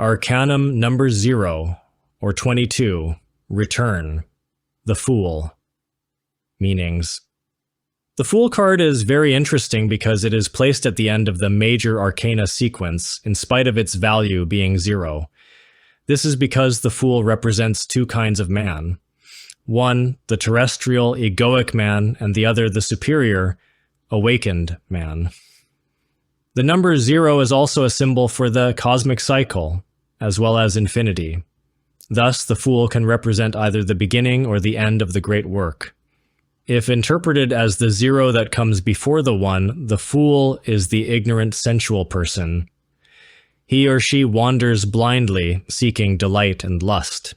Arcanum number 0, or 22, Return, the Fool. Meanings. The Fool card is very interesting because it is placed at the end of the major arcana sequence, in spite of its value being 0. This is because the Fool represents two kinds of man. One, the terrestrial, egoic man, and the other, the superior, awakened man. The number 0 is also a symbol for the cosmic cycle, as well as infinity. Thus, the Fool can represent either the beginning or the end of the great work. If interpreted as the 0 that comes before the 1, the Fool is the ignorant sensual person. He or she wanders blindly, seeking delight and lust,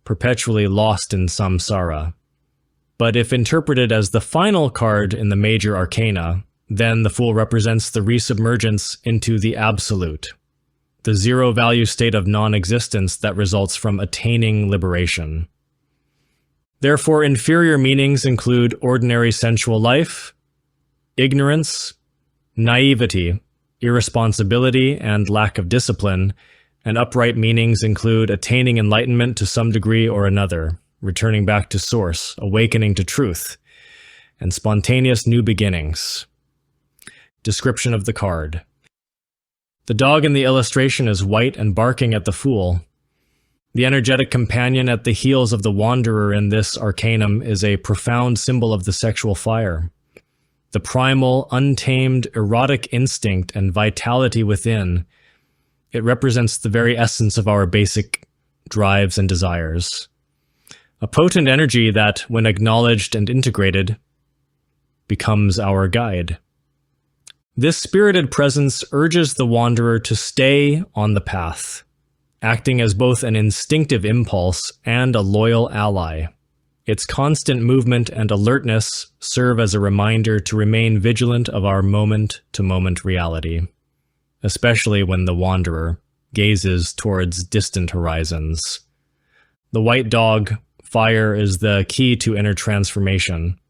perpetually lost in samsara. But if interpreted as the final card in the major arcana, then the Fool represents the resubmergence into the absolute, the zero-value state of non-existence that results from attaining liberation. Therefore, inferior meanings include ordinary sensual life, ignorance, naivety, irresponsibility, and lack of discipline, and upright meanings include attaining enlightenment to some degree or another, returning back to source, awakening to truth, and spontaneous new beginnings. Description of the card. The dog in the illustration is white and barking at the Fool. The energetic companion at the heels of the wanderer in this arcanum is a profound symbol of the sexual fire. The primal, untamed, erotic instinct and vitality within. It represents the very essence of our basic drives and desires. A potent energy that, when acknowledged and integrated, becomes our guide. This spirited presence urges the wanderer to stay on the path, acting as both an instinctive impulse and a loyal ally. Its constant movement and alertness serve as a reminder to remain vigilant of our moment-to-moment reality, especially when the wanderer gazes towards distant horizons. The white dog, fire, is the key to inner transformation.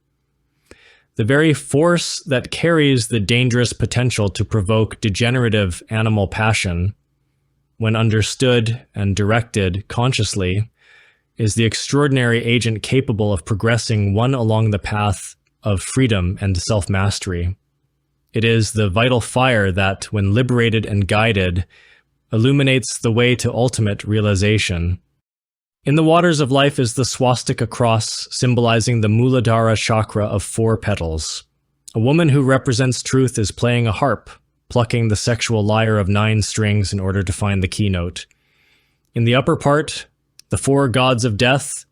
The very force that carries the dangerous potential to provoke degenerative animal passion, when understood and directed consciously, is the extraordinary agent capable of progressing one along the path of freedom and self-mastery. It is the vital fire that, when liberated and guided, illuminates the way to ultimate realization. In the waters of life is the swastika cross, symbolizing the Muladhara chakra of 4 petals. A woman who represents truth is playing a harp, plucking the sexual lyre of 9 strings in order to find the keynote. In the upper part, the 4 gods of death,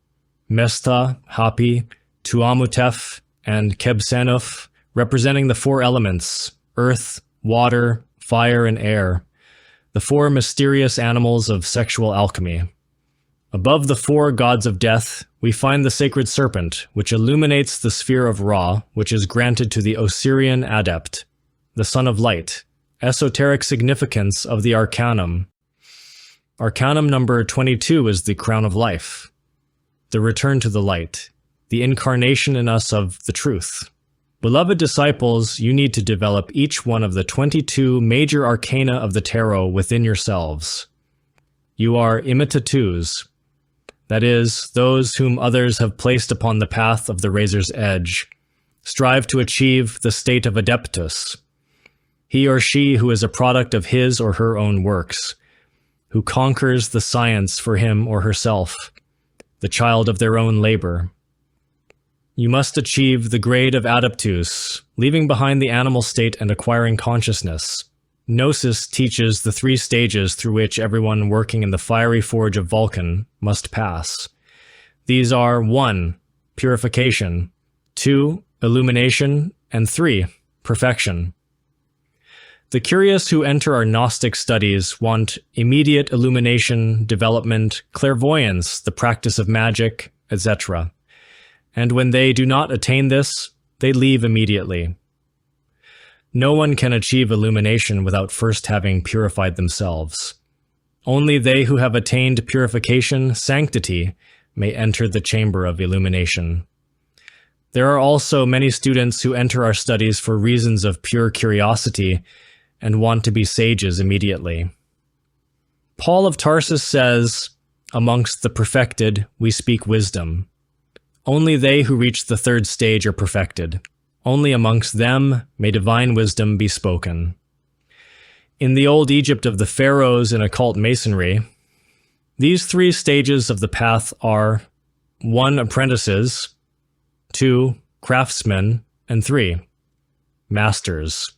Mesta, Hapi, Tuamutef, and Kebsenuf, representing the 4 elements, earth, water, fire, and air, the 4 mysterious animals of sexual alchemy. Above the 4 gods of death, we find the sacred serpent, which illuminates the sphere of Ra, which is granted to the Osirian adept, the son of light, esoteric significance of the arcanum. Arcanum number 22 is the crown of life, the return to the light, the incarnation in us of the truth. Beloved disciples, you need to develop each one of the 22 major arcana of the tarot within yourselves. You are imitateurs, that is, those whom others have placed upon the path of the razor's edge. Strive to achieve the state of adeptus, he or she who is a product of his or her own works, who conquers the science for him or herself, the child of their own labor. You must achieve the grade of adeptus, leaving behind the animal state and acquiring consciousness. Gnosis teaches the 3 stages through which everyone working in the fiery forge of Vulcan must pass. These are 1. Purification, 2. Illumination, and 3. Perfection. The curious who enter our Gnostic studies want immediate illumination, development, clairvoyance, the practice of magic, etc. And when they do not attain this, they leave immediately. No one can achieve illumination without first having purified themselves. Only they who have attained purification, sanctity, may enter the chamber of illumination. There are also many students who enter our studies for reasons of pure curiosity and want to be sages immediately. Paul of Tarsus says, "Amongst the perfected, we speak wisdom. Only they who reach the third stage are perfected. Only amongst them may divine wisdom be spoken." In the old Egypt of the pharaohs and occult masonry, these three stages of the path are 1. Apprentices, 2. Craftsmen, and 3. Masters.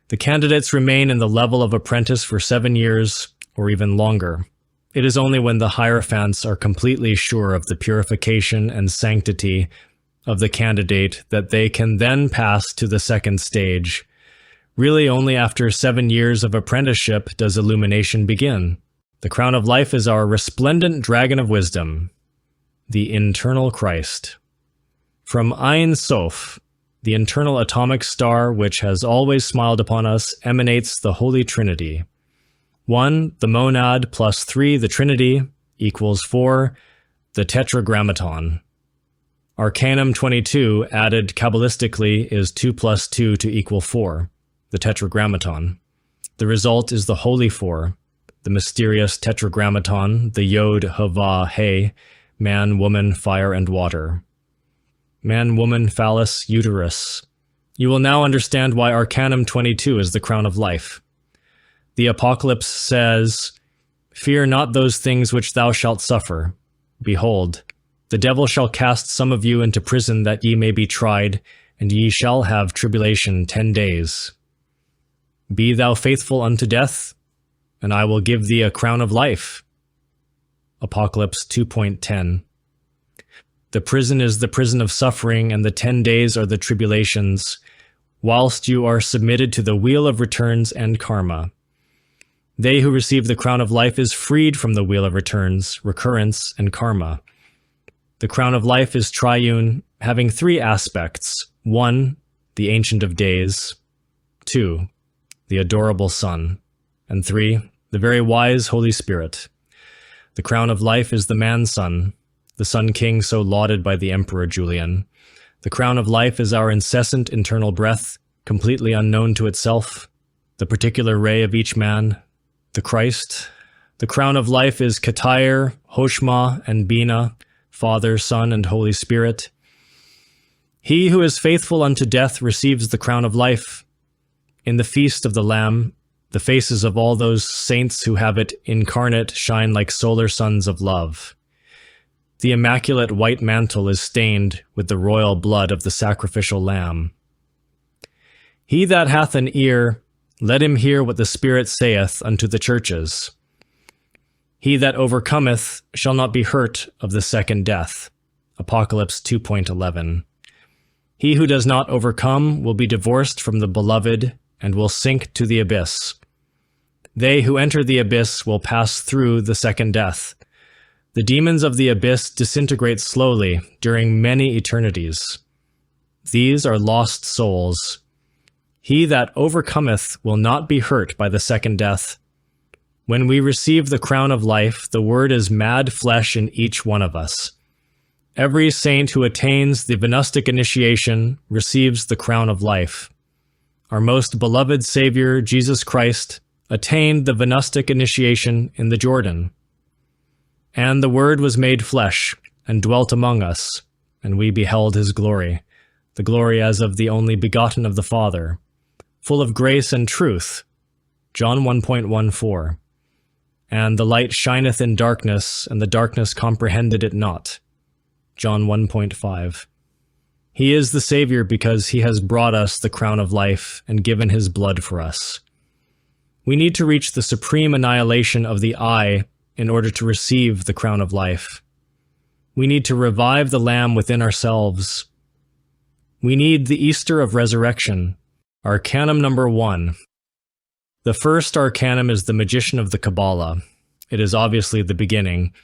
The candidates remain in the level of apprentice for 7 years or even longer. It is only when the hierophants are completely sure of the purification and sanctity of the candidate that they can then pass to the second stage. Really, only after 7 years of apprenticeship does illumination begin. The crown of life is our resplendent dragon of wisdom, the internal Christ. From Ein Sof, the internal atomic star which has always smiled upon us, emanates the Holy Trinity. 1, the monad, plus 3, the Trinity, equals 4, the tetragrammaton. Arcanum 22, added Kabbalistically, is 2 plus 2 to equal 4, the tetragrammaton. The result is the Holy Four, the mysterious tetragrammaton, the Yod, Hava, He, man, woman, fire, and water. Man, woman, phallus, uterus. You will now understand why Arcanum 22 is the crown of life. The Apocalypse says, "Fear not those things which thou shalt suffer. Behold, the devil shall cast some of you into prison that ye may be tried, and ye shall have tribulation 10 days. Be thou faithful unto death, and I will give thee a crown of life." Apocalypse 2.10. The prison is the prison of suffering, and the 10 days are the tribulations, whilst you are submitted to the wheel of returns and karma. They who receive the crown of life is freed from the wheel of returns, recurrence, and karma. The crown of life is triune, having 3 aspects. 1, the Ancient of Days. 2, the adorable Son. And 3, the very wise Holy Spirit. The crown of life is the man-son, the Sun King so lauded by the Emperor Julian. The crown of life is our incessant internal breath, completely unknown to itself, the particular ray of each man, the Christ. The crown of life is Katair, Hoshma, and Bina, Father, Son, and Holy Spirit. He who is faithful unto death receives the crown of life. In the feast of the Lamb, the faces of all those saints who have it incarnate shine like solar suns of love. The immaculate white mantle is stained with the royal blood of the sacrificial lamb. He that hath an ear, let him hear what the Spirit saith unto the churches. He that overcometh shall not be hurt of the second death. Apocalypse 2.11. He who does not overcome will be divorced from the beloved and will sink to the abyss. They who enter the abyss will pass through the second death. The demons of the abyss disintegrate slowly during many eternities. These are lost souls. He that overcometh will not be hurt by the second death. When we receive the crown of life, the word is mad flesh in each one of us. Every saint who attains the Venustic initiation receives the crown of life. Our most beloved Savior, Jesus Christ, attained the Venustic initiation in the Jordan. And the Word was made flesh, and dwelt among us, and we beheld his glory, the glory as of the only begotten of the Father, full of grace and truth. John 1.14. And the light shineth in darkness, and the darkness comprehended it not. John 1.5. He is the Savior because he has brought us the crown of life and given his blood for us. We need to reach the supreme annihilation of the I in order to receive the crown of life. We need to revive the Lamb within ourselves. We need the Easter of resurrection. Arcanum number 1. The first arcanum is the magician of the Kabbalah. It is obviously the beginning.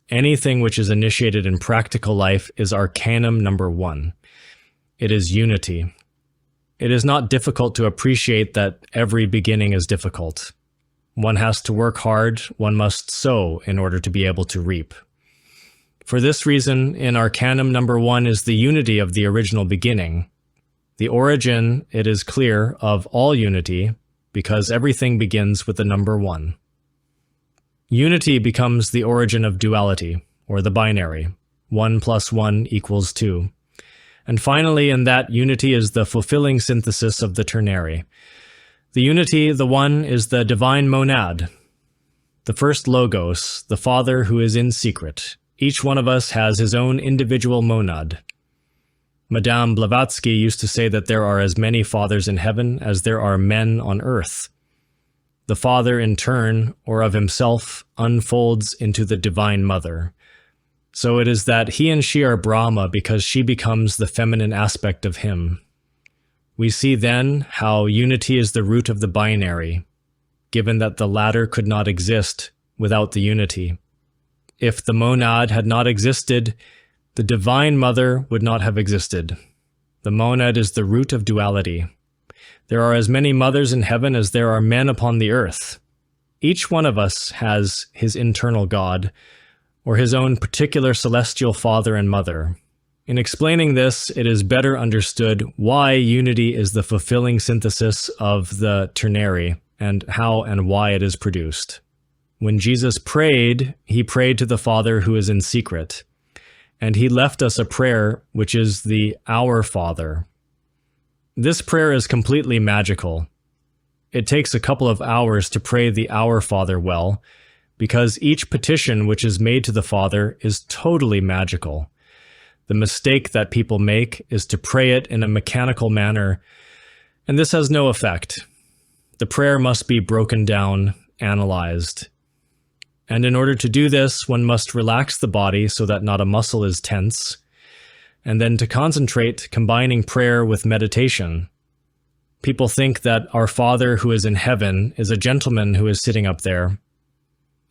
Anything which is initiated in practical life is arcanum number 1. It is unity. It is not difficult to appreciate that every beginning is difficult. One has to work hard, one must sow in order to be able to reap. For this reason, in Arcanum number 1 is the unity of the original beginning. The origin, it is clear, of all unity, because everything begins with the number 1. Unity becomes the origin of duality, or the binary. 1 plus 1 equals 2. And finally, in that unity is the fulfilling synthesis of the ternary. The unity, the one, is the divine monad, the first logos, the Father who is in secret. Each one of us has his own individual monad. Madame Blavatsky used to say that there are as many fathers in heaven as there are men on earth. The Father, in turn, or of himself, unfolds into the Divine Mother. So it is that he and she are Brahma because she becomes the feminine aspect of him. We see then how unity is the root of the binary, given that the latter could not exist without the unity. If the monad had not existed, the Divine Mother would not have existed. The monad is the root of duality. There are as many mothers in heaven as there are men upon the earth. Each one of us has his internal God, or his own particular celestial father and mother. In explaining this, it is better understood why unity is the fulfilling synthesis of the ternary, and how and why it is produced. When Jesus prayed, he prayed to the Father who is in secret, and he left us a prayer which is the Our Father. This prayer is completely magical. It takes a couple of hours to pray the Our Father well, because each petition which is made to the Father is totally magical. The mistake that people make is to pray it in a mechanical manner, and this has no effect. The prayer must be broken down, analyzed. And in order to do this, one must relax the body so that not a muscle is tense, and then to concentrate, combining prayer with meditation. People think that our Father who is in heaven is a gentleman who is sitting up there.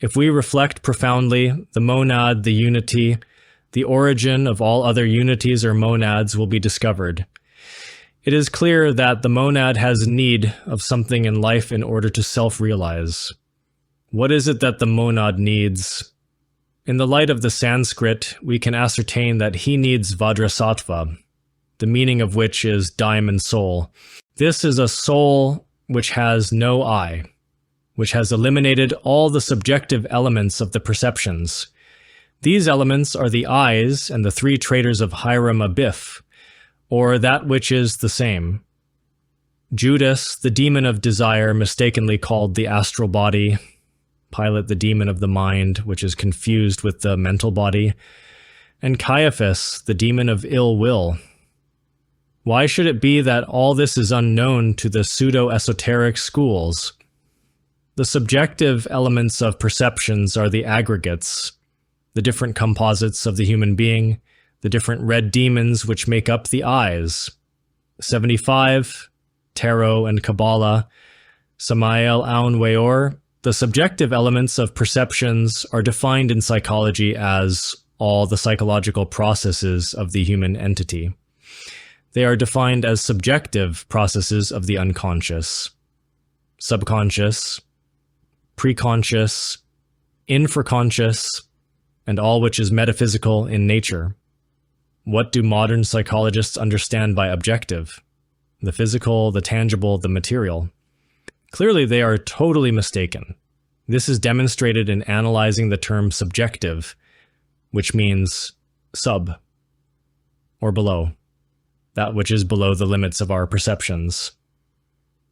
If we reflect profoundly, the monad, the unity, the origin of all other unities or monads will be discovered. It is clear that the monad has need of something in life in order to self-realize. What is it that the monad needs? In the light of the Sanskrit, we can ascertain that he needs Vajrasattva, the meaning of which is diamond soul. This is a soul which has no I, which has eliminated all the subjective elements of the perceptions. These elements are the eyes and the three traitors of Hiram Abiff, or that which is the same. Judas, the demon of desire, mistakenly called the astral body, Pilate, the demon of the mind, which is confused with the mental body, and Caiaphas, the demon of ill will. Why should it be that all this is unknown to the pseudo-esoteric schools? The subjective elements of perceptions are the aggregates, the different composites of the human being, the different red demons which make up the eyes. 75, Tarot and Kabbalah, Samael and Weor. The subjective elements of perceptions are defined in psychology as all the psychological processes of the human entity. They are defined as subjective processes of the unconscious, subconscious, preconscious, infraconscious, and all which is metaphysical in nature. What do modern psychologists understand by objective? The physical, the tangible, the material. Clearly, they are totally mistaken. This is demonstrated in analyzing the term subjective, which means sub, or below, that which is below the limits of our perceptions.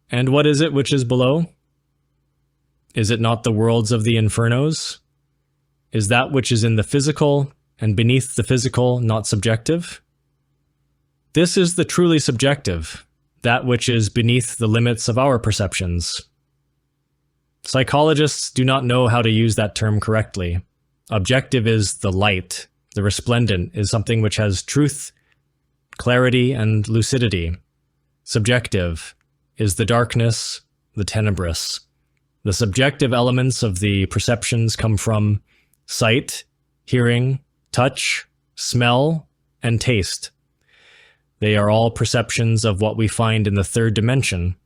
And what is it which is below? Is it not the worlds of the infernos? Is that which is in the physical and beneath the physical not subjective? This is the truly subjective, that which is beneath the limits of our perceptions. Psychologists do not know how to use that term correctly. Objective is the light. The resplendent is something which has truth, clarity, and lucidity. Subjective is the darkness, the tenebrous. The subjective elements of the perceptions come from sight, hearing, touch, smell, and taste. They are all perceptions of what we find in the third dimension.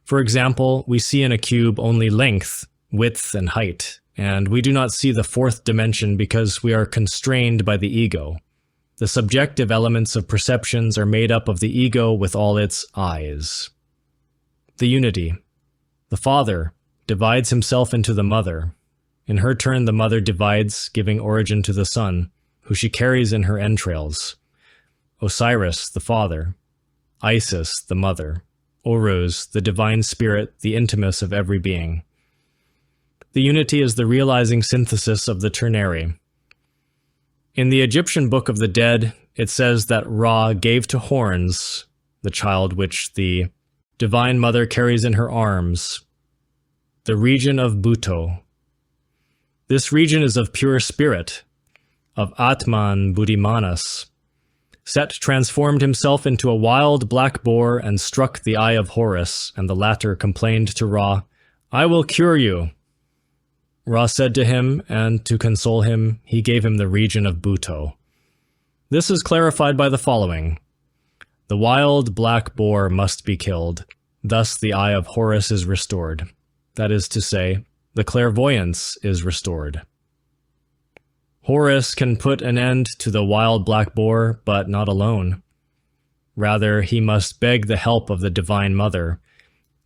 For example, we see in a cube only length, width, and height, and we do not see the fourth dimension because we are constrained by the ego. The subjective elements of perceptions are made up of the ego with all its eyes. The unity. The Father divides himself into the Mother. In her turn, the mother divides, giving origin to the son, who she carries in her entrails. Osiris, the father. Isis, the mother. Orus, the divine spirit, the intimus of every being. The unity is the realizing synthesis of the ternary. In the Egyptian Book of the Dead, it says that Ra gave to Horns, the child which the Divine Mother carries in her arms, the region of Buto. This region is of pure spirit, of Atman Buddhimanas. Set transformed himself into a wild black boar and struck the eye of Horus, and the latter complained to Ra, "I will cure you." Ra said to him, and to console him, he gave him the region of Buto. This is clarified by the following. The wild black boar must be killed. Thus the eye of Horus is restored. That is to say, the clairvoyance is restored. Horus can put an end to the wild black boar, but not alone. Rather, he must beg the help of the Divine Mother.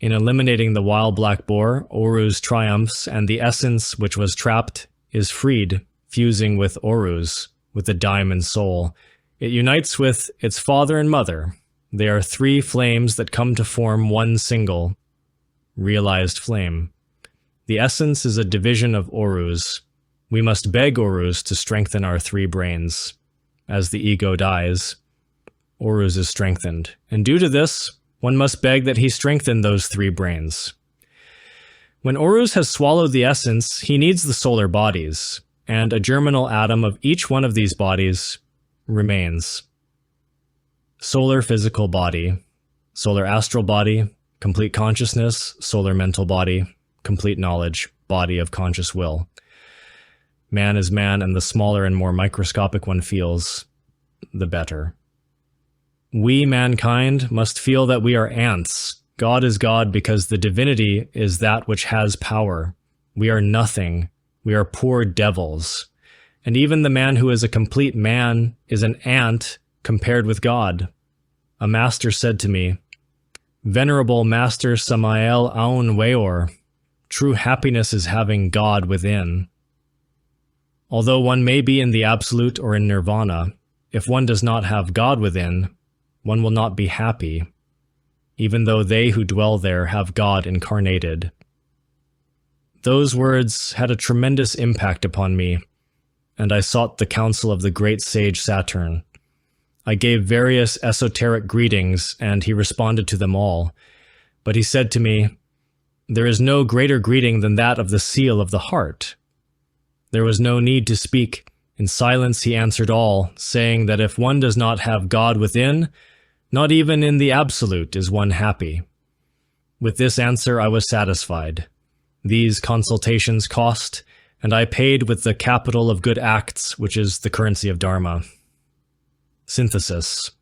In eliminating the wild black boar, Orus triumphs, and the essence which was trapped is freed, fusing with Orus, with the diamond soul. It unites with its father and mother. They are three flames that come to form one single, realized flame. The essence is a division of Orus. We must beg Orus to strengthen our three brains. As the ego dies, Orus is strengthened, and due to this, one must beg that he strengthen those three brains. When Orus has swallowed the essence, he needs the solar bodies, and a germinal atom of each one of these bodies remains. Solar physical body, solar astral body, complete consciousness, solar mental body, complete knowledge, body of conscious will. Man is man, and the smaller and more microscopic one feels, the better. We, mankind, must feel that we are ants. God is God because the divinity is that which has power. We are nothing. We are poor devils. And even the man who is a complete man is an ant compared with God. A master said to me, "Venerable Master Samael Aun Weor, true happiness is having God within." Although one may be in the absolute or in nirvana, if one does not have God within, one will not be happy, even though they who dwell there have God incarnated. Those words had a tremendous impact upon me, and I sought the counsel of the great sage Saturn. I gave various esoteric greetings, and he responded to them all. But he said to me, "There is no greater greeting than that of the seal of the heart." There was no need to speak. In silence he answered all, saying that if one does not have God within, not even in the absolute is one happy. With this answer I was satisfied. These consultations cost, and I paid with the capital of good acts, which is the currency of Dharma. Synthesis.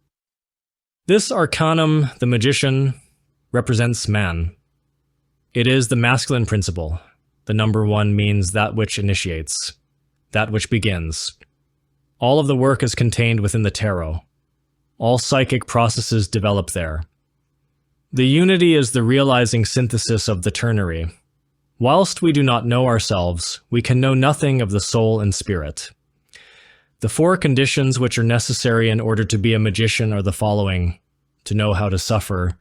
This arcanum, the magician, represents man. It is the masculine principle. The number 1 means that which initiates, that which begins. All of the work is contained within the tarot. All psychic processes develop there. The unity is the realizing synthesis of the ternary. Whilst we do not know ourselves, we can know nothing of the soul and spirit. The 4 conditions which are necessary in order to be a magician are the following: to know how to suffer,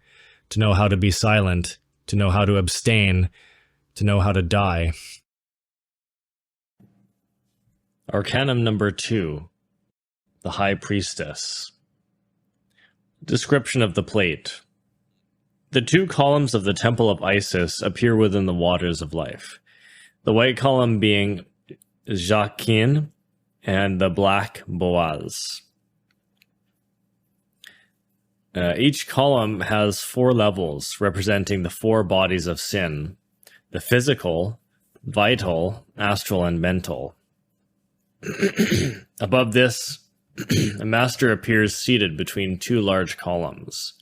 to know how to be silent, to know how to abstain, to know how to die. Arcanum number 2, the High Priestess. Description of the plate. The 2 columns of the Temple of Isis appear within the waters of life. The white column being Jachin and the black Boaz. Each column has 4 levels representing the 4 bodies of sin: the physical, vital, astral, and mental. Above this, a master appears seated between 2 large columns.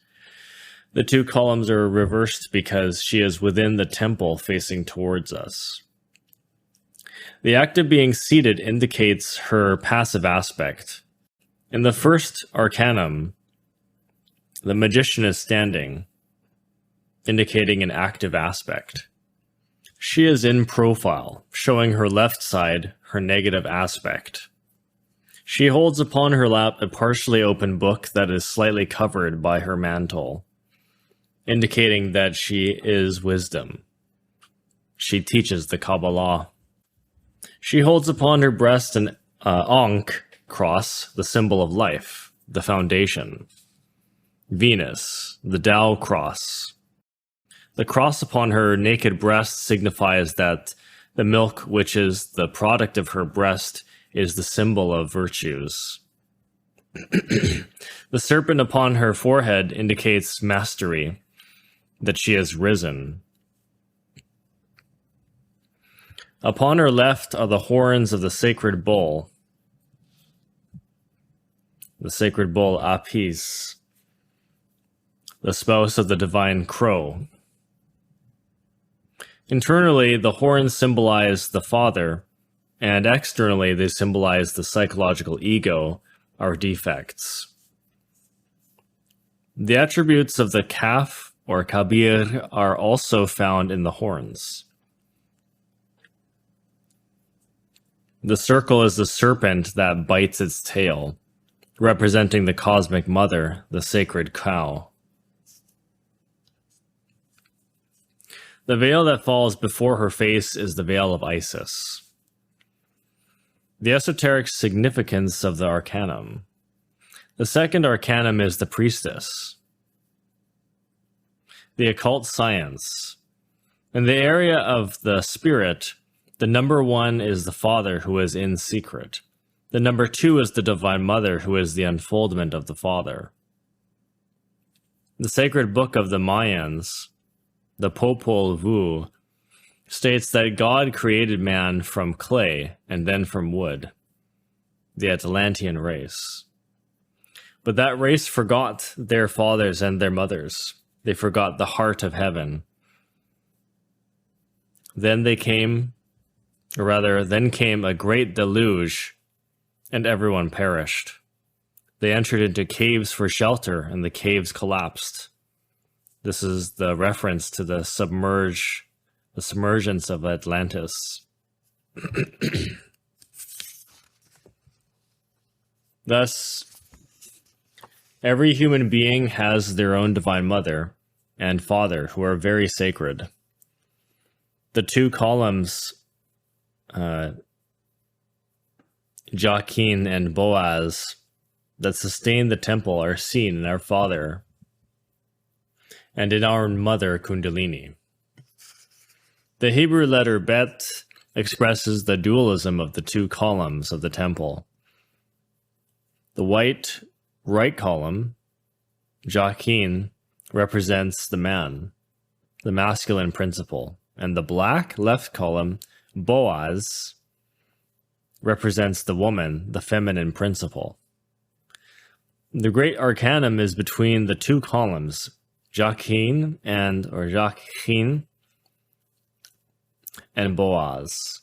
The 2 columns are reversed because she is within the temple facing towards us. The act of being seated indicates her passive aspect. In the first arcanum, the magician is standing, indicating an active aspect. She is in profile, showing her left side, her negative aspect. She holds upon her lap a partially open book that is slightly covered by her mantle, indicating that she is wisdom. She teaches the Kabbalah. She holds upon her breast an Ankh cross, the symbol of life, the foundation. Venus, the Tao cross. The cross upon her naked breast signifies that the milk, which is the product of her breast, is the symbol of virtues. The serpent upon her forehead indicates mastery, that she has risen. Upon her left are the horns of the sacred bull. The sacred bull Apis, the spouse of the divine crow. Internally, the horns symbolize the father, and externally they symbolize the psychological ego, our defects. The attributes of the Kaf or Kabir are also found in the horns. The circle is the serpent that bites its tail, representing the cosmic mother, the sacred cow. The veil that falls before her face is the veil of Isis. The esoteric significance of the Arcanum. The second Arcanum is the priestess. The occult science. In the area of the spirit, the number 1 is the Father who is in secret. The number 2 is the Divine Mother who is the unfoldment of the Father. The sacred book of the Mayans, the Popol Vuh, states that God created man from clay and then from wood, the Atlantean race. But that race forgot their fathers and their mothers. They forgot the heart of heaven. Then came a great deluge, and everyone perished. They entered into caves for shelter, and the caves collapsed. This is the reference to the submergence of Atlantis. Thus, every human being has their own divine mother and father who are very sacred. The 2 columns, Jachin and Boaz, that sustain the temple are seen in our father and in our mother Kundalini. The Hebrew letter Bet expresses the dualism of the 2 columns of the temple. The white right column, Jachin, represents the man, the masculine principle, and the black left column, Boaz, represents the woman, the feminine principle. The great arcanum is between the 2 columns, Jachin and Boaz.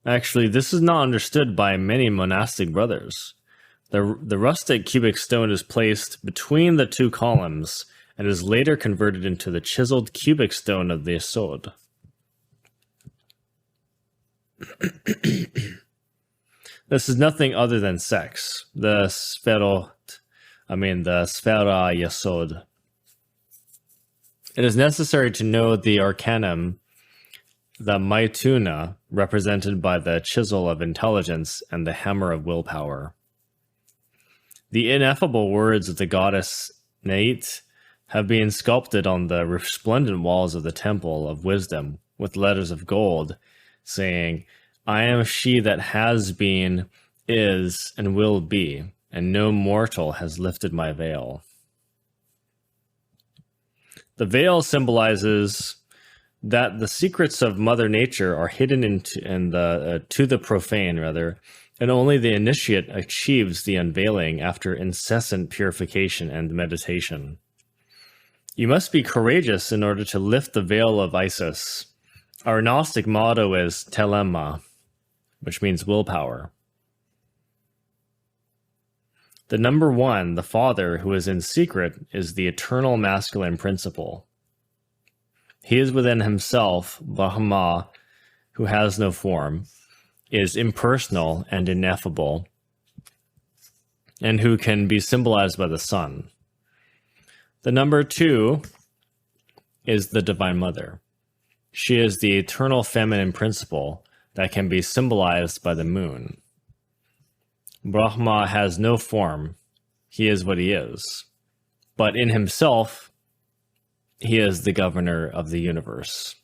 Actually, this is not understood by many monastic brothers. The rustic cubic stone is placed between the 2 columns and is later converted into the chiseled cubic stone of the Yesod. This is nothing other than sex, the Sphera Yesod. It is necessary to know the Arcanum, the Maituna, represented by the chisel of intelligence and the hammer of willpower. The ineffable words of the goddess Nait have been sculpted on the resplendent walls of the temple of wisdom with letters of gold, saying, "I am she that has been, is, and will be, and no mortal has lifted my veil." The veil symbolizes that the secrets of Mother Nature are hidden to the profane, and only the initiate achieves the unveiling after incessant purification and meditation. You must be courageous in order to lift the veil of Isis. Our Gnostic motto is Telema, which means willpower. The number 1, the Father, who is in secret, is the eternal masculine principle. He is within himself, Brahma, who has no form, is impersonal and ineffable, and who can be symbolized by the sun. The number 2 is the Divine Mother. She is the eternal feminine principle that can be symbolized by the moon. Brahma has no form. He is what he is. But in himself, he is the governor of the universe.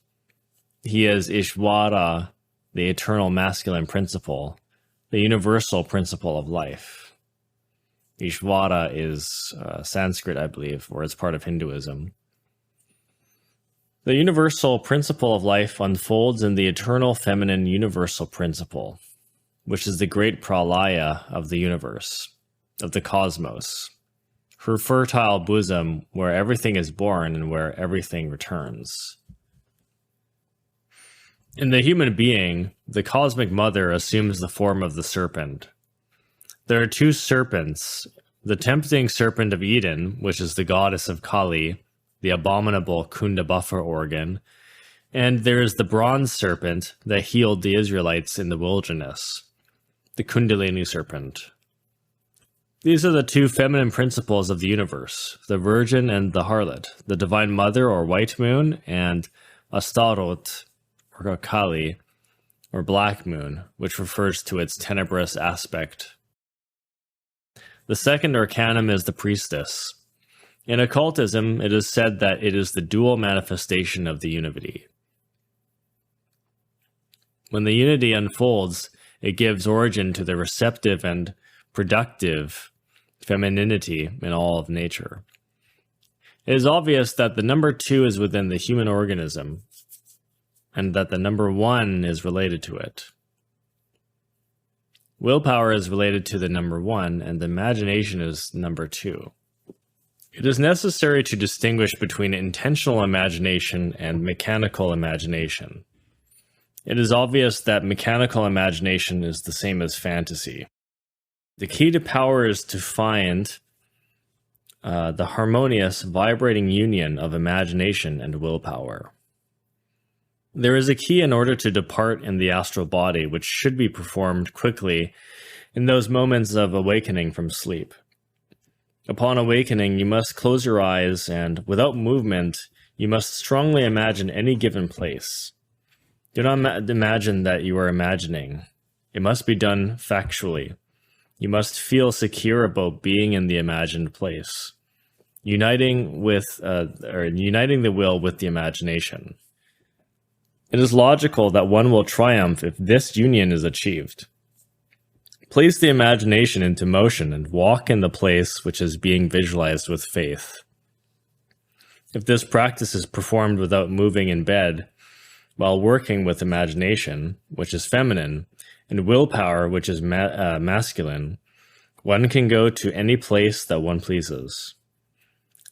He is Ishvara, the eternal masculine principle, the universal principle of life. Ishvara is Sanskrit, I believe, or it's part of Hinduism. The universal principle of life unfolds in the eternal feminine universal principle, which is the great pralaya of the universe, of the cosmos, her fertile bosom where everything is born and where everything returns. In the human being, the cosmic mother assumes the form of the serpent. There are 2 serpents, the tempting serpent of Eden, which is the goddess of Kali, the abominable Kunda buffer organ, and there is the bronze serpent that healed the Israelites in the wilderness, the Kundalini serpent. These are the 2 feminine principles of the universe, the Virgin and the Harlot, the Divine Mother or White Moon, and Astarot or Kali or Black Moon, which refers to its tenebrous aspect. The second arcanum is the Priestess. In occultism, it is said that it is the dual manifestation of the unity. When the unity unfolds, it gives origin to the receptive and productive femininity in all of nature. It is obvious that the number 2 is within the human organism, and that the number 1 is related to it. Willpower is related to the number 1, and the imagination is number 2. It is necessary to distinguish between intentional imagination and mechanical imagination. It is obvious that mechanical imagination is the same as fantasy. The key to power is to find the harmonious, vibrating union of imagination and willpower. There is a key in order to depart in the astral body, which should be performed quickly in those moments of awakening from sleep. Upon awakening, you must close your eyes, and without movement, you must strongly imagine any given place. Do not imagine that you are imagining. It must be done factually. You must feel secure about being in the imagined place, uniting the will with the imagination. It is logical that one will triumph if this union is achieved. Place the imagination into motion and walk in the place which is being visualized with faith. If this practice is performed without moving in bed, while working with imagination, which is feminine, and willpower, which is masculine, one can go to any place that one pleases.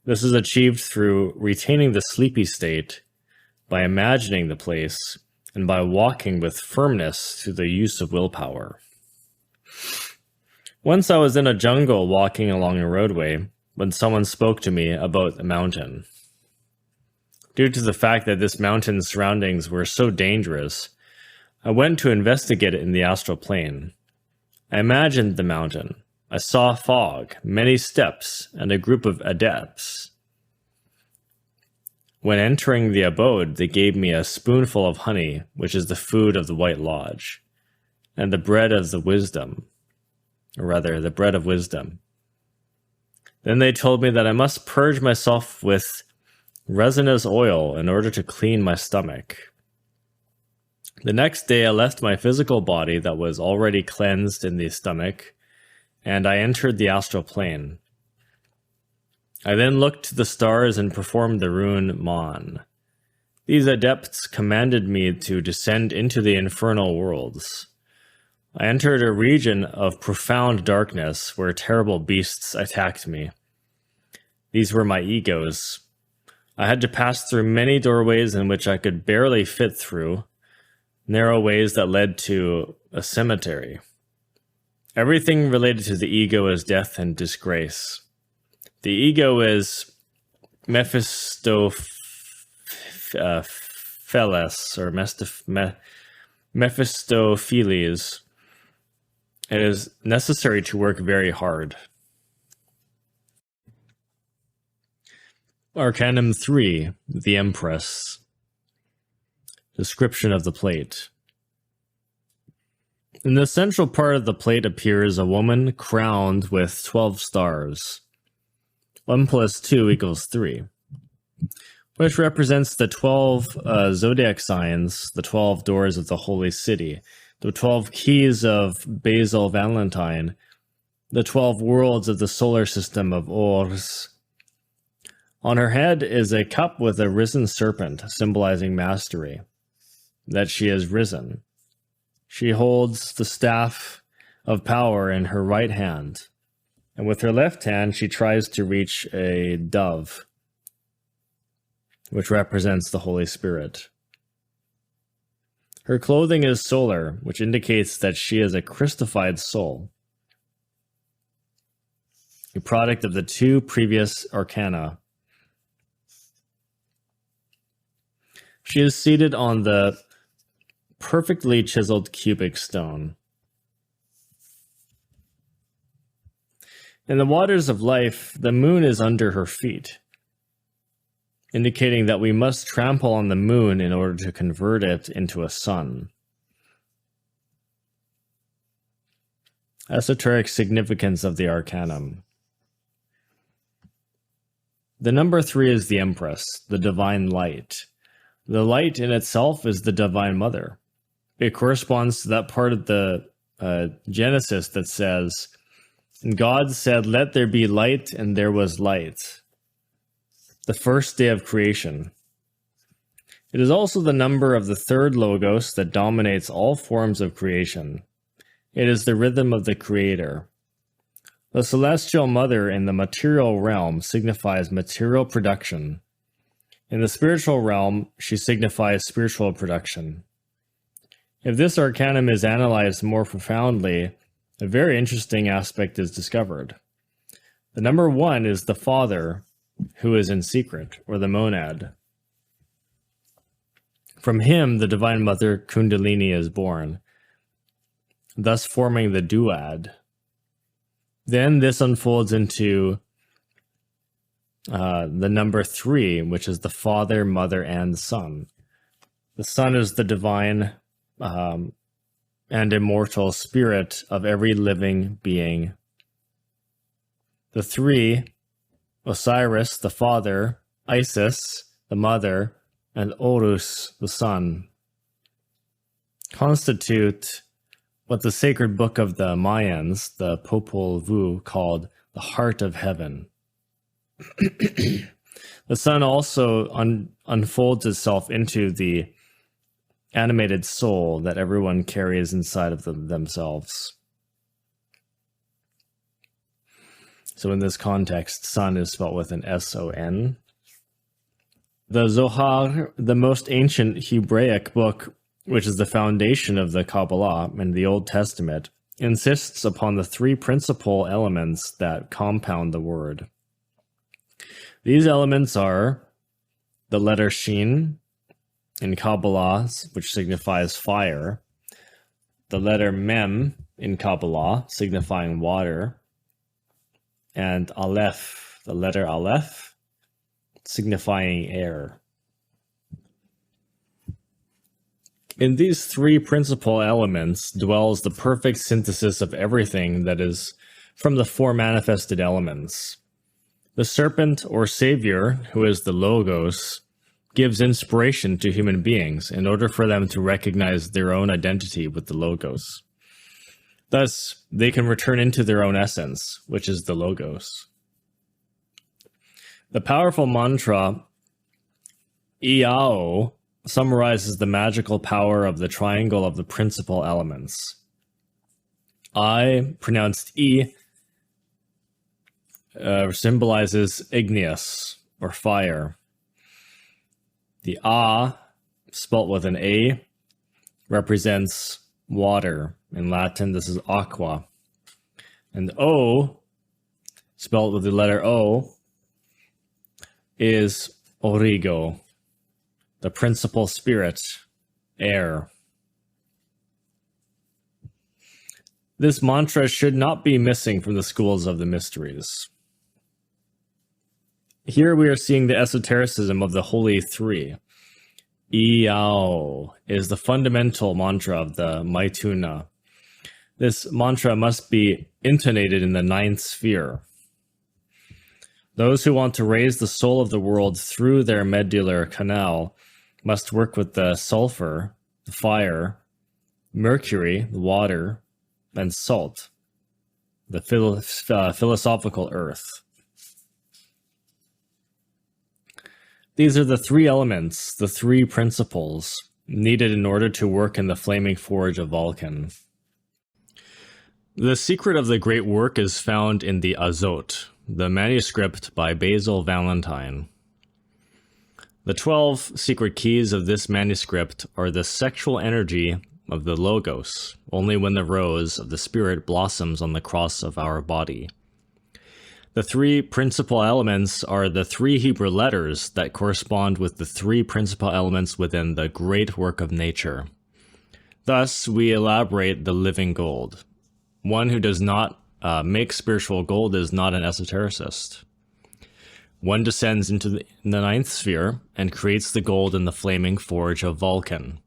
This is achieved through retaining the sleepy state, by imagining the place, and by walking with firmness through the use of willpower. Once I was in a jungle walking along a roadway when someone spoke to me about a mountain. Due to the fact that this mountain's surroundings were so dangerous, I went to investigate it in the astral plane. I imagined the mountain. I saw fog, many steps, and a group of adepts. When entering the abode, they gave me a spoonful of honey, which is the food of the White Lodge, and the bread of wisdom. Then they told me that I must purge myself with resinous oil in order to clean my stomach. The next day I left my physical body that was already cleansed in the stomach, and I entered the astral plane. I then looked to the stars and performed the rune Mon. These adepts commanded me to descend into the infernal worlds. I entered a region of profound darkness where terrible beasts attacked me. These were my egos. I had to pass through many doorways in which I could barely fit through, narrow ways that led to a cemetery. Everything related to the ego is death and disgrace. The ego is Mephistopheles, Mephistopheles or Mephistopheles. It is necessary to work very hard. Arcanum 3, the Empress. Description of the plate. In the central part of the plate appears a woman crowned with 12 stars. 1 plus 2 equals 3, which represents the 12 zodiac signs, the 12 doors of the holy city, the 12 keys of Basil Valentine, the 12 worlds of the solar system of Ors. On her head is a cup with a risen serpent, symbolizing mastery, that she is risen. She holds the staff of power in her right hand, and with her left hand she tries to reach a dove, which represents the Holy Spirit. Her clothing is solar, which indicates that she is a Christified soul, a product of the 2 previous arcana. She is seated on the perfectly chiseled cubic stone. In the waters of life, the moon is under her feet, indicating that we must trample on the moon in order to convert it into a sun. Esoteric significance of the Arcanum. The number 3 is the Empress, the divine light. The light in itself is the Divine Mother. It corresponds to that part of the Genesis that says, "And God said, 'Let there be light,' and there was light." The first day of creation. It is also the number of the 3rd Logos that dominates all forms of creation. It is the rhythm of the Creator. The Celestial Mother in the material realm signifies material production. In the spiritual realm, she signifies spiritual production. If this arcanum is analyzed more profoundly, a very interesting aspect is discovered. The number 1 is the Father, who is in secret, or the monad. From him, the Divine Mother Kundalini is born, thus forming the duad. Then this unfolds into the number 3, which is the Father, Mother, and Son. The Son is the divine and immortal spirit of every living being. The 3, Osiris, the Father, Isis, the Mother, and Horus, the Son, constitute what the sacred book of the Mayans, the Popol Vuh, called the Heart of Heaven. The Sun also unfolds itself into the animated soul that everyone carries inside of themselves. So in this context, Sun is spelled with an S-O-N. The Zohar, the most ancient Hebraic book, which is the foundation of the Kabbalah and the Old Testament, insists upon the 3 principal elements that compound the word. These elements are the letter Shin in Kabbalah, which signifies fire, the letter Mem in Kabbalah, signifying water, and Aleph, the letter Aleph, signifying air. In these 3 principal elements dwells the perfect synthesis of everything that is from the 4 manifested elements. The serpent or savior, who is the Logos, gives inspiration to human beings in order for them to recognize their own identity with the Logos. Thus, they can return into their own essence, which is the Logos. The powerful mantra, Iao, summarizes the magical power of the triangle of the principal elements. I, pronounced E, symbolizes igneous, or fire. The A, spelt with an A, represents water. In Latin, this is aqua. And O, spelled with the letter O, is origo, The principal spirit, air. This mantra should not be missing from the schools of the mysteries. Here we are seeing the esotericism of the Holy Three. Iao is the fundamental mantra of the Maituna. This mantra must be intonated in the ninth sphere. Those who want to raise the soul of the world through their medullary canal must work with the sulfur, the fire, mercury, the water, and salt, the philosophical earth. These are the three elements, the three principles, needed in order to work in the flaming forge of Vulcan. The secret of the great work is found in the Azot, the manuscript by Basil Valentine. The 12 secret keys of this manuscript are the sexual energy of the Logos, only when the rose of the Spirit blossoms on the cross of our body. The three principal elements are the three Hebrew letters that correspond with the three principal elements within the great work of nature. Thus, we elaborate the living gold. One who does not make spiritual gold is not an esotericist. One descends into the ninth sphere and creates the gold in the flaming forge of Vulcan.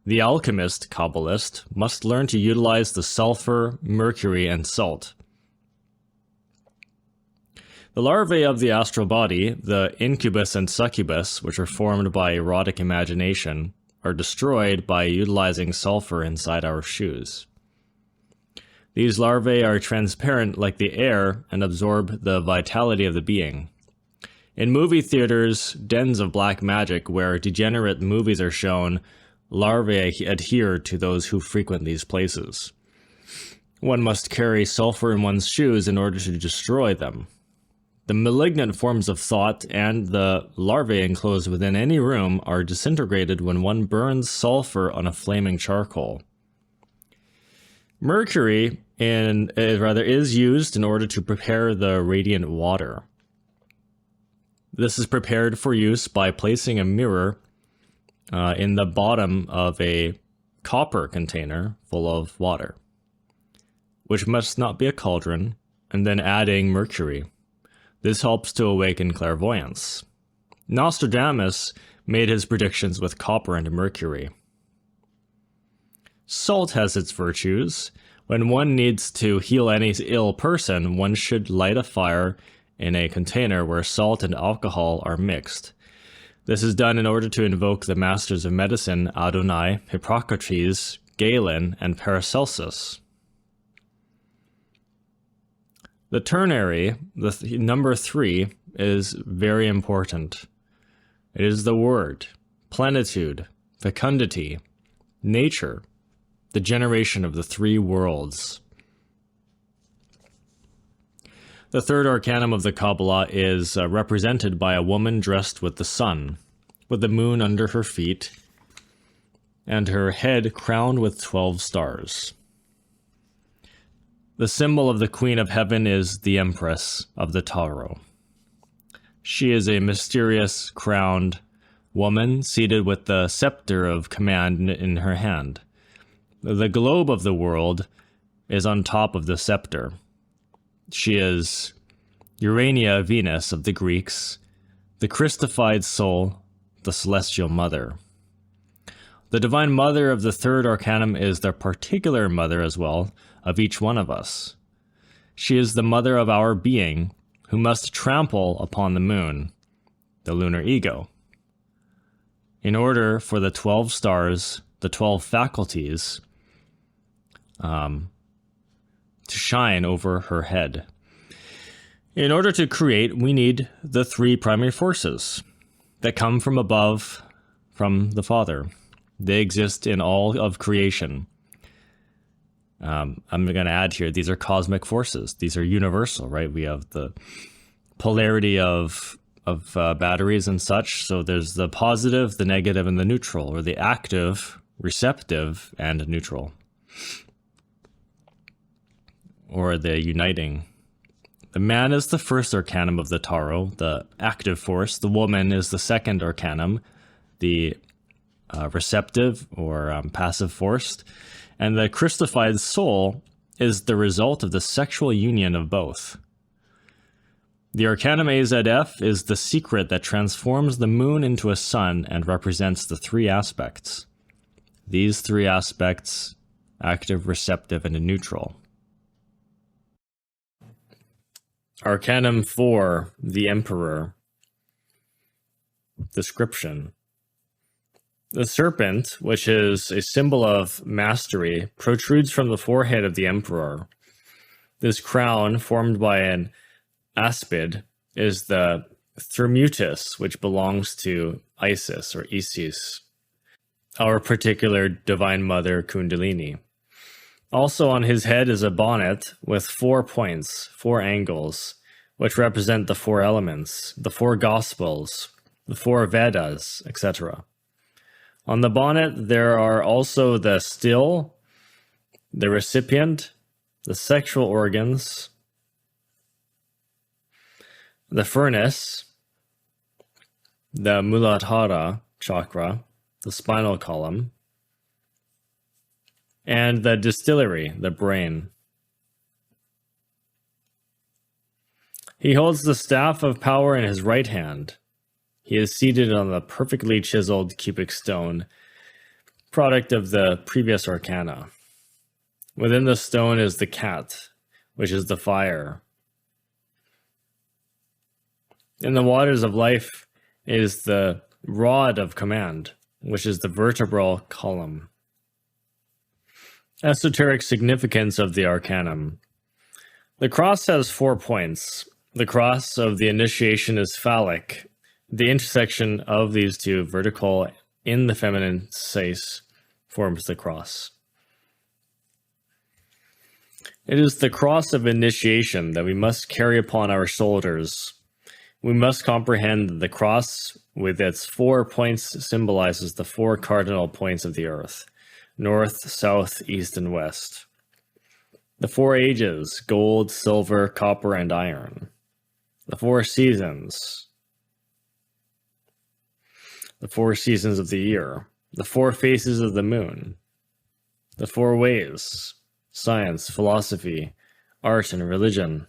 The alchemist, Kabbalist, must learn to utilize the sulfur, mercury, and salt. The larvae of the astral body, the incubus and succubus, which are formed by erotic imagination, are destroyed by utilizing sulfur inside our shoes. These larvae are transparent like the air and absorb the vitality of the being. In movie theaters, dens of black magic where degenerate movies are shown, larvae adhere to those who frequent these places. One must carry sulfur in one's shoes in order to destroy them. The malignant forms of thought and the larvae enclosed within any room are disintegrated when one burns sulfur on a flaming charcoal. Mercury is used in order to prepare the radiant water. This is prepared for use by placing a mirror in the bottom of a copper container full of water, which must not be a cauldron, and then adding mercury. This helps to awaken clairvoyance. Nostradamus made his predictions with copper and mercury. Salt has its virtues. When one needs to heal any ill person, one should light a fire in a container where salt and alcohol are mixed. This is done in order to invoke the masters of medicine Adonai, Hippocrates, Galen, and Paracelsus. The ternary, the number 3, is very important. It is the word, plenitude, fecundity, nature, the generation of the three worlds. The third arcanum of the Kabbalah is represented by a woman dressed with the sun, with the moon under her feet, and her head crowned with 12 stars. The symbol of the Queen of Heaven is the Empress of the Tarot. She is a mysterious, crowned woman seated with the scepter of command in her hand. The globe of the world is on top of the scepter. She is Urania Venus of the Greeks, the Christified soul, the celestial mother. The divine mother of the third arcanum is the particular mother as well of each one of us. She is the mother of our being, who must trample upon the moon, the lunar ego, in order for the 12 stars, the 12 faculties, to shine over her head. In order to create, we need the 3 primary forces that come from above, from the Father. They exist in all of creation. I'm going to add here, these are cosmic forces. These are universal, right? We have the polarity of batteries and such. So there's the positive, the negative, and the neutral, or the active, receptive, and neutral. Or the uniting. The man is the first arcanum of the tarot, the active force. The woman is the second arcanum, the receptive or passive force, and the crystallified soul is the result of the sexual union of both. The Arcanum AZF is the secret that transforms the moon into a sun and represents the three aspects. These three aspects: active, receptive, and neutral. Arcanum 4, the Emperor. Description: the serpent, which is a symbol of mastery, protrudes from the forehead of the Emperor. This crown, formed by an aspid, is the Thermutus, which belongs to Isis or Isis, our particular divine mother Kundalini. Also on his head is a bonnet with 4 points, 4 angles, which represent the 4 elements, the 4 Gospels, the 4 Vedas, etc. On the bonnet, there are also the still, the recipient, the sexual organs, the furnace, the Muladhara chakra, the spinal column, and the distillery, the brain. He holds the staff of power in his right hand. He is seated on the perfectly chiseled cubic stone, product of the previous arcana. Within the stone is the cat, which is the fire. In the waters of life is the rod of command, which is the vertebral column. Esoteric significance of the Arcanum. The cross has 4 points. The cross of the initiation is phallic. The intersection of these two, vertical in the feminine space, forms the cross. It is the cross of initiation that we must carry upon our shoulders. We must comprehend that the cross with its 4 points symbolizes the 4 cardinal points of the earth: north, south, east, and west. The 4 ages: gold, silver, copper, and iron. The 4 seasons. The 4 seasons of the year. The 4 faces of the moon. The 4 ways: science, philosophy, art, and religion.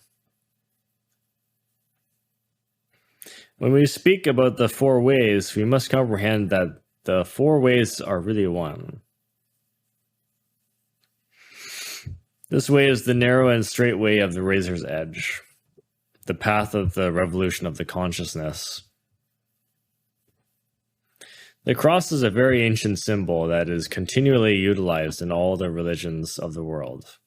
When we speak about the 4 ways, we must comprehend that the 4 ways are really one. This way is the narrow and straight way of the razor's edge, the path of the revolution of the consciousness. The cross is a very ancient symbol that is continually utilized in all the religions of the world.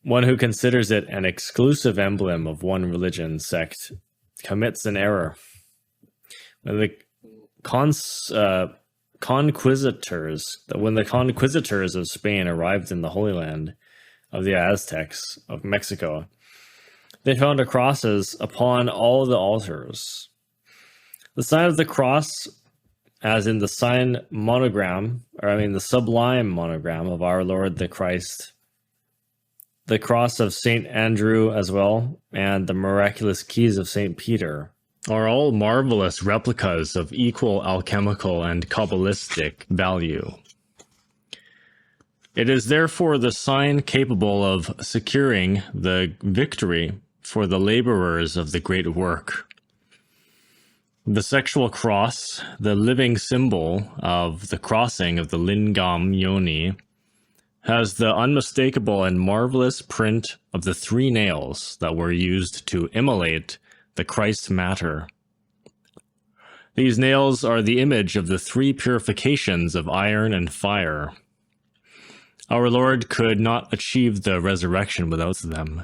One who considers it an exclusive emblem of one religion sect commits an error. When the conquistadors of Spain arrived in the Holy Land of the Aztecs of Mexico, they found crosses upon all the altars. The sign of the cross, as in the the sublime monogram of our Lord the Christ, the cross of St. Andrew as well, and the miraculous keys of St. Peter, are all marvelous replicas of equal alchemical and Kabbalistic value. It is therefore the sign capable of securing the victory for the laborers of the great work. The sexual cross, the living symbol of the crossing of the lingam yoni, has the unmistakable and marvelous print of the 3 nails that were used to immolate the Christ matter. These nails are the image of the 3 purifications of iron and fire. Our Lord could not achieve the resurrection without them.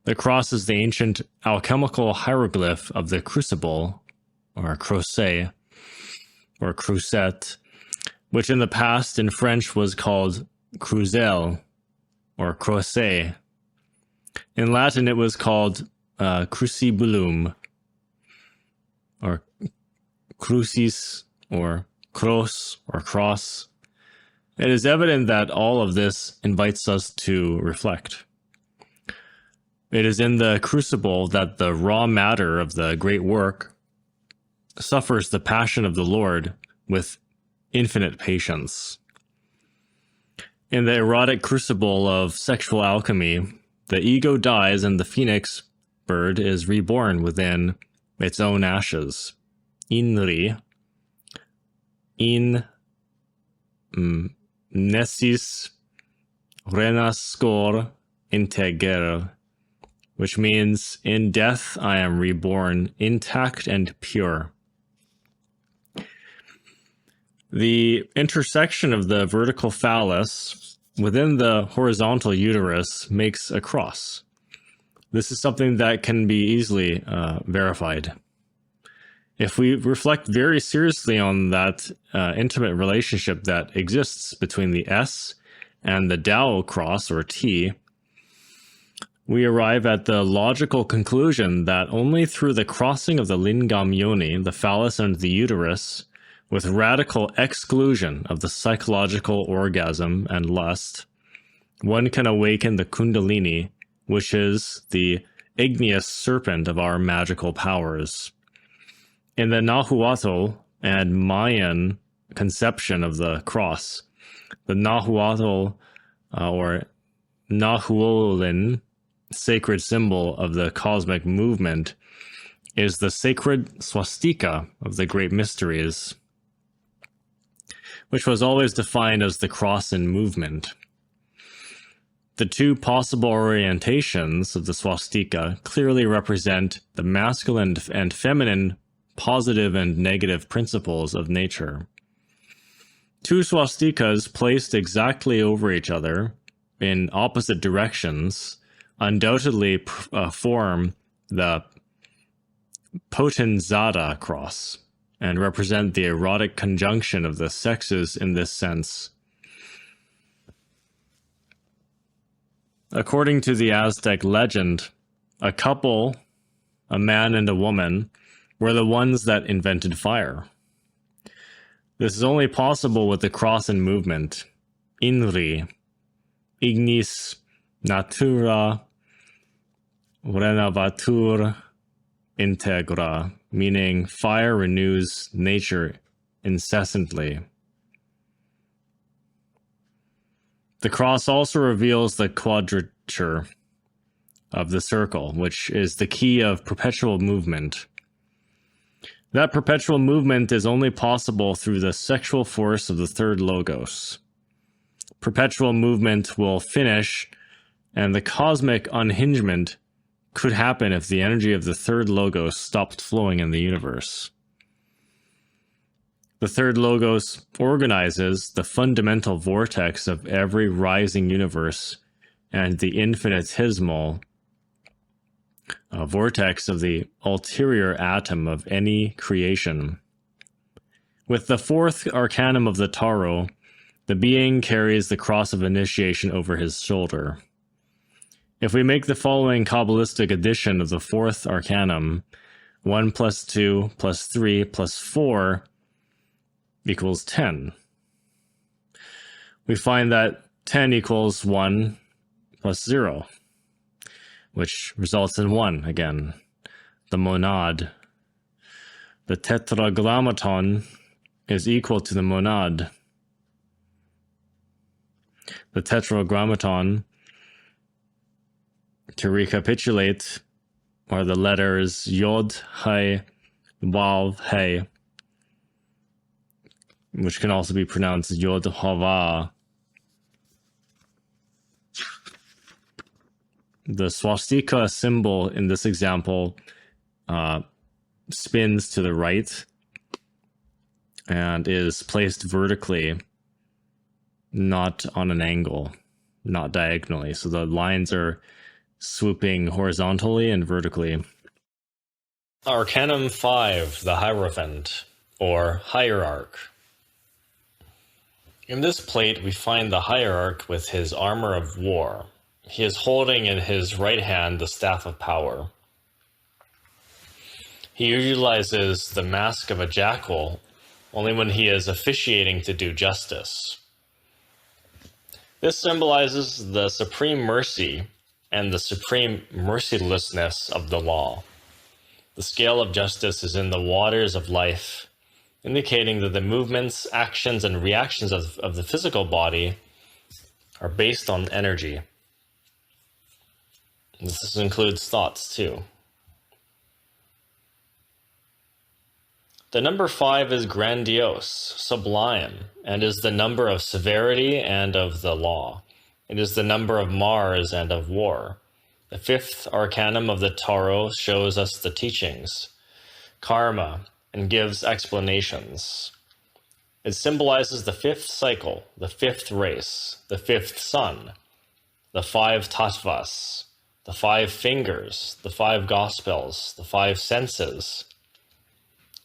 The cross is the ancient alchemical hieroglyph of the crucible, or crocet, or crucette, which in the past in French was called cruzel, or crocet. In Latin it was called crucibulum, or crucis, or cross, or cross. It is evident that all of this invites us to reflect. It is in the crucible that the raw matter of the great work suffers the passion of the Lord with infinite patience. In the erotic crucible of sexual alchemy, the ego dies and the phoenix bird is reborn within its own ashes. Inri, in nescis renascor integer, which means, in death I am reborn, intact and pure. The intersection of the vertical phallus within the horizontal uterus makes a cross. This is something that can be easily verified. If we reflect very seriously on that intimate relationship that exists between the S and the Tao cross, or T, we arrive at the logical conclusion that only through the crossing of the lingam yoni, the phallus and the uterus, with radical exclusion of the psychological orgasm and lust, one can awaken the kundalini, which is the igneous serpent of our magical powers. In the Nahuatl and Mayan conception of the cross, the Nahuatl or Nahuolin sacred symbol of the cosmic movement is the sacred swastika of the great mysteries, which was always defined as the cross in movement. The two possible orientations of the swastika clearly represent the masculine and feminine positive and negative principles of nature. Two swastikas placed exactly over each other in opposite directions undoubtedly form the Potenzada cross and represent the erotic conjunction of the sexes in this sense. According to the Aztec legend, a couple, a man and a woman, were the ones that invented fire. This is only possible with the cross and movement. Inri, ignis natura renovatur integra, meaning fire renews nature incessantly. The cross also reveals the quadrature of the circle, which is the key of perpetual movement. That perpetual movement is only possible through the sexual force of the third logos. Perpetual movement will finish, and the cosmic unhingement could happen if the energy of the third logos stopped flowing in the universe. The third logos organizes the fundamental vortex of every rising universe and the infinitesimal vortex of the ulterior atom of any creation. With the fourth arcanum of the tarot, the being carries the cross of initiation over his shoulder. If we make the following Kabbalistic addition of the fourth arcanum, 1 plus 2 plus 3 plus 4 equals 10. We find that 10 equals 1 plus 0, which results in 1 again, the monad. The tetragrammaton is equal to the monad. The tetragrammaton, to recapitulate, are the letters Yod, He, Vav, He, which can also be pronounced Yod Hava. The swastika symbol in this example spins to the right and is placed vertically, not on an angle, not diagonally. So the lines are swooping horizontally and vertically. Arcanum 5, the Hierophant, or Hierarch. In this plate, we find the Hierarch with his armor of war. He is holding in his right hand the Staff of Power. He utilizes the mask of a jackal only when he is officiating to do justice. This symbolizes the supreme mercy and the supreme mercilessness of the law. The scale of justice is in the waters of life, indicating that the movements, actions, and reactions of the physical body are based on energy. This includes thoughts too. The number 5 is grandiose, sublime, and is the number of severity and of the law. It is the number of Mars and of war. The 5th arcanum of the Tarot shows us the teachings, karma, and gives explanations. It symbolizes the 5th cycle, the 5th race, the 5th sun, the 5 tattvas, the 5 fingers, the 5 gospels, the 5 senses,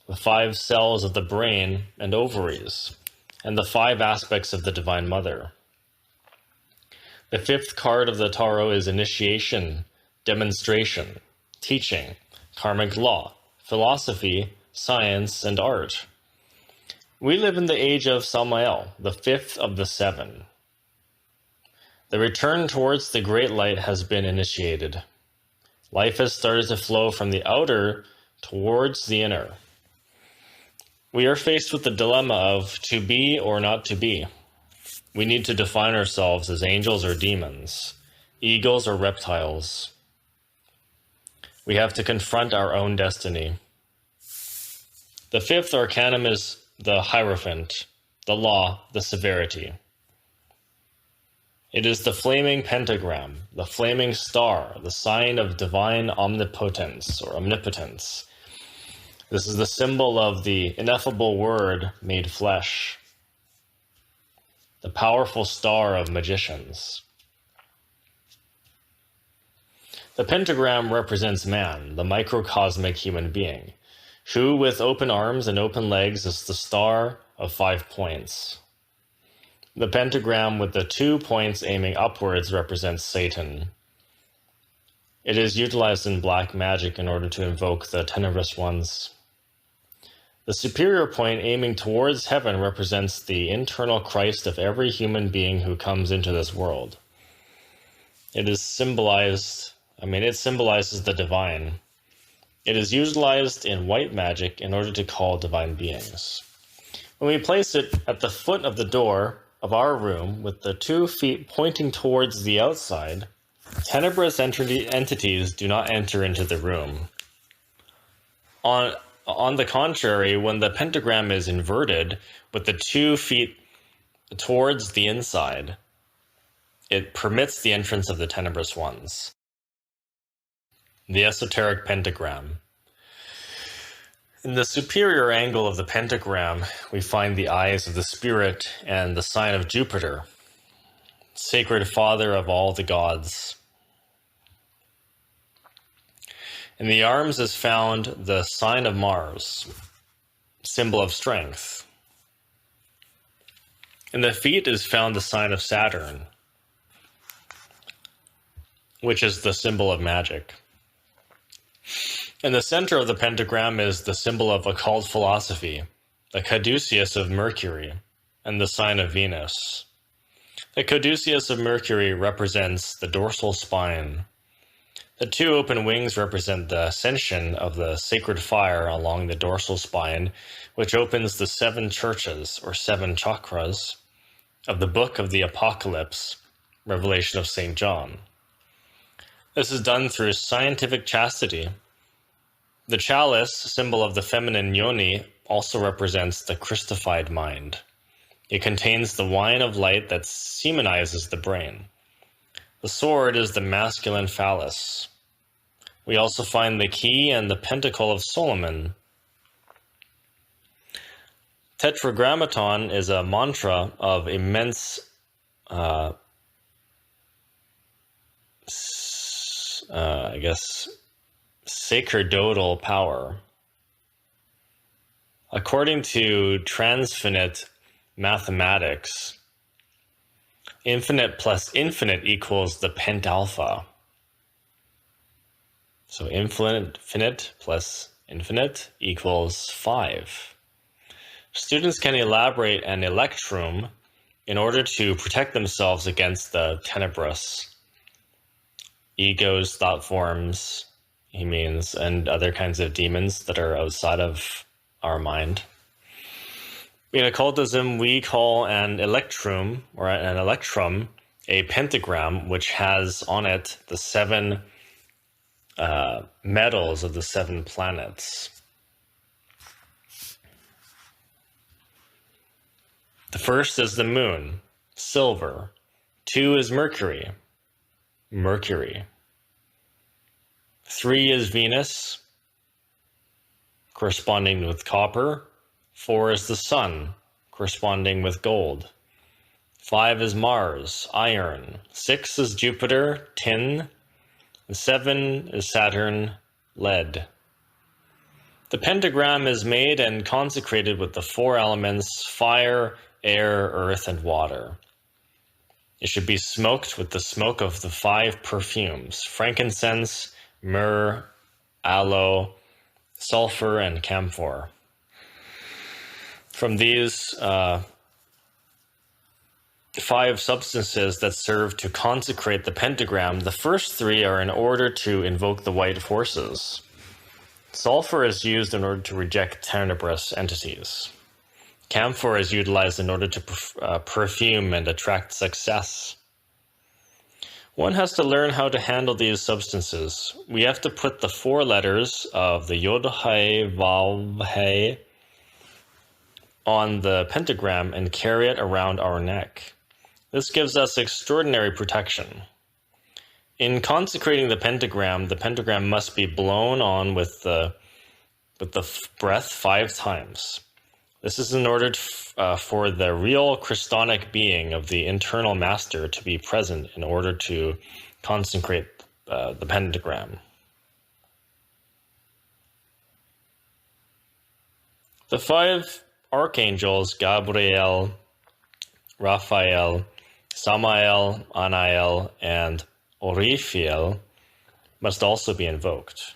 the 5 cells of the brain and ovaries, and the 5 aspects of the Divine Mother. The 5th card of the Tarot is initiation, demonstration, teaching, karmic law, philosophy, science, and art. We live in the age of Samael, the 5th of the 7. The return towards the great light has been initiated. Life has started to flow from the outer towards the inner. We are faced with the dilemma of to be or not to be. We need to define ourselves as angels or demons, eagles or reptiles. We have to confront our own destiny. The 5th arcanum is the Hierophant, the law, the severity. It is the flaming pentagram, the flaming star, the sign of divine omnipotence or omnipotence. This is the symbol of the ineffable Word made flesh, the powerful star of magicians. The pentagram represents man, the microcosmic human being, who with open arms and open legs is the star of 5 points. The pentagram with the 2 points aiming upwards represents Satan. It is utilized in black magic in order to invoke the tenebrous ones. The superior point aiming towards heaven represents the internal Christ of every human being who comes into this world. It symbolizes the divine. It is utilized in white magic in order to call divine beings. When we place it at the foot of the door of our room with the 2 feet pointing towards the outside, tenebrous entities do not enter into the room. On the contrary, when the pentagram is inverted with the 2 feet towards the inside, it permits the entrance of the tenebrous ones. The esoteric pentagram. In the superior angle of the pentagram, we find the eyes of the spirit and the sign of Jupiter, sacred father of all the gods. In the arms is found the sign of Mars, symbol of strength. In the feet is found the sign of Saturn, which is the symbol of magic. In the center of the pentagram is the symbol of occult philosophy, the caduceus of Mercury, and the sign of Venus. The caduceus of Mercury represents the dorsal spine. The 2 open wings represent the ascension of the sacred fire along the dorsal spine, which opens the 7 churches, or 7 chakras, of the book of the Apocalypse, Revelation of St. John. This is done through scientific chastity. The chalice, symbol of the feminine yoni, also represents the Christified mind. It contains the wine of light that semenizes the brain. The sword is the masculine phallus. We also find the key and the pentacle of Solomon. Tetragrammaton is a mantra of immense sacerdotal power. According to transfinite mathematics, infinite plus infinite equals the pentalpha. So infinite plus infinite equals 5. Students can elaborate an electrum in order to protect themselves against the tenebrous. egos, thought forms, he means, and other kinds of demons that are outside of our mind. In occultism, we call an electrum or an electrum a pentagram, which has on it the 7 metals of the 7 planets. The first is the moon, silver. 2 is Mercury, mercury. 3 is Venus, corresponding with copper. 4 is the sun, corresponding with gold. 5 is Mars, iron. 6 is Jupiter, tin. And 7 is Saturn, lead. The pentagram is made and consecrated with the 4 elements: fire, air, earth, and water. It should be smoked with the smoke of the 5 perfumes: frankincense, myrrh, aloe, sulfur, and camphor. From these 5 substances that serve to consecrate the pentagram, the first 3 are in order to invoke the white forces. Sulfur is used in order to reject tenebrous entities. Camphor is utilized in order to perfume and attract success. One has to learn how to handle these substances. We have to put the 4 letters of the Yod He Vav He on the pentagram and carry it around our neck. This gives us extraordinary protection. In consecrating the pentagram must be blown on with the breath 5 times. This is in order for the real Christonic being of the internal master to be present in order to consecrate the pentagram. The 5 archangels, Gabriel, Raphael, Samael, Anael, and Orifiel, must also be invoked.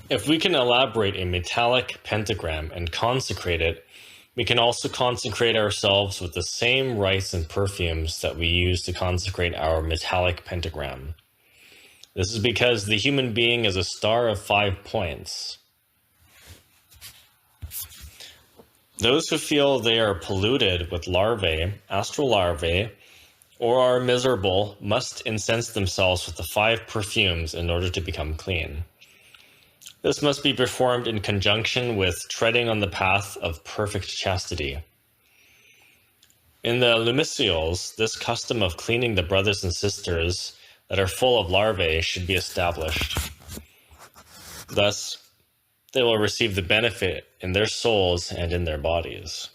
If we can elaborate a metallic pentagram and consecrate it, we can also consecrate ourselves with the same rites and perfumes that we use to consecrate our metallic pentagram. This is because the human being is a star of 5 points. Those who feel they are polluted with larvae, astral larvae, or are miserable must incense themselves with the 5 perfumes in order to become clean. This must be performed in conjunction with treading on the path of perfect chastity. In the Lumicioles, this custom of cleaning the brothers and sisters that are full of larvae should be established. Thus, they will receive the benefit in their souls and in their bodies.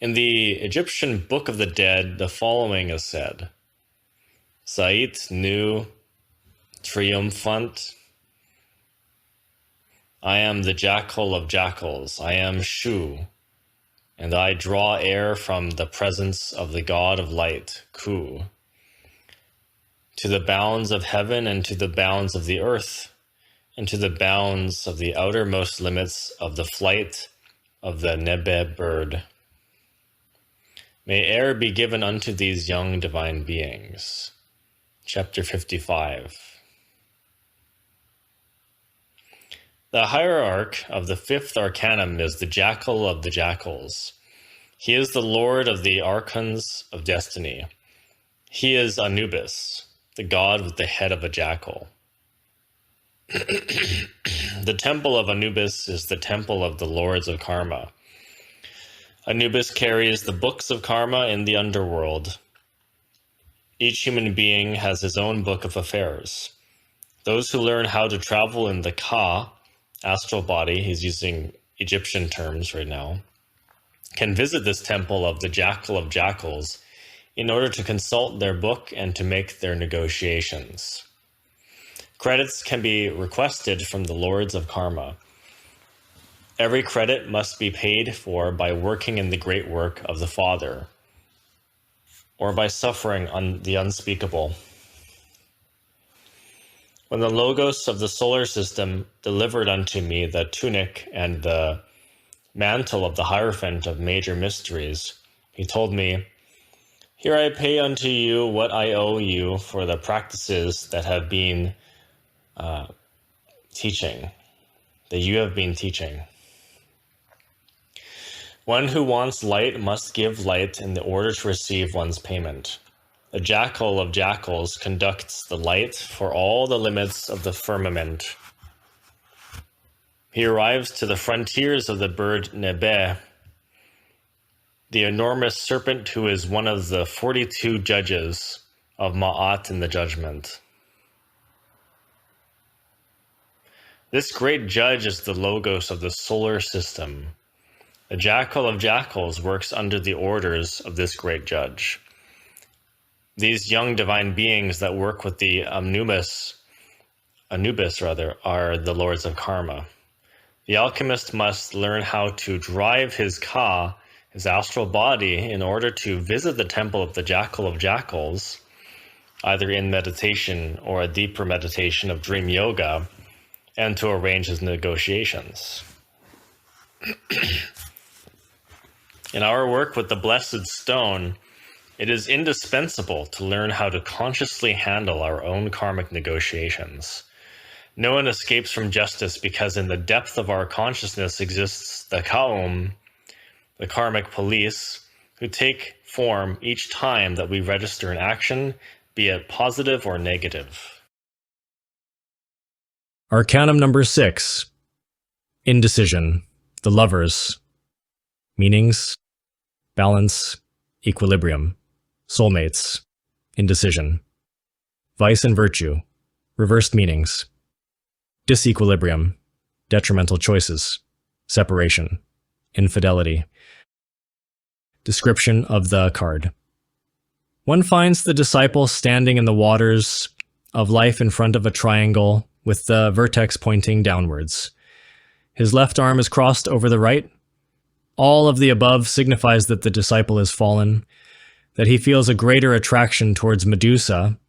In the Egyptian Book of the Dead, the following is said: Sait nu triumphant. I am the jackal of jackals. I am Shu, and I draw air from the presence of the god of light, Ku, to the bounds of heaven and to the bounds of the earth, and to the bounds of the outermost limits of the flight of the Nebe bird. May air be given unto these young divine beings. Chapter 55. The hierarch of the 5th arcanum is the jackal of the jackals. He is the lord of the archons of destiny. He is Anubis, the god with the head of a jackal. The temple of Anubis is the temple of the lords of karma. Anubis carries the books of karma in the underworld. Each human being has his own book of affairs. Those who learn how to travel in the Ka, astral body, he's using Egyptian terms right now, can visit this temple of the jackal of jackals in order to consult their book and to make their negotiations. Credits can be requested from the lords of karma. Every credit must be paid for by working in the great work of the Father, or by suffering the unspeakable. When the Logos of the solar system delivered unto me the tunic and the mantle of the Hierophant of major mysteries, he told me, "Here I pay unto you what I owe you for the practices that have been teaching, that you have been teaching. One who wants light must give light in order to receive one's payment. The jackal of jackals conducts the light for all the limits of the firmament. He arrives to the frontiers of the bird Nebe, the enormous serpent who is one of the 42 judges of Ma'at in the judgment. This great judge is the logos of the solar system. The jackal of jackals works under the orders of this great judge. These young divine beings that work with the Anubis, are the lords of karma. The alchemist must learn how to drive his ka, his astral body, in order to visit the temple of the jackal of jackals, either in meditation or a deeper meditation of dream yoga, and to arrange his negotiations. In our work with the blessed stone, it is indispensable to learn how to consciously handle our own karmic negotiations. No one escapes from justice because in the depth of our consciousness exists the Kaum, the karmic police, who take form each time that we register an action, be it positive or negative. Arcanum number 6. Indecision. The lovers. Meanings: balance, equilibrium. Soulmates. Indecision. Vice and virtue. Reversed meanings. Disequilibrium. Detrimental choices. Separation. Infidelity. Description of the card. One finds the disciple standing in the waters of life in front of a triangle with the vertex pointing downwards. His left arm is crossed over the right. All of the above signifies that the disciple is fallen, that he feels a greater attraction towards Medusa,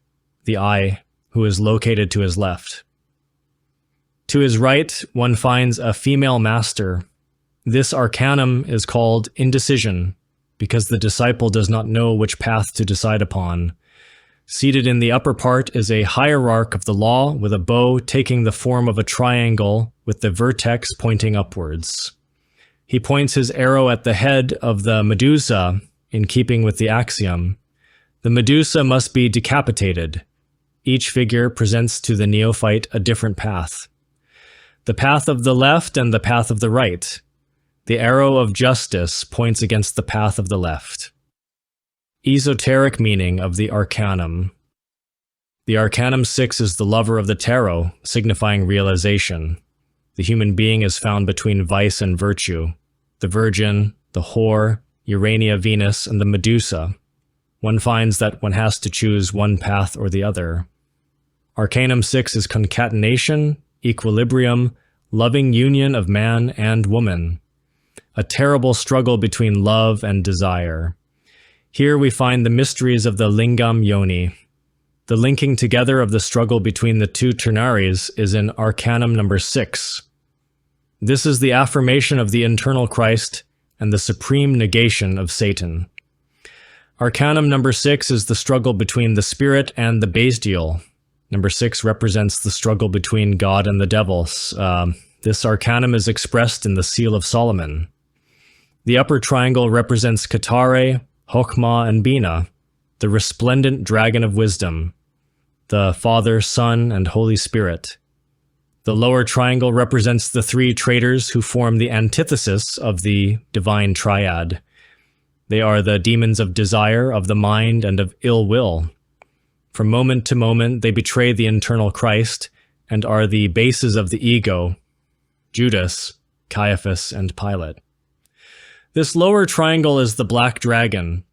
the eye, who is located to his left. To his right, one finds a female master. This arcanum is called indecision, because the disciple does not know which path to decide upon. Seated in the upper part is a hierarch of the law with a bow taking the form of a triangle with the vertex pointing upwards. He points his arrow at the head of the Medusa, in keeping with the axiom. The Medusa must be decapitated. Each figure presents to the neophyte a different path. The path of the left and the path of the right. The arrow of justice points against the path of the left. Esoteric meaning of the Arcanum. The Arcanum 6 is the lover of the tarot, signifying realization. The human being is found between vice and virtue. The Virgin, the Whore, Urania Venus, and the Medusa. One finds that one has to choose one path or the other. Arcanum 6 is concatenation, equilibrium, loving union of man and woman. A terrible struggle between love and desire. Here we find the mysteries of the Lingam Yoni. The linking together of the struggle between the two ternaries is in Arcanum number 6. This is the affirmation of the internal Christ and the supreme negation of Satan. Arcanum number 6 is the struggle between the spirit and the bestial. Number 6 represents the struggle between God and the devils. This arcanum is expressed in the Seal of Solomon. The upper triangle represents Katare, Hokmah, and Bina, the resplendent dragon of wisdom, the Father, Son, and Holy Spirit. The lower triangle represents the three traitors who form the antithesis of the divine triad. They are the demons of desire, of the mind, and of ill will. From moment to moment, they betray the internal Christ and are the bases of the ego, Judas, Caiaphas, and Pilate. This lower triangle is the black dragon.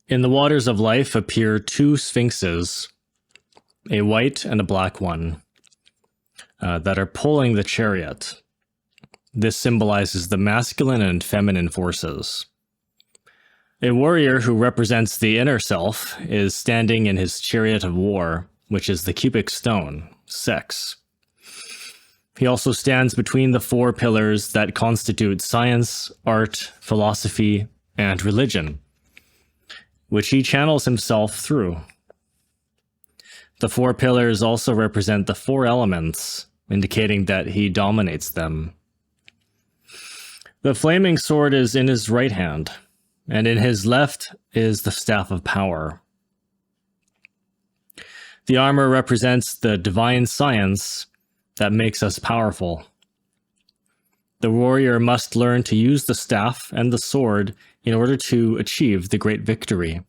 In the waters of life appear two sphinxes, a white and a black one, that are pulling the chariot. This symbolizes the masculine and feminine forces. A warrior who represents the inner self is standing in his chariot of war, which is the cubic stone, sex. He also stands between the four pillars that constitute science, art, philosophy, and religion, which he channels himself through. The four pillars also represent the four elements, indicating that he dominates them. The flaming sword is in his right hand, and in his left is the staff of power. The armor represents the divine science that makes us powerful. The warrior must learn to use the staff and the sword in order to achieve the great victory.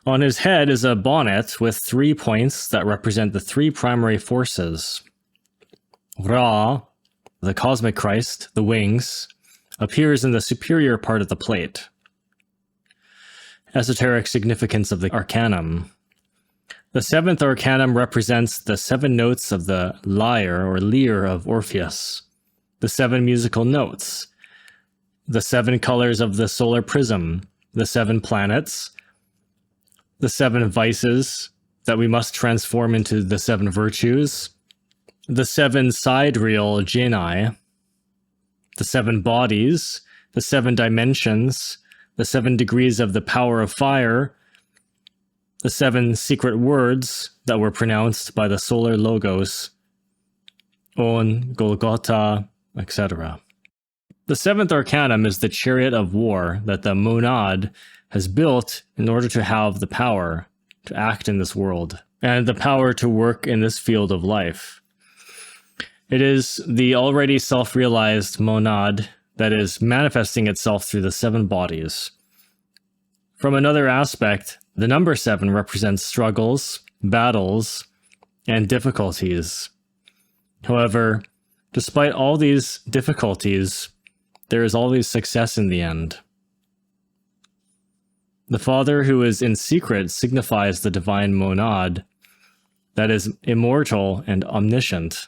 On his head is a bonnet with 3 points that represent the 3 primary forces. Ra, the cosmic Christ, the wings, appears in the superior part of the plate. Esoteric significance of the Arcanum. The 7th Arcanum represents the 7 notes of the lyre or lyre of Orpheus, the 7 musical notes, the 7 colors of the solar prism, the 7 planets, the 7 vices that we must transform into the 7 virtues, the 7 sidereal genii, the 7 bodies, the 7 dimensions, the 7 degrees of the power of fire, the 7 secret words that were pronounced by the solar logos, On, Golgotha, etc. The 7th Arcanum is the chariot of war that the monad has built in order to have the power to act in this world, and the power to work in this field of life. It is the already self-realized monad that is manifesting itself through the 7 bodies. From another aspect, the number 7 represents struggles, battles, and difficulties. However, despite all these difficulties, there is always success in the end. The Father who is in secret signifies the divine monad that is immortal and omniscient.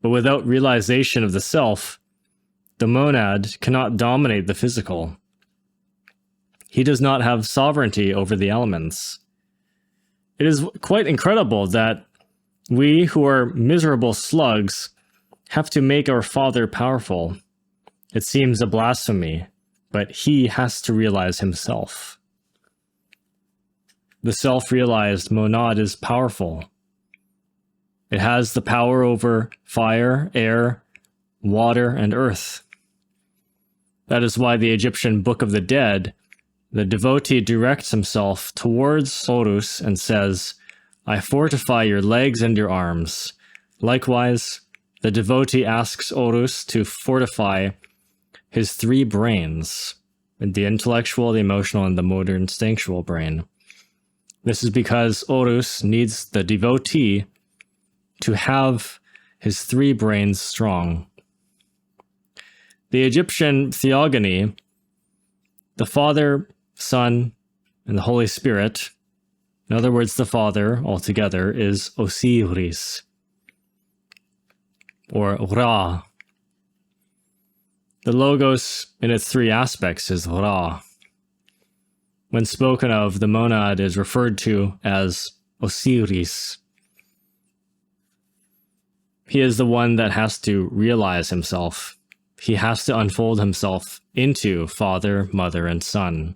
But without realization of the self, the monad cannot dominate the physical. He does not have sovereignty over the elements. It is quite incredible that we who are miserable slugs have to make our Father powerful. It seems a blasphemy, but he has to realize himself. The self-realized monad is powerful. It has the power over fire, air, water, and earth. That is why the Egyptian Book of the Dead, the devotee directs himself towards Horus and says, "I fortify your legs and your arms." Likewise, the devotee asks Horus to fortify his 3 brains, the intellectual, the emotional, and the motor instinctual brain. This is because Horus needs the devotee to have his 3 brains strong. The Egyptian theogony, the Father, Son, and the Holy Spirit, in other words, the Father altogether, is Osiris, or Ra. The Logos in its 3 aspects is Ra. When spoken of, the monad is referred to as Osiris. He is the one that has to realize himself. He has to unfold himself into Father, Mother, and Son.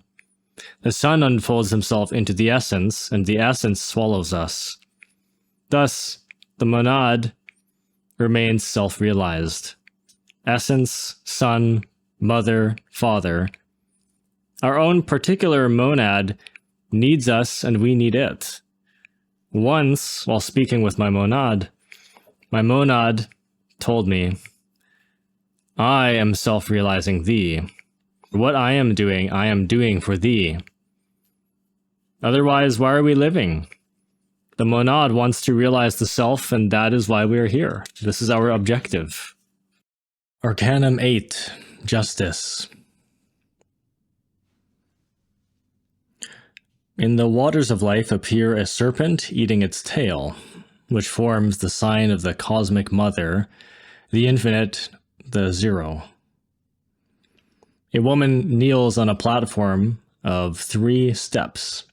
The Son unfolds himself into the essence, and the essence swallows us. Thus, the monad remains self-realized. Essence, Son, Mother, Father. Our own particular monad needs us, and we need it. Once, while speaking with my monad told me, "I am self-realizing thee. What I am doing for thee. Otherwise, why are we living? The monad wants to realize the self, and that is why we are here. This is our objective." Arcanum 8, Justice. In the waters of life appear a serpent eating its tail, which forms the sign of the cosmic mother, the infinite, the zero. A woman kneels on a platform of 3 steps,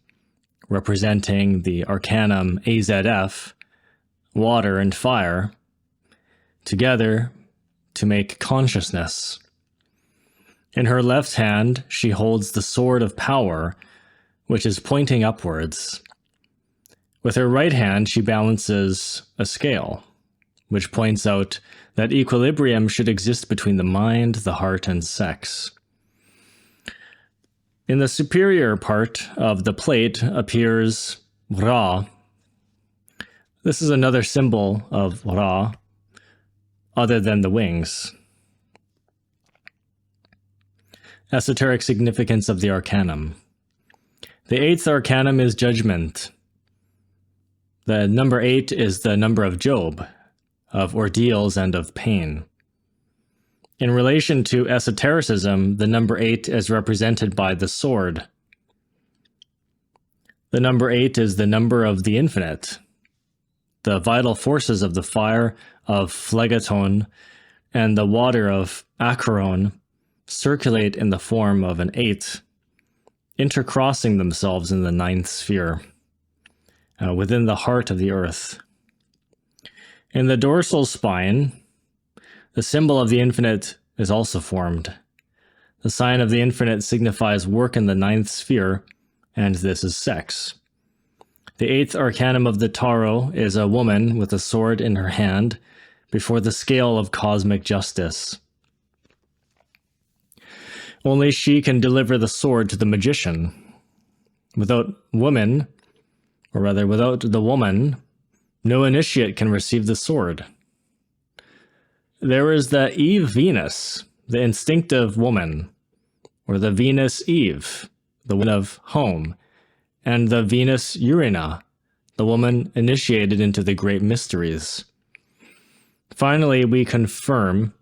representing the Arcanum AZF, water and fire, together to make consciousness. In her left hand, she holds the sword of power, which is pointing upwards. With her right hand, she balances a scale, which points out that equilibrium should exist between the mind, the heart, and sex. In the superior part of the plate appears Ra. This is another symbol of Ra, other than the wings. Esoteric significance of the Arcanum. The 8th Arcanum is judgment. The number 8 is the number of Job, of ordeals and of pain. In relation to esotericism, the number 8 is represented by the sword. The number 8 is the number of the infinite. The vital forces of the fire of Phlegeton and the water of Acheron circulate in the form of an 8, intercrossing themselves in the 9th sphere, within the heart of the earth. In the dorsal spine, the symbol of the infinite is also formed. The sign of the infinite signifies work in the 9th sphere, and this is sex. The 8th Arcanum of the Tarot is a woman with a sword in her hand before the scale of cosmic justice. Only she can deliver the sword to the magician. Without the woman, no initiate can receive the sword. There is the Eve Venus, the instinctive woman, or the Venus Eve, the woman of home, and the Venus Urina, the woman initiated into the great mysteries. Finally, we confirm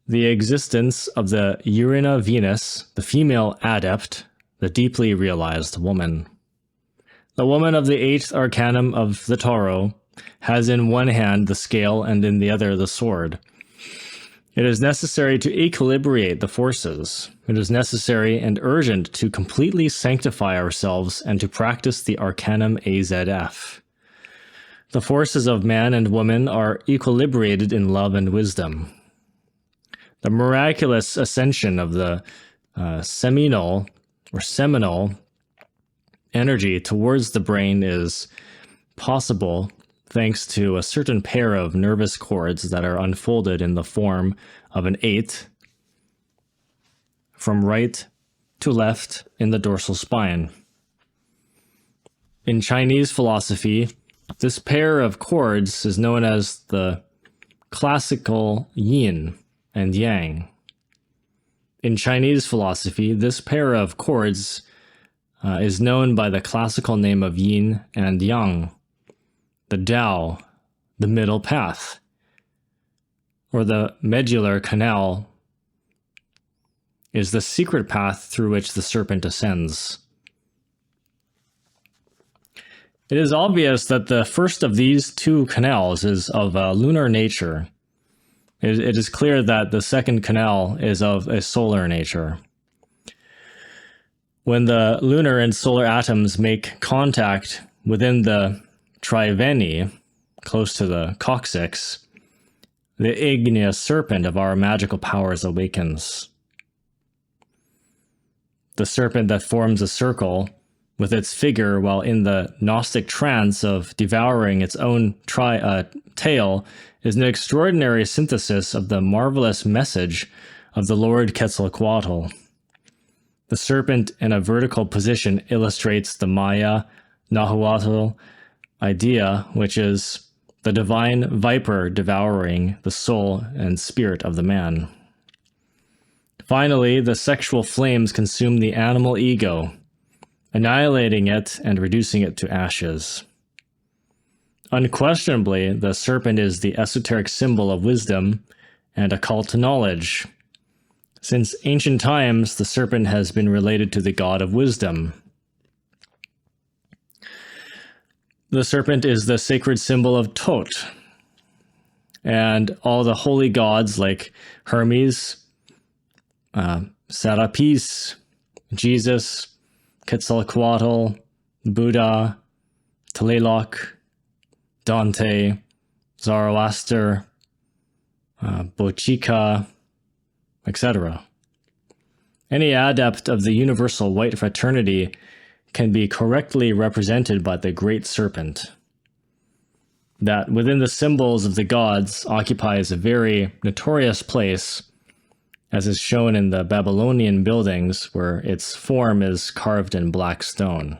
the existence of the Urina Venus, the female adept, the deeply realized woman. The woman of the 8th Arcanum of the Tarot has in one hand the scale and in the other the sword. It is necessary to equilibrate the forces. It is necessary and urgent to completely sanctify ourselves and to practice the Arcanum AZF. The forces of man and woman are equilibrated in love and wisdom. The miraculous ascension of the seminal energy towards the brain is possible thanks to a certain pair of nervous cords that are unfolded in the form of an 8 from right to left in the dorsal spine. In Chinese philosophy, this pair of cords is known as the classical yin and yang. In Chinese philosophy, this pair of cords is known by the classical name of yin and yang, the Tao, the middle path, or the medullary canal is the secret path through which the serpent ascends. It is obvious that the first of these two canals is of a lunar nature. It is clear that the second canal is of a solar nature. When the lunar and solar atoms make contact within the triveni, close to the coccyx, the igneous serpent of our magical powers awakens. The serpent that forms a circle with its figure while in the Gnostic trance of devouring its own tail is an extraordinary synthesis of the marvelous message of the Lord Quetzalcoatl. The serpent in a vertical position illustrates the Maya Nahuatl idea, which is the divine viper devouring the soul and spirit of the man. Finally, the sexual flames consume the animal ego, annihilating it and reducing it to ashes. Unquestionably, the serpent is the esoteric symbol of wisdom and occult knowledge. Since ancient times, the serpent has been related to the god of wisdom. The serpent is the sacred symbol of Tot, and all the holy gods like Hermes, Serapis, Jesus, Quetzalcoatl, Buddha, Tlaloc, Dante, Zoroaster, Bochica, etc. Any adept of the universal white fraternity can be correctly represented by the Great Serpent, that within the symbols of the gods occupies a very notorious place, as is shown in the Babylonian buildings where its form is carved in black stone.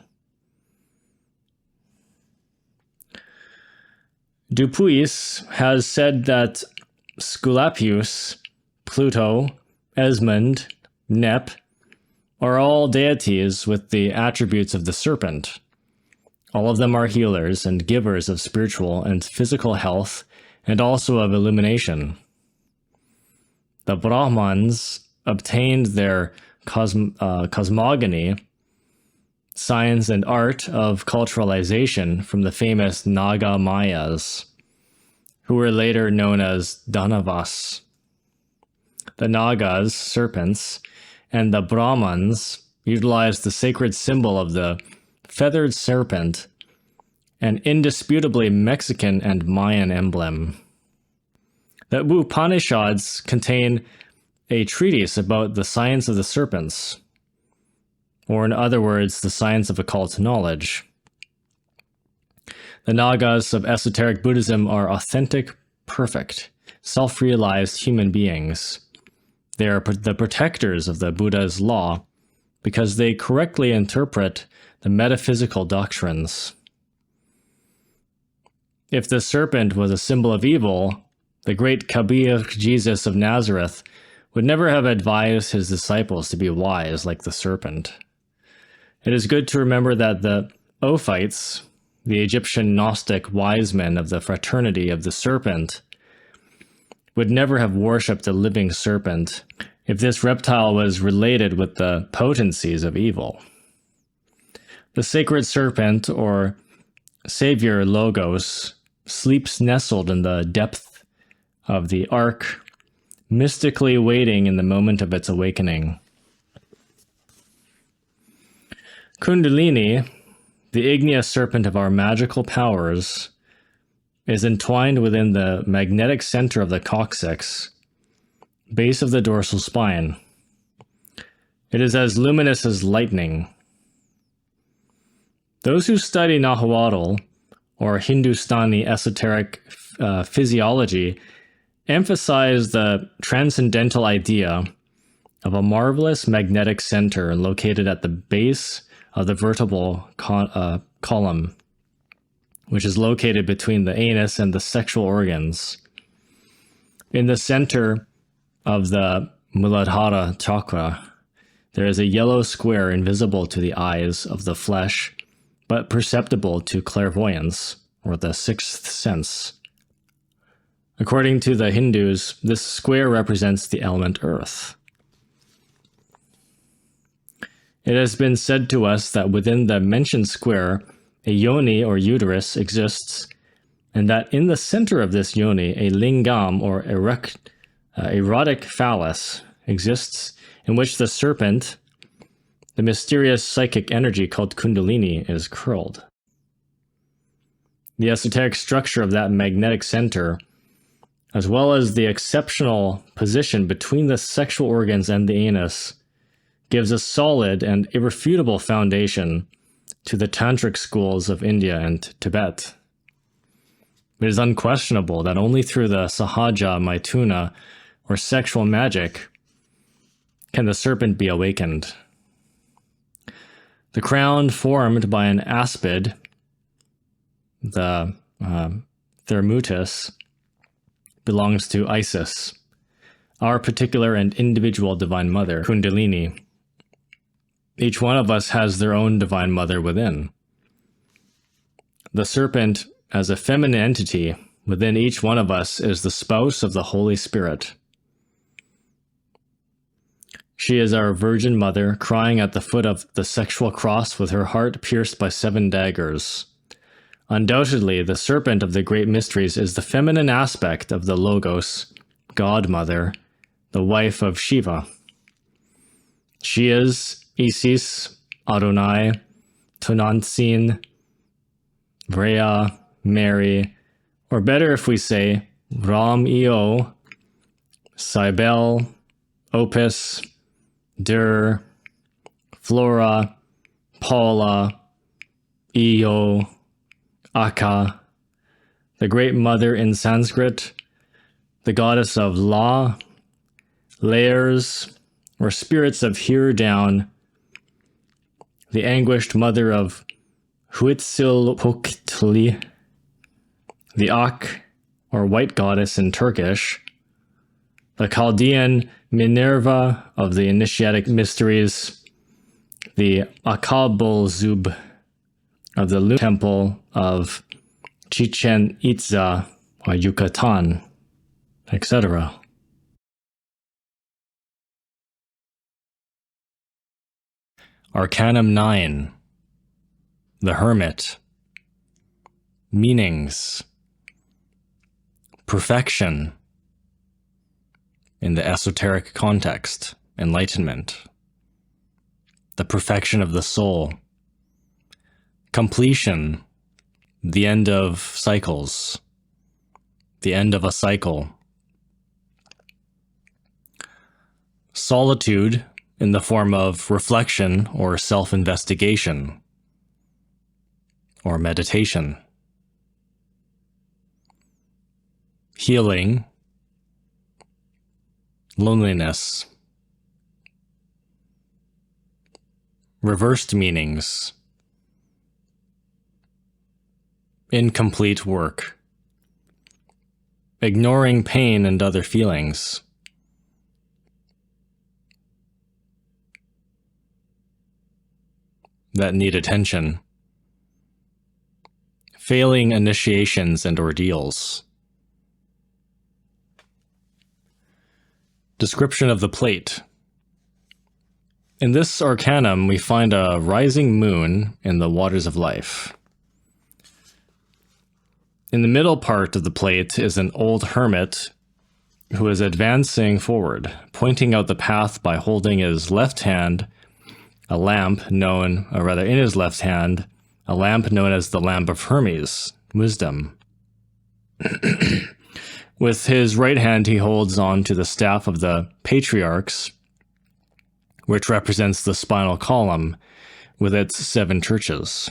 Dupuis has said that Sculappius, Pluto, Esmond, Nep are all deities with the attributes of the serpent. All of them are healers and givers of spiritual and physical health, and also of illumination. The Brahmans obtained their cosmogony, science and art of culturalization from the famous Naga Mayas, who were later known as Danavas. The Nagas, serpents, and the Brahmans utilized the sacred symbol of the feathered serpent, an indisputably Mexican and Mayan emblem. The Upanishads contain a treatise about the science of the serpents, or in other words, the science of occult knowledge. The Nagas of esoteric Buddhism are authentic, perfect, self-realized human beings. They are the protectors of the Buddha's law because they correctly interpret the metaphysical doctrines. If the serpent was a symbol of evil, the great Kabir Jesus of Nazareth would never have advised his disciples to be wise like the serpent. It is good to remember that the Ophites, the Egyptian Gnostic wise men of the fraternity of the serpent, would never have worshipped a living serpent if this reptile was related with the potencies of evil. The sacred serpent, or savior logos, sleeps nestled in the depth of the ark, mystically waiting in the moment of its awakening. Kundalini, the igneous serpent of our magical powers, is entwined within the magnetic center of the coccyx, base of the dorsal spine. It is as luminous as lightning. Those who study Nahuatl, or Hindustani esoteric physiology, emphasize the transcendental idea of a marvelous magnetic center located at the base of the vertebral column, which is located between the anus and the sexual organs. In the center of the Muladhara chakra, there is a yellow square invisible to the eyes of the flesh, but perceptible to clairvoyance, or the sixth sense. According to the Hindus, this square represents the element earth. It has been said to us that within the mentioned square, a yoni or uterus exists, and that in the center of this yoni, a lingam or erotic phallus exists, in which the serpent, the mysterious psychic energy called Kundalini, is curled. The esoteric structure of that magnetic center, as well as the exceptional position between the sexual organs and the anus, gives a solid and irrefutable foundation to the tantric schools of India and Tibet. It is unquestionable that only through the sahaja maituna, or sexual magic, can the serpent be awakened. The crown formed by an aspid, the thermutus, belongs to Isis, our particular and individual divine mother, Kundalini. Each one of us has their own divine mother within. The serpent, as a feminine entity within each one of us, is the spouse of the Holy Spirit. She is our Virgin Mother, crying at the foot of the sexual cross with her heart pierced by 7 daggers. Undoubtedly, the serpent of the great mysteries is the feminine aspect of the Logos, God Mother, the wife of Shiva. She is Isis, Adonai, Tonantzin, Rhea, Mary, or better if we say Ram-io, Cybele, Opus, Dur, Flora, Paula, Io, Aka, the Great Mother in Sanskrit, the goddess of law, layers, or spirits of here down, the anguished mother of Huitzilopochtli, the Ak, or white goddess in Turkish, the Chaldean Minerva of the initiatic mysteries, the Akabulzub of the lunar temple of Chichen Itza or Yucatan, etc. Arcanum 9, the Hermit. Meanings: perfection. In the esoteric context, enlightenment. The perfection of the soul. Completion. The end of cycles. The end of a cycle. Solitude, in the form of reflection or self-investigation, or meditation. Healing. Loneliness. Reversed meanings: incomplete work. Ignoring pain and other feelings. That need attention. Failing initiations and ordeals. Description of the plate. In this arcanum, we find a rising moon in the waters of life. In the middle part of the plate is an old hermit who is advancing forward, pointing out the path by holding his left hand a lamp known, or rather in his left hand, a lamp known as the Lamp of Hermes, wisdom. With his right hand, he holds on to the staff of the patriarchs, which represents the spinal column with its 7 churches.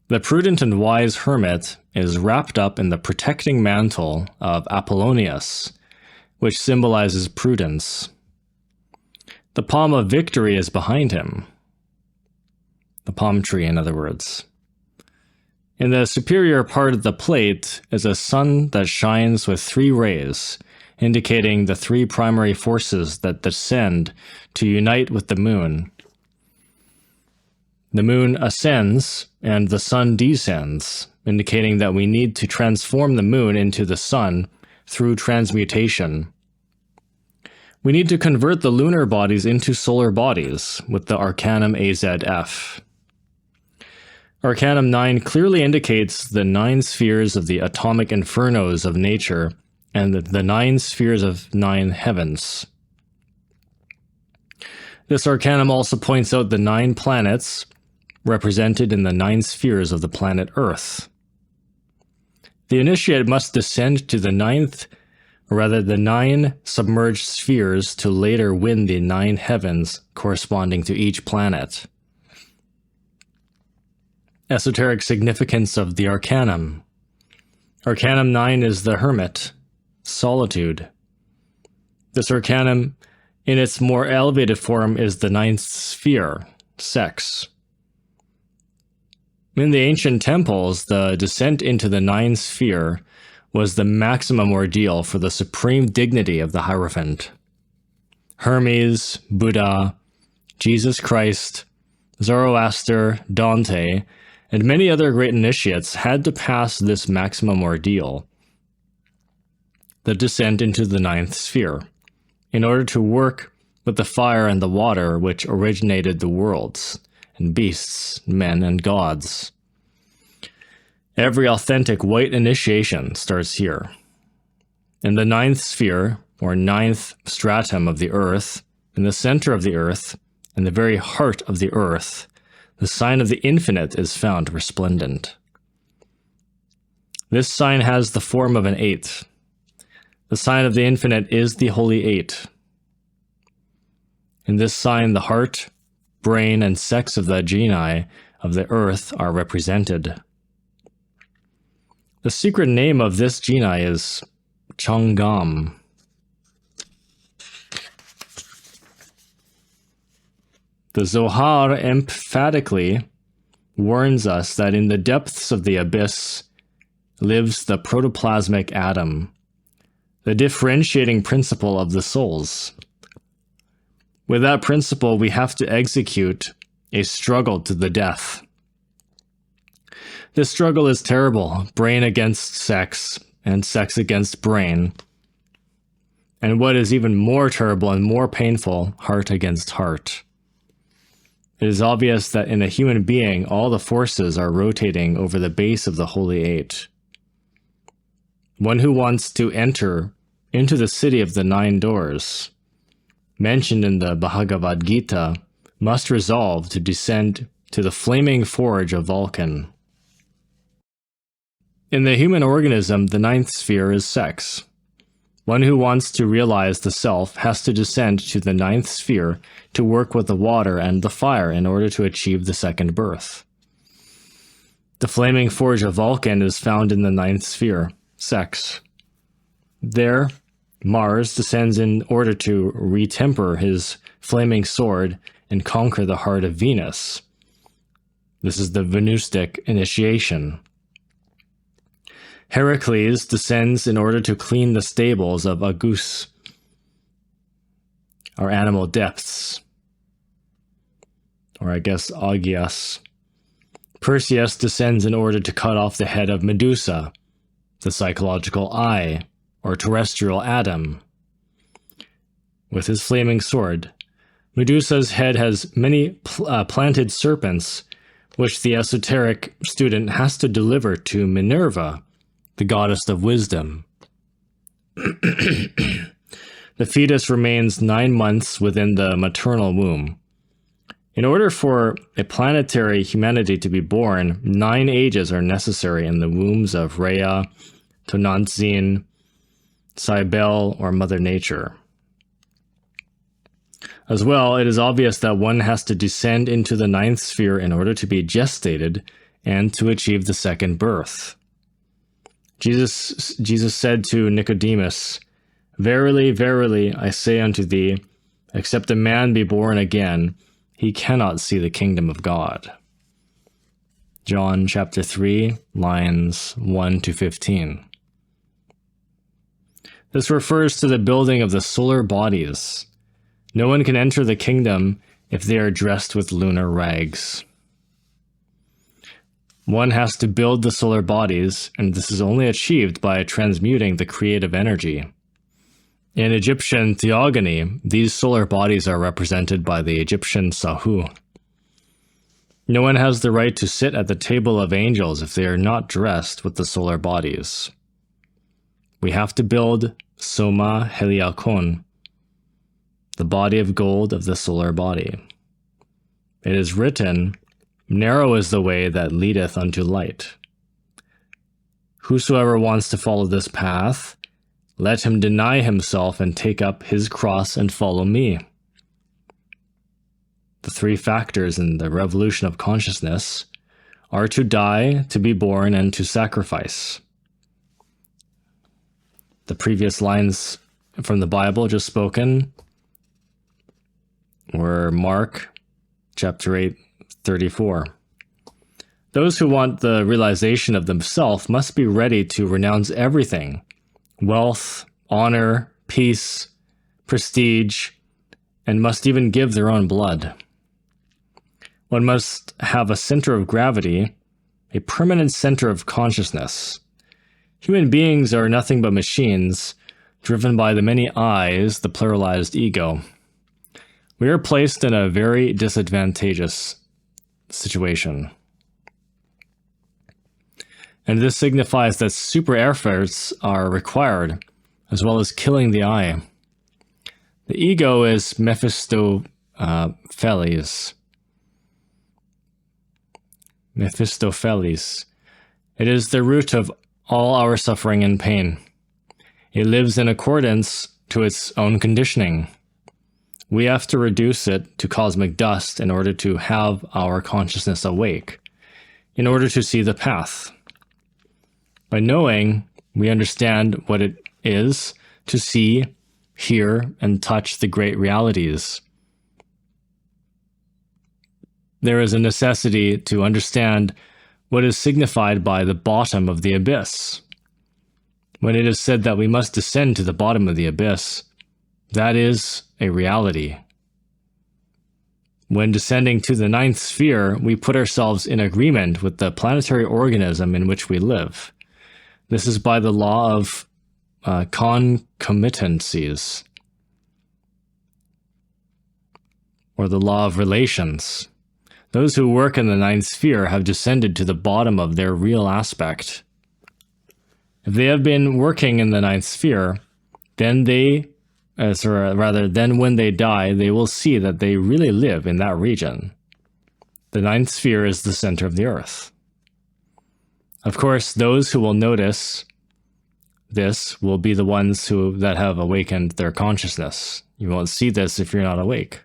The prudent and wise hermit is wrapped up in the protecting mantle of Apollonius, which symbolizes prudence. The palm of victory is behind him. The palm tree, in other words. In the superior part of the plate is a sun that shines with 3 rays, indicating the 3 primary forces that descend to unite with the moon. The moon ascends and the sun descends, indicating that we need to transform the moon into the sun through transmutation. We need to convert the lunar bodies into solar bodies with the Arcanum AZF. Arcanum 9 clearly indicates the 9 spheres of the atomic infernos of nature and the 9 spheres of 9 heavens. This arcanum also points out the 9 planets represented in the 9 spheres of the planet Earth. The initiate must descend to the 9th, or rather the 9 submerged spheres, to later win the 9 heavens corresponding to each planet. Esoteric significance of the Arcanum. Arcanum 9 is the Hermit, solitude. This Arcanum, in its more elevated form, is the 9th sphere, sex. In the ancient temples, the descent into the 9th sphere was the maximum ordeal for the supreme dignity of the Hierophant. Hermes, Buddha, Jesus Christ, Zoroaster, Dante, and many other great initiates had to pass this maximum ordeal, the descent into the 9th sphere, in order to work with the fire and the water which originated the worlds, and beasts, men, and gods. Every authentic white initiation starts here. In the 9th sphere, or 9th stratum of the earth, in the center of the earth, in the very heart of the earth, the sign of the infinite is found resplendent. This sign has the form of an 8. The sign of the infinite is the Holy Eight. In this sign, the heart, brain, and sex of the genii of the earth are represented. The secret name of this genii is Changam. The Zohar emphatically warns us that in the depths of the abyss lives the protoplasmic atom, the differentiating principle of the souls. With that principle, we have to execute a struggle to the death. This struggle is terrible, brain against sex, and sex against brain. And what is even more terrible and more painful, heart against heart. It is obvious that in a human being, all the forces are rotating over the base of the Holy Eight. One who wants to enter into the city of the 9 doors, mentioned in the Bhagavad Gita, must resolve to descend to the flaming forge of Vulcan. In the human organism, the 9th sphere is sex. One who wants to realize the self has to descend to the 9th sphere to work with the water and the fire in order to achieve the second birth. The flaming forge of Vulcan is found in the 9th sphere, sex. There, Mars descends in order to retemper his flaming sword and conquer the heart of Venus. This is the Venustic initiation. Heracles descends in order to clean the stables of Agus, our animal depths, or I guess Augias. Perseus descends in order to cut off the head of Medusa, the psychological eye, or terrestrial Adam. With his flaming sword, Medusa's head has many planted serpents, which the esoteric student has to deliver to Minerva, the goddess of wisdom. The fetus remains 9 months within the maternal womb. In order for a planetary humanity to be born, 9 ages are necessary in the wombs of Rhea, Tonantzin, Cybele, or Mother Nature. As well, it is obvious that one has to descend into the 9th sphere in order to be gestated and to achieve the second birth. Jesus said to Nicodemus, "Verily, verily, I say unto thee, except a man be born again, he cannot see the kingdom of God." John chapter 3, lines 1 to 15. This refers to the building of the solar bodies. No one can enter the kingdom if they are dressed with lunar rags. One has to build the solar bodies, and this is only achieved by transmuting the creative energy. In Egyptian theogony, these solar bodies are represented by the Egyptian Sahu. No one has the right to sit at the table of angels if they are not dressed with the solar bodies. We have to build Soma Heliakon, the body of gold of the solar body. It is written, "Narrow is the way that leadeth unto light. Whosoever wants to follow this path, let him deny himself and take up his cross and follow me." The 3 factors in the revolution of consciousness are to die, to be born, and to sacrifice. The previous lines from the Bible just spoken were Mark chapter 8:34. Those who want the realization of themselves must be ready to renounce everything: wealth, honor, peace, prestige, and must even give their own blood. One must have a center of gravity, a permanent center of consciousness. Human beings are nothing but machines, driven by the many eyes, the pluralized ego. We are placed in a very disadvantageous situation. And this signifies that super efforts are required, as well as killing the I. The ego is Mephistopheles. Mephistopheles. It is the root of all our suffering and pain. It lives in accordance to its own conditioning. We have to reduce it to cosmic dust in order to have our consciousness awake, in order to see the path. By knowing, we understand what it is to see, hear, and touch the great realities. There is a necessity to understand what is signified by the bottom of the abyss. When it is said that we must descend to the bottom of the abyss, that is a reality. When descending to the ninth sphere, we put ourselves in agreement with the planetary organism in which we live. This is by the law of concomitancies, or the law of relations. Those who work in the ninth sphere have descended to the bottom of their real aspect. If they have been working in the ninth sphere, then then when they die, they will see that they really live in that region. The ninth sphere is the center of the earth. Of course, those who will notice this will be the ones that have awakened their consciousness. You won't see this if you're not awake.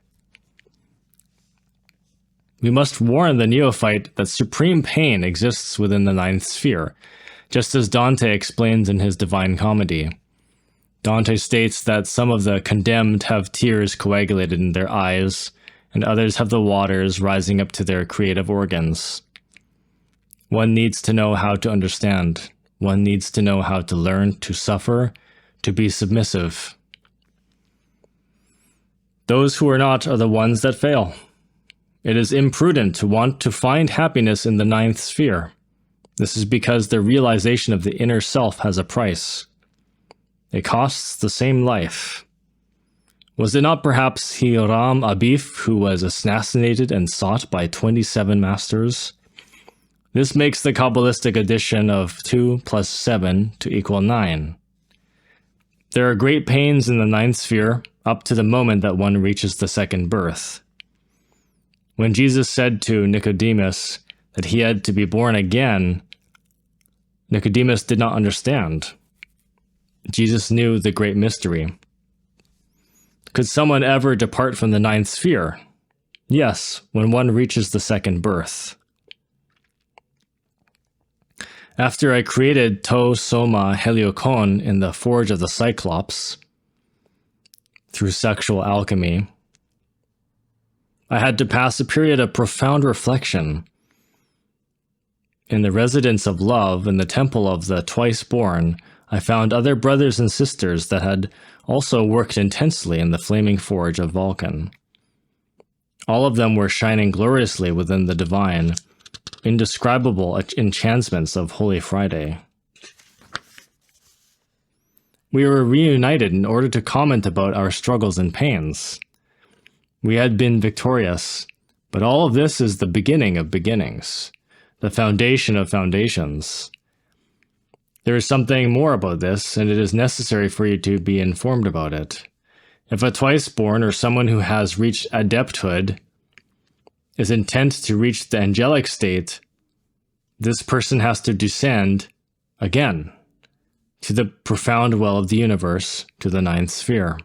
We must warn the neophyte that supreme pain exists within the ninth sphere, just as Dante explains in his Divine Comedy. Dante states that some of the condemned have tears coagulated in their eyes, and others have the waters rising up to their creative organs. One needs to know how to understand. One needs to know how to learn to suffer, to be submissive. Those who are not are the ones that fail. It is imprudent to want to find happiness in the ninth sphere. This is because the realization of the inner self has a price. It costs the same life. Was it not perhaps Hiram Abif who was assassinated and sought by 27 masters? This makes the Kabbalistic addition of 2 + 7 to equal 9. There are great pains in the ninth sphere up to the moment that one reaches the second birth. When Jesus said to Nicodemus that he had to be born again, Nicodemus did not understand. Jesus knew the great mystery. Could someone ever depart from the ninth sphere? Yes, when one reaches the second birth. After I created To Soma Heliocon in the Forge of the Cyclops, through sexual alchemy, I had to pass a period of profound reflection. In the residence of love, in the temple of the twice-born, I found other brothers and sisters that had also worked intensely in the flaming forge of Vulcan. All of them were shining gloriously within the divine, indescribable enchantments of Holy Friday. We were reunited in order to comment about our struggles and pains. We had been victorious, but all of this is the beginning of beginnings, the foundation of foundations. There is something more about this, and it is necessary for you to be informed about it. If a twice-born or someone who has reached adepthood is intent to reach the angelic state, this person has to descend again to the profound well of the universe, to the ninth sphere.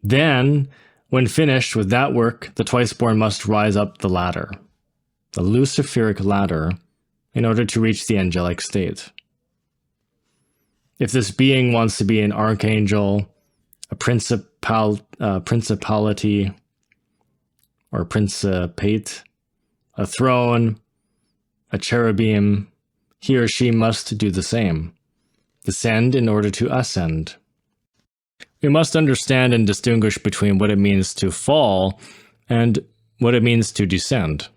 Then, when finished with that work, the twice-born must rise up the ladder, the Luciferic ladder, in order to reach the angelic state. If this being wants to be an archangel, a principality, or principate, a throne, a cherubim, he or she must do the same. Descend in order to ascend. We must understand and distinguish between what it means to fall and what it means to descend.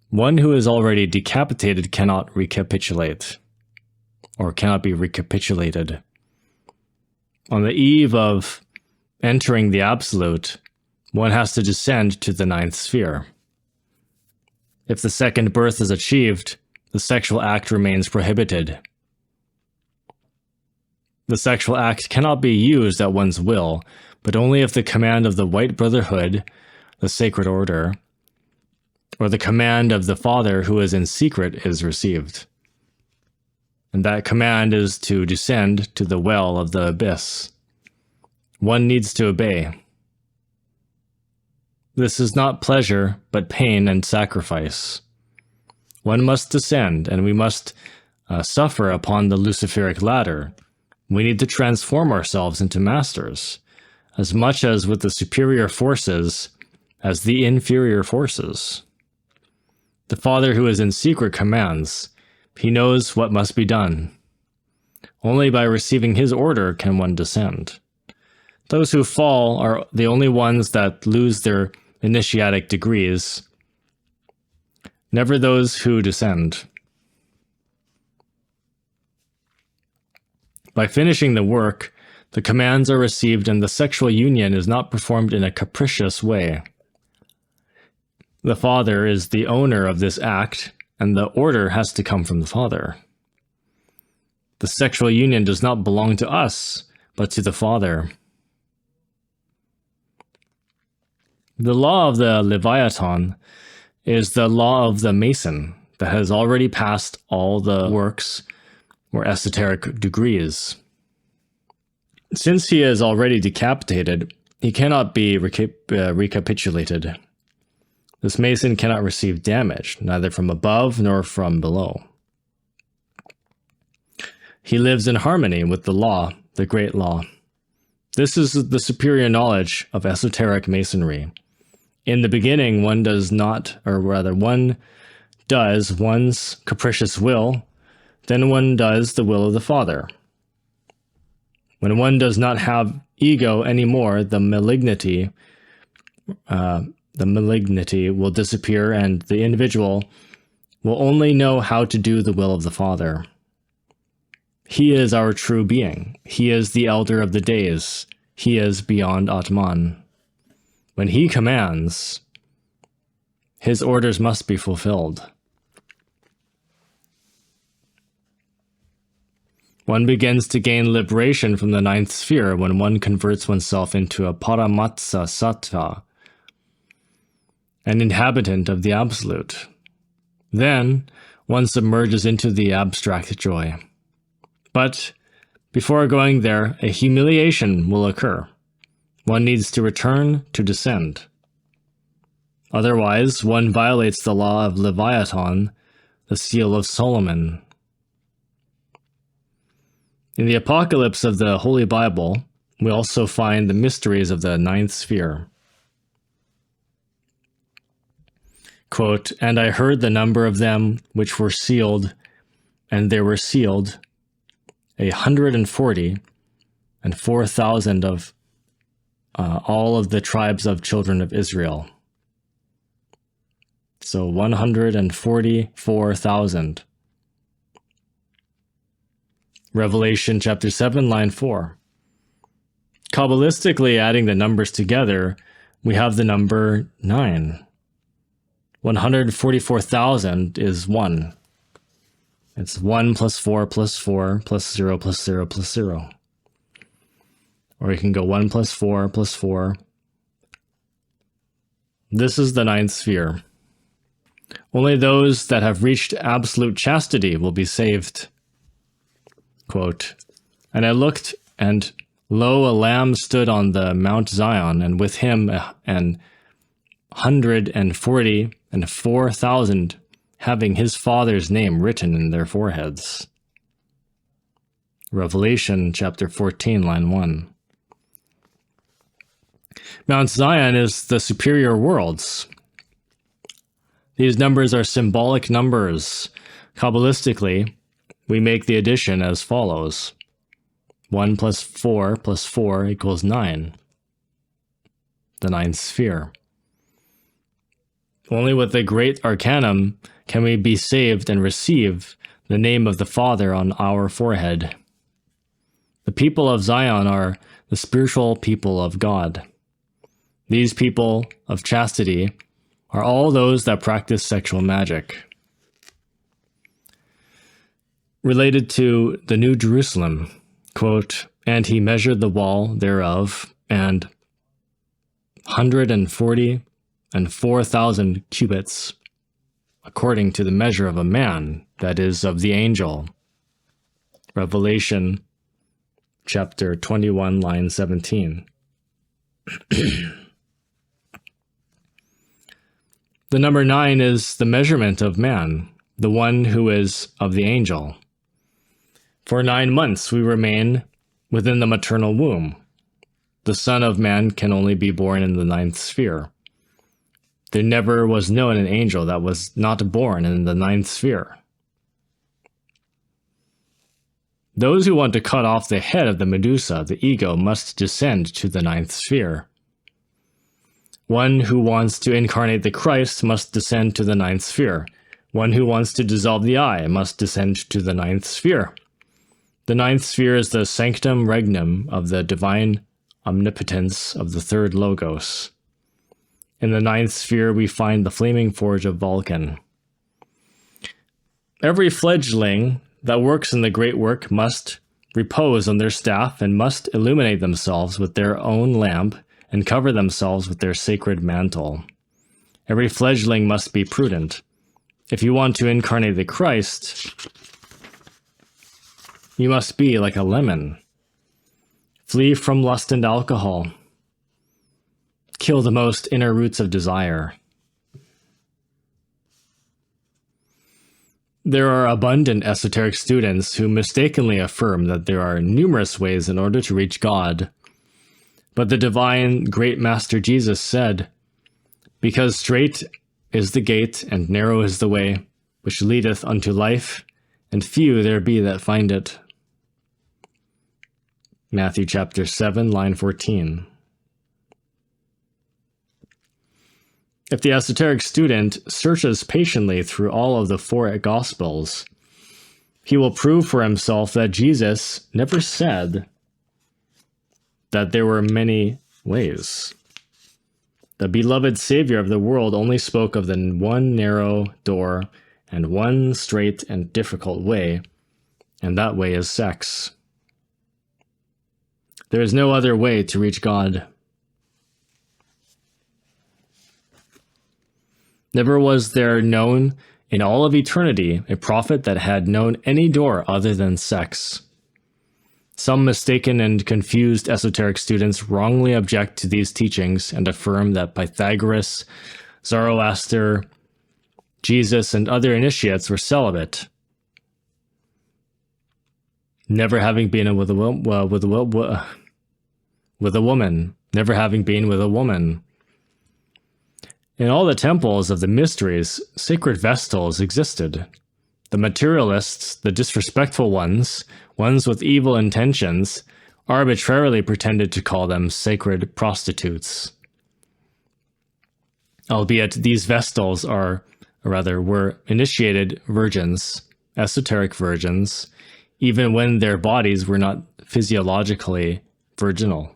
One who is already decapitated cannot recapitulate, or cannot be recapitulated. On the eve of entering the Absolute, one has to descend to the ninth sphere. If the second birth is achieved, the sexual act remains prohibited. The sexual act cannot be used at one's will, but only if the command of the White Brotherhood, the Sacred Order, or the command of the Father who is in secret is received. and that command is to descend to the well of the abyss. One needs to obey. This is not pleasure, but pain and sacrifice. One must descend, and we must suffer upon the Luciferic ladder. We need to transform ourselves into masters, as much as with the superior forces as the inferior forces. The Father who is in secret commands. He knows what must be done. Only by receiving his order can one descend. Those who fall are the only ones that lose their initiatic degrees, never those who descend. By finishing the work, the commands are received and the sexual union is not performed in a capricious way. The Father is the owner of this act, and the order has to come from the Father. The sexual union does not belong to us, but to the Father. The law of the Leviathan is the law of the Mason that has already passed all the works or esoteric degrees. Since he is already decapitated, he cannot be recapitulated. This Mason cannot receive damage, neither from above nor from below. He lives in harmony with the law, the great law. This is the superior knowledge of esoteric masonry. In the beginning, one does one's capricious will, then one does the will of the Father. When one does not have ego anymore, the malignity will disappear, and the individual will only know how to do the will of the Father. He is our true being. He is the elder of the days. He is beyond Atman. When he commands, his orders must be fulfilled. One begins to gain liberation from the ninth sphere when one converts oneself into a Paramatsa Sattva, an inhabitant of the Absolute. Then, one submerges into the abstract joy. But, before going there, a humiliation will occur. One needs to return to descend. Otherwise, one violates the law of Leviathan, the seal of Solomon. In the Apocalypse of the Holy Bible, we also find the mysteries of the ninth sphere. Quote, "And I heard the number of them which were sealed, and there were sealed 140, and 4,000 of all of the tribes of children of Israel." So 144,000. Revelation chapter 7, line 4. Kabbalistically adding the numbers together, we have the number 9. 144,000 is 1. It's 1 plus 4 plus 4 plus 0 plus 0 plus 0. Or you can go 1 plus 4 plus 4. This is the ninth sphere. Only those that have reached absolute chastity will be saved. Quote, "And I looked, and lo, a lamb stood on the Mount Zion, and with him 144,000 having his Father's name written in their foreheads." Revelation chapter 14, line 1. Mount Zion is the superior worlds. These numbers are symbolic numbers. Kabbalistically, we make the addition as follows. 1 plus 4 equals 9. The ninth sphere. Only with the great Arcanum can we be saved and receive the name of the Father on our forehead. The people of Zion are the spiritual people of God. These people of chastity are all those that practice sexual magic. Related to the New Jerusalem, quote, "And he measured the wall thereof, and 144,000 cubits, according to the measure of a man, that is, of the angel." Revelation chapter 21, line 17. The number 9 is the measurement of man, the one who is of the angel. For 9 months we remain within the maternal womb. The Son of Man can only be born in the 9th sphere. There never was known an angel that was not born in the 9th sphere. Those who want to cut off the head of the Medusa, the ego, must descend to the 9th sphere. One who wants to incarnate the Christ must descend to the 9th sphere. One who wants to dissolve the I must descend to the 9th sphere. The 9th sphere is the sanctum regnum of the divine omnipotence of the third Logos. In the 9th sphere we find the flaming forge of Vulcan. Every fledgling that works in the great work must repose on their staff and must illuminate themselves with their own lamp and cover themselves with their sacred mantle. Every fledgling must be prudent. If you want to incarnate the Christ, you must be like a lemon. Flee from lust and alcohol. Kill the most inner roots of desire. There are abundant esoteric students who mistakenly affirm that there are numerous ways in order to reach God. But the divine great Master Jesus said, "Because strait is the gate and narrow is the way which leadeth unto life, and few there be that find it." Matthew chapter 7, line 14. If the esoteric student searches patiently through all of the 4 Gospels, he will prove for himself that Jesus never said that there were many ways. The beloved Savior of the world only spoke of the one narrow door and one straight and difficult way, and that way is sex. There is no other way to reach God. Never was there known in all of eternity a prophet that had known any door other than sex. Some mistaken and confused esoteric students wrongly object to these teachings and affirm that Pythagoras, Zoroaster, Jesus, and other initiates were celibate, never having been with a woman, never having been with a woman. In all the temples of the mysteries, sacred vestals existed. The materialists, the disrespectful ones with evil intentions, arbitrarily pretended to call them sacred prostitutes. Albeit these vestals were initiated virgins, esoteric virgins, even when their bodies were not physiologically virginal.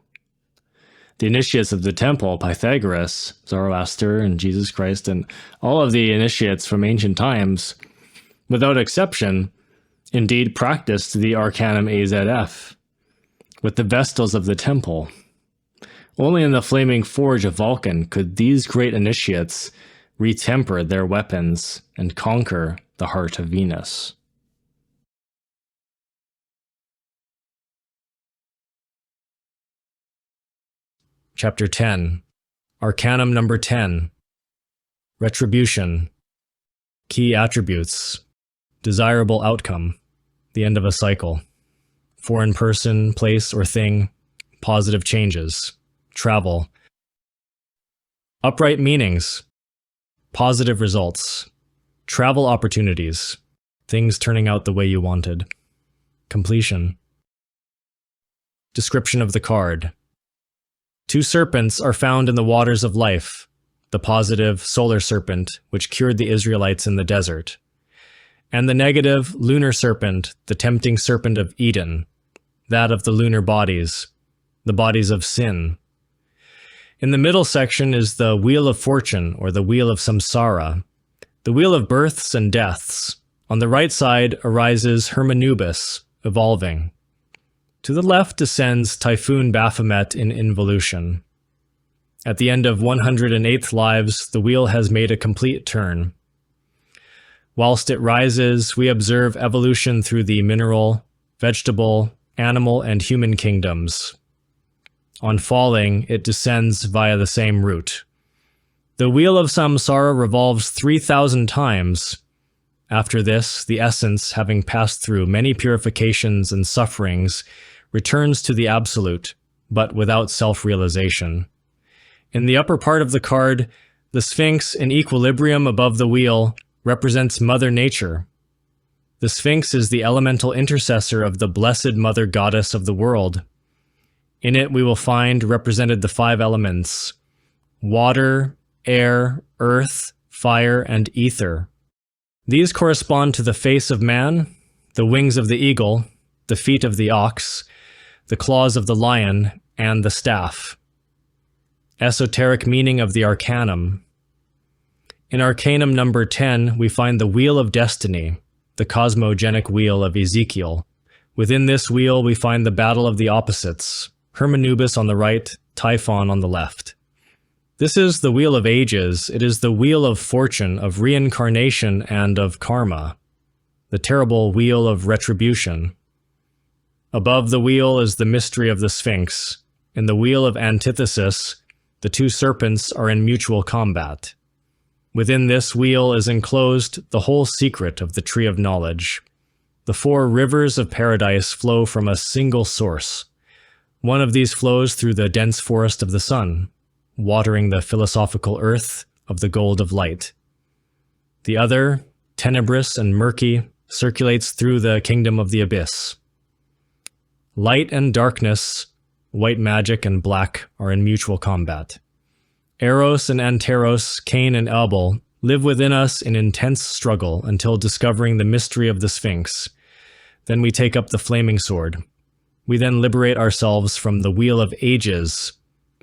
The initiates of the temple, Pythagoras, Zoroaster, and Jesus Christ, and all of the initiates from ancient times, without exception, indeed practiced the Arcanum AZF with the vestals of the temple. Only in the flaming forge of Vulcan could these great initiates retemper their weapons and conquer the heart of Venus. Chapter 10. Arcanum number 10. Retribution. Key attributes. Desirable outcome. The end of a cycle. Foreign person, place, or thing. Positive changes. Travel. Upright meanings. Positive results. Travel opportunities. Things turning out the way you wanted. Completion. Description of the card. 2 serpents are found in the waters of life, the positive solar serpent, which cured the Israelites in the desert, and the negative lunar serpent, the tempting serpent of Eden, that of the lunar bodies, the bodies of sin. In the middle section is the wheel of fortune, or the wheel of samsara, the wheel of births and deaths. On the right side arises Hermanubis, evolving. To the left descends Typhoon Baphomet in involution. At the end of 108th lives, the wheel has made a complete turn. Whilst it rises, we observe evolution through the mineral, vegetable, animal, and human kingdoms. On falling, it descends via the same route. The wheel of samsara revolves 3,000 times. After this, the essence, having passed through many purifications and sufferings, returns to the absolute, but without self-realization. In the upper part of the card, the Sphinx in equilibrium above the wheel represents Mother Nature. The Sphinx is the elemental intercessor of the blessed Mother Goddess of the world. In it we will find represented the 5 elements: water, air, earth, fire, and ether. These correspond to the face of man, the wings of the eagle, the feet of the ox, the claws of the lion, and the staff. Esoteric meaning of the Arcanum. In Arcanum number 10, we find the Wheel of Destiny, the cosmogenic wheel of Ezekiel. Within this wheel, we find the battle of the opposites, Hermanubis on the right, Typhon on the left. This is the Wheel of Ages. It is the wheel of fortune, of reincarnation, and of karma, the terrible wheel of retribution. Above the wheel is the mystery of the Sphinx. In the wheel of antithesis, the 2 serpents are in mutual combat. Within this wheel is enclosed the whole secret of the Tree of Knowledge. The 4 rivers of paradise flow from a single source. One of these flows through the dense forest of the sun, watering the philosophical earth of the gold of light. The other, tenebrous and murky, circulates through the kingdom of the abyss. Light and darkness, white magic and black, are in mutual combat. Eros and Anteros, Cain and Abel, live within us in intense struggle until discovering the mystery of the Sphinx. Then we take up the flaming sword. We then liberate ourselves from the Wheel of Ages.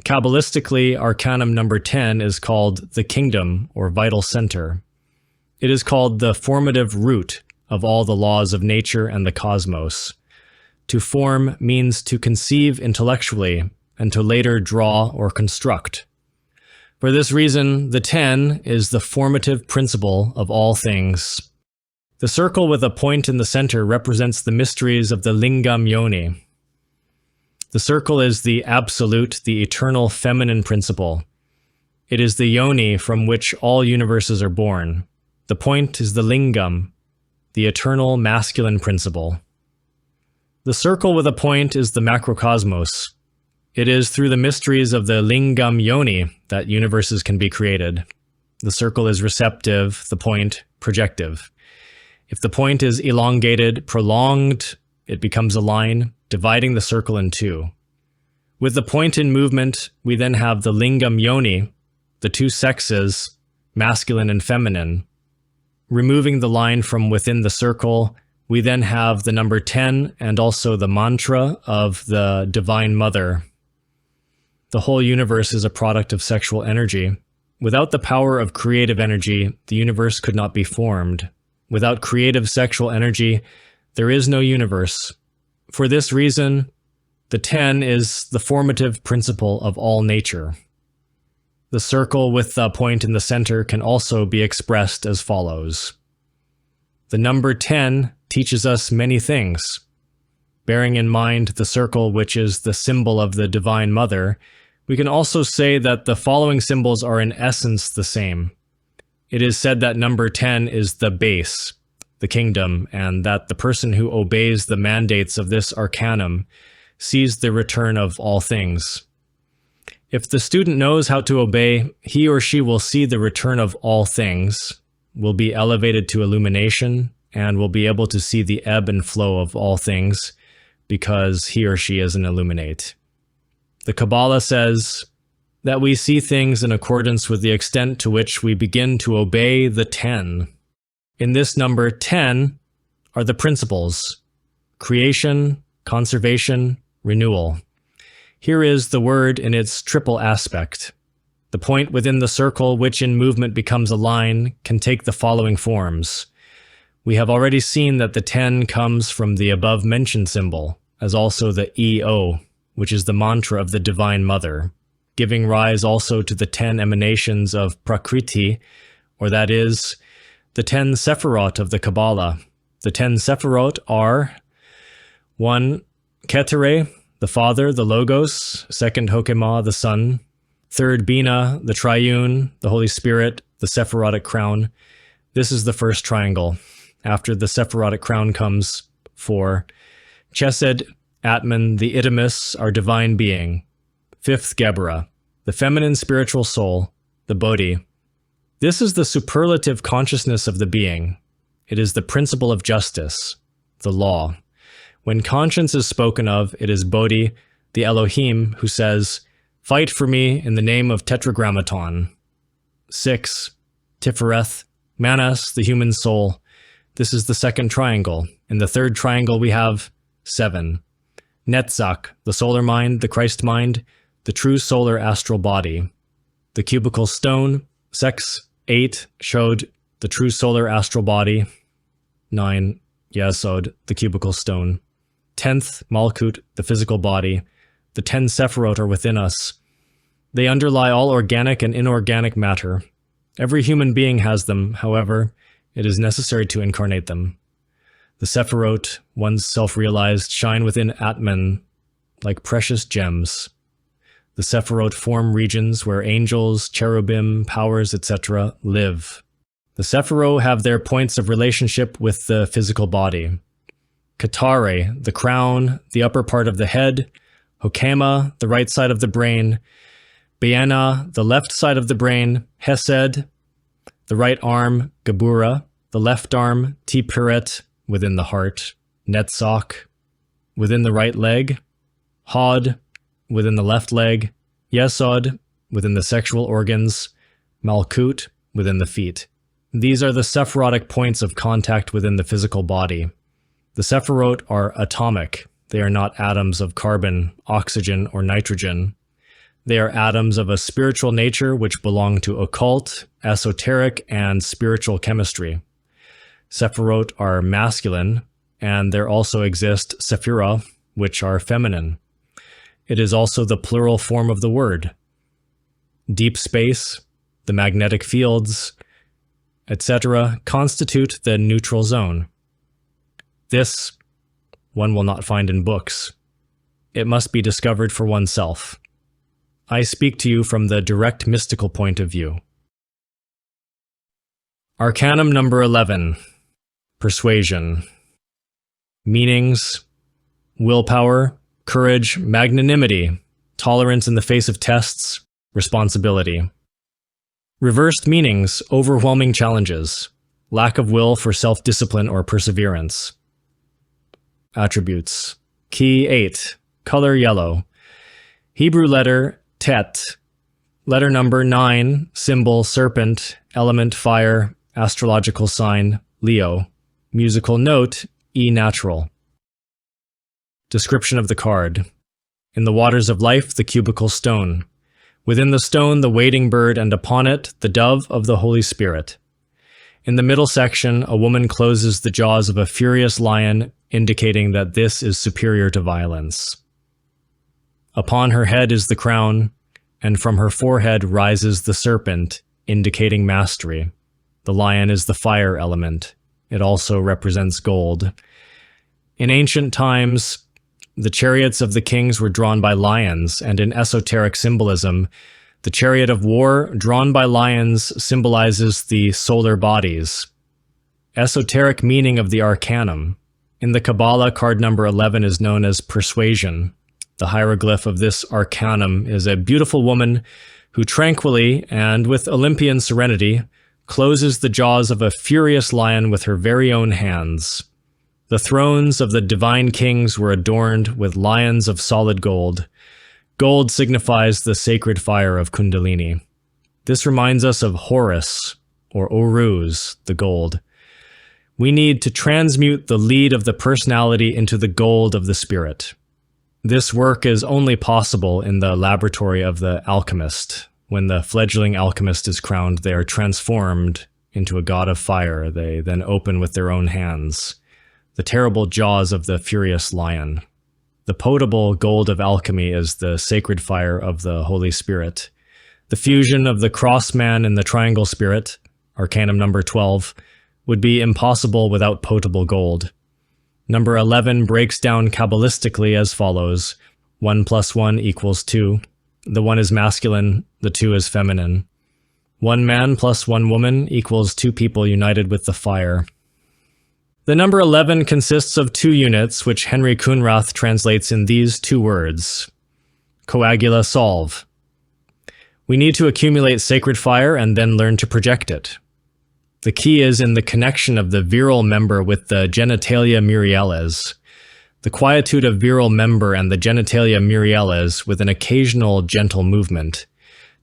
Kabbalistically, Arcanum number 10 is called the Kingdom, or Vital Center. It is called the formative root of all the laws of nature and the cosmos. To form means to conceive intellectually, and to later draw or construct. For this reason, the 10 is the formative principle of all things. The circle with a point in the center represents the mysteries of the Lingam Yoni. The circle is the absolute, the eternal feminine principle. It is the yoni from which all universes are born. The point is the lingam, the eternal masculine principle. The circle with a point is the macrocosmos. It is through the mysteries of the lingam yoni that universes can be created. The circle is receptive, the point projective. If the point is elongated, prolonged, it becomes a line, dividing the circle in 2. With the point in movement, we then have the lingam yoni, the 2 sexes, masculine and feminine. Removing the line from within the circle, we then have the number 10 and also the mantra of the Divine Mother. The whole universe is a product of sexual energy. Without the power of creative energy, the universe could not be formed. Without creative sexual energy, there is no universe. For this reason, the 10 is the formative principle of all nature. The circle with the point in the center can also be expressed as follows. The number 10 teaches us many things. Bearing in mind the circle which is the symbol of the Divine Mother, we can also say that the following symbols are in essence the same. It is said that number 10 is the base, the kingdom, and that the person who obeys the mandates of this arcanum sees the return of all things. If the student knows how to obey, he or she will see the return of all things, will be elevated to illumination, and will be able to see the ebb and flow of all things because he or she is an illuminate. The Kabbalah says that we see things in accordance with the extent to which we begin to obey the 10. In this number 10 are the principles: creation, conservation, renewal. Here is the word in its triple aspect. The point within the circle, which in movement becomes a line, can take the following forms. We have already seen that the 10 comes from the above-mentioned symbol, as also the EO, which is the mantra of the Divine Mother, giving rise also to the 10 emanations of Prakriti, or that is, the 10 Sephirot of the Kabbalah. The 10 Sephirot are 1. Ketere, the Father, the Logos. 2nd Hokema, the Son. 3rd Bina, the Triune, the Holy Spirit, the Sephirotic Crown. This is the first triangle. After the Sephirotic Crown comes 4. Chesed, Atman, the Idamus, our divine being. 5th Gebra, the feminine spiritual soul, the Bodhi. This is the superlative consciousness of the being. It is the principle of justice, the law. When conscience is spoken of, it is Bodhi, the Elohim, who says, "Fight for me in the name of Tetragrammaton." 6. Tifereth, Manas, the human soul. This is the second triangle. In the third triangle we have 7. Netzach, the solar mind, the Christ mind, the true solar astral body. The cubical stone, Sex 8, showed the true solar astral body. 9. Yesod, the cubical stone. 10th, Malkut, the physical body. The 10 Sephirot are within us. They underlie all organic and inorganic matter. Every human being has them, however, it is necessary to incarnate them. The Sephirot, once self-realized, shine within Atman like precious gems. The Sephirot form regions where angels, cherubim, powers, etc. live. The Sephirot have their points of relationship with the physical body. Katare, the crown, the upper part of the head. Hokema, the right side of the brain. Be'ena, the left side of the brain. Hesed, the right arm. Gebura, the left arm. Tiperet, within the heart. Netzach, within the right leg. Hod, within the left leg. Yesod, within the sexual organs. Malkut, within the feet. These are the Sephirotic points of contact within the physical body. The Sephirot are atomic. They are not atoms of carbon, oxygen, or nitrogen. They are atoms of a spiritual nature which belong to occult, esoteric, and spiritual chemistry. Sephirot are masculine, and there also exist Sephira, which are feminine. It is also the plural form of the word. Deep space, the magnetic fields, etc. constitute the neutral zone. This one will not find in books. It must be discovered for oneself. I speak to you from the direct mystical point of view. Arcanum number 11. Persuasion. Meanings: willpower, courage, magnanimity, tolerance in the face of tests, responsibility. Reversed meanings: overwhelming challenges, lack of will for self-discipline or perseverance. Attributes: Key 8, color yellow. Hebrew letter Tet. Letter number 9, symbol serpent, element fire, astrological sign Leo. Musical note E natural. Description of the card: in the waters of life, the cubical stone. Within the stone, the wading bird, and upon it, the dove of the Holy Spirit. In the middle section, a woman closes the jaws of a furious lion, indicating that this is superior to violence. Upon her head is the crown, and from her forehead rises the serpent, indicating mastery. The lion is the fire element. It also represents gold. In ancient times, the chariots of the kings were drawn by lions, and in esoteric symbolism, the chariot of war drawn by lions symbolizes the solar bodies. Esoteric meaning of the Arcanum. In the Kabbalah, card number 11 is known as persuasion. The hieroglyph of this Arcanum is a beautiful woman who tranquilly and with Olympian serenity closes the jaws of a furious lion with her very own hands. The thrones of the divine kings were adorned with lions of solid gold. Gold signifies the sacred fire of Kundalini. This reminds us of Horus, or Oruz, the gold. We need to transmute the lead of the personality into the gold of the spirit. This work is only possible in the laboratory of the alchemist. When the fledgling alchemist is crowned, they are transformed into a god of fire. They then open with their own hands the terrible jaws of the furious lion. The potable gold of alchemy is the sacred fire of the Holy Spirit. The fusion of the crossman and the triangle spirit, Arcanum number 12, would be impossible without potable gold. Number 11 breaks down Kabbalistically as follows. 1 + 1 = 2. The 1 is masculine, the 2 is feminine. 1 man + 1 woman equals 2 people united with the fire. The number 11 consists of 2 units, which Henry Kunrath translates in these 2 words. Coagula solve. We need to accumulate sacred fire and then learn to project it. The key is in the connection of the virile member with the genitalia muriales. The quietude of virile member and the genitalia muriales with an occasional gentle movement.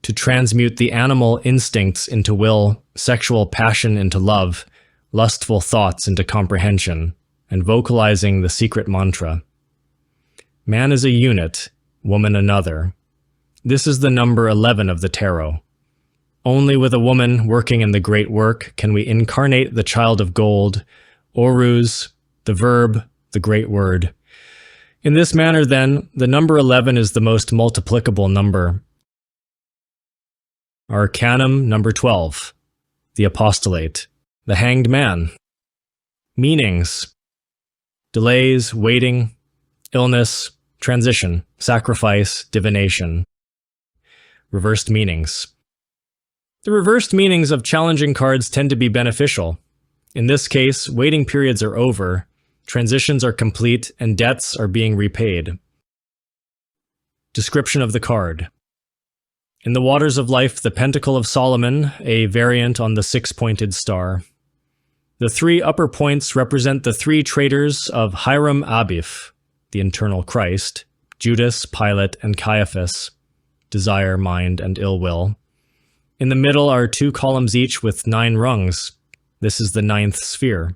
To transmute the animal instincts into will, sexual passion into love, lustful thoughts into comprehension, and vocalizing the secret mantra. Man is a unit, woman another. This is the number 11 of the tarot. Only with a woman working in the great work can we incarnate the child of gold, Oruz, the verb, the great word. In this manner, then, the number 11 is the most multiplicable number. Arcanum number 12, the apostolate, the hanged man. Meanings: delays, waiting, illness, transition, sacrifice, divination. Reversed meanings. The reversed meanings of challenging cards tend to be beneficial. In this case, waiting periods are over, transitions are complete, and debts are being repaid. Description of the card. In the waters of life, the Pentacle of Solomon, a variant on the 6-pointed star. The 3 upper points represent the 3 traitors of Hiram Abif, the internal Christ, Judas, Pilate, and Caiaphas, desire, mind, and ill will. In the middle are 2 columns each with 9 rungs. This is the 9th sphere.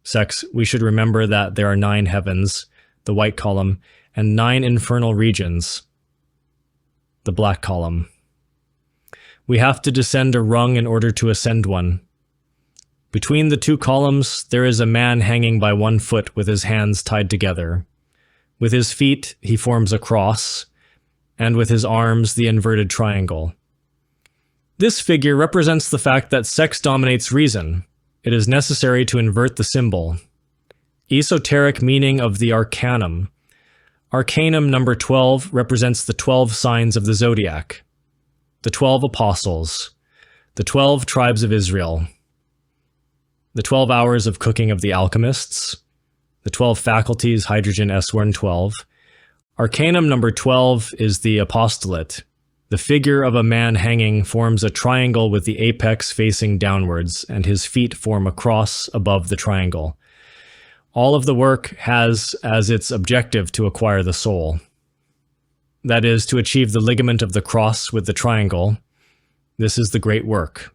Sex, we should remember that there are 9 heavens, the white column, and 9 infernal regions, the black column. We have to descend a rung in order to ascend one. Between the 2 columns, there is a man hanging by 1 foot with his hands tied together. With his feet, he forms a cross, and with his arms, the inverted triangle. This figure represents the fact that sex dominates reason. It is necessary to invert the symbol. Esoteric meaning of the Arcanum. Arcanum number 12 represents the 12 signs of the zodiac, the 12 apostles, the 12 tribes of Israel, the 12 hours of cooking of the alchemists, the 12 faculties hydrogen S112. Arcanum number 12 is the apostolate. The figure of a man hanging forms a triangle with the apex facing downwards, and his feet form a cross above the triangle. All of the work has as its objective to acquire the soul. That is, to achieve the ligament of the cross with the triangle. This is the great work.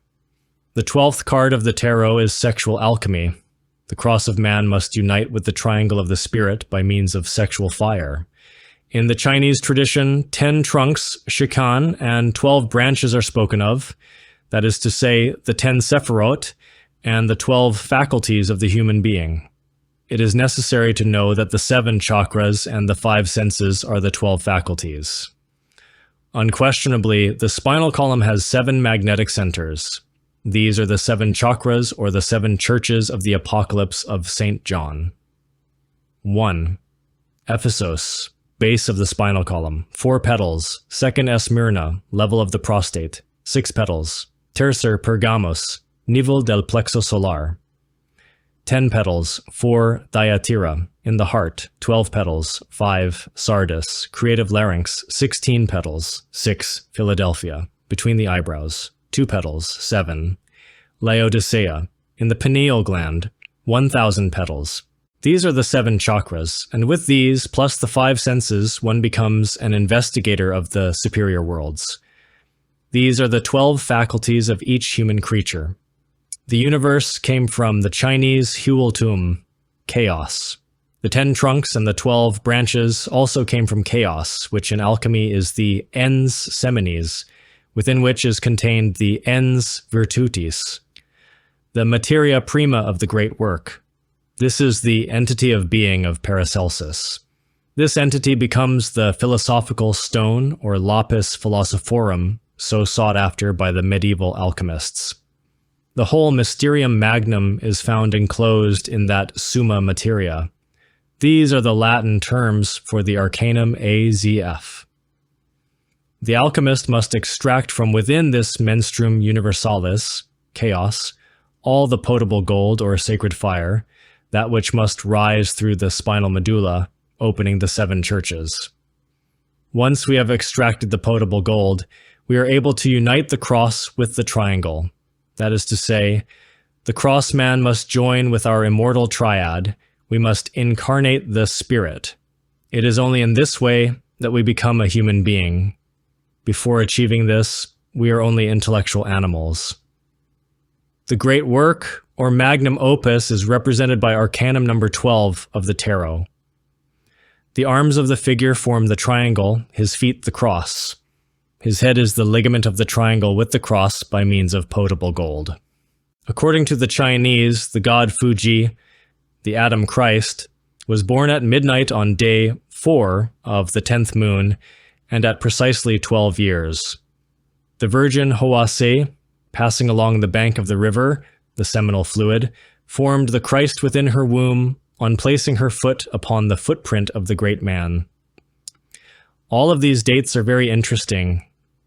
The 12th card of the tarot is sexual alchemy. The cross of man must unite with the triangle of the spirit by means of sexual fire. In the Chinese tradition, 10 trunks, shikan, and 12 branches are spoken of. That is to say, the 10 sephirot and the 12 faculties of the human being. It is necessary to know that the 7 chakras and the 5 senses are the 12 faculties. Unquestionably, the spinal column has 7 magnetic centers. These are the 7 chakras, or the 7 churches of the Apocalypse of St. John. 1. Ephesos, base of the spinal column. 4 petals. 2nd Smyrna, level of the prostate. 6 petals. Tercer Pergamos, nivel del plexo solar. 10 petals. 4 Thyatira, in the heart. 12 petals. 5 Sardis, creative larynx. 16 petals. 6 Philadelphia, between the eyebrows. 2 petals. 7 Laodicea, in the pineal gland. 1,000 petals. These are the 7 chakras, and with these, plus the 5 senses, one becomes an investigator of the superior worlds. These are the 12 faculties of each human creature. The universe came from the Chinese Huoltum, chaos. The 10 trunks and the 12 branches also came from chaos, which in alchemy is the ens seminis, within which is contained the ens virtutis, the materia prima of the great work. This is the entity of being of Paracelsus. This entity becomes the philosophical stone, or lapis philosophorum, so sought after by the medieval alchemists. The whole mysterium magnum is found enclosed in that summa materia. These are the Latin terms for the arcanum AZF. The alchemist must extract from within this menstrum universalis, chaos, all the potable gold or sacred fire, that which must rise through the spinal medulla, opening the 7 churches. Once we have extracted the potable gold, we are able to unite the cross with the triangle. That is to say, the cross man must join with our immortal triad. We must incarnate the spirit. It is only in this way that we become a human being. Before achieving this, we are only intellectual animals. The great work, or magnum opus, is represented by Arcanum number 12 of the tarot. The arms of the figure form the triangle, his feet the cross. His head is the ligament of the triangle with the cross by means of potable gold. According to the Chinese, the god Fuji, the Adam Christ, was born at midnight on day 4 of the 10th moon and at precisely 12 years. The Virgin Hoase, passing along the bank of the river, the seminal fluid, formed the Christ within her womb on placing her foot upon the footprint of the great man. All of these dates are very interesting.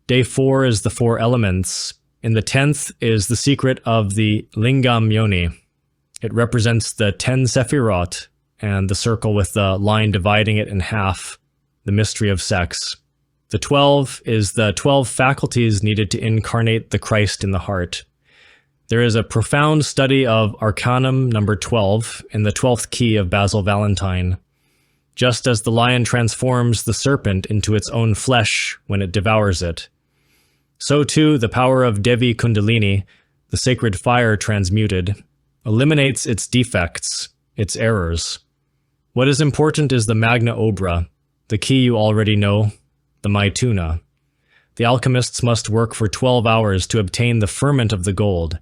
Day 4 is the 4 elements. In the 10th is the secret of the Lingam Yoni. It represents the 10 Sephirot and the circle with the line dividing it in half, the mystery of sex. The 12 is the 12 faculties needed to incarnate the Christ in the heart. There is a profound study of Arcanum number 12 in the 12th key of Basil Valentine. Just as the lion transforms the serpent into its own flesh when it devours it, so too the power of Devi Kundalini, the sacred fire transmuted, eliminates its defects, its errors. What is important is the Magna Obra, the key you already know, the Maituna. The alchemists must work for 12 hours to obtain the ferment of the gold.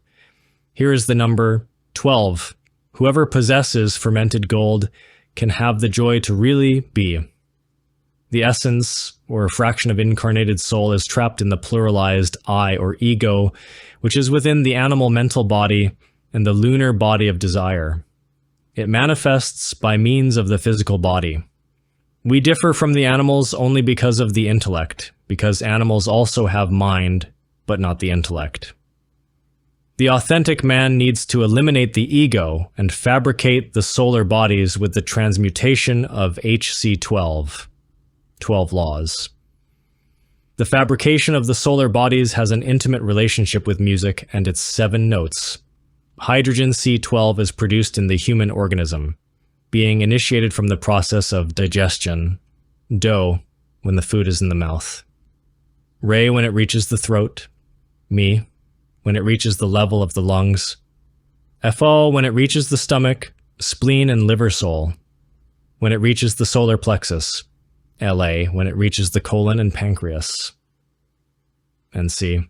Here is the number 12. Whoever possesses fermented gold can have the joy to really be. The essence, or fraction of incarnated soul, is trapped in the pluralized I, or ego, which is within the animal mental body and the lunar body of desire. It manifests by means of the physical body. We differ from the animals only because of the intellect, because animals also have mind, but not the intellect. The authentic man needs to eliminate the ego and fabricate the solar bodies with the transmutation of HC12, 12 laws. The fabrication of the solar bodies has an intimate relationship with music and its 7 notes. Hydrogen C12 is produced in the human organism, being initiated from the process of digestion. Do, when the food is in the mouth. Re, when it reaches the throat. Mi, when it reaches the level of the lungs. Fo, when it reaches the stomach, spleen, and liver soul. When it reaches the solar plexus. La, when it reaches the colon and pancreas. And C,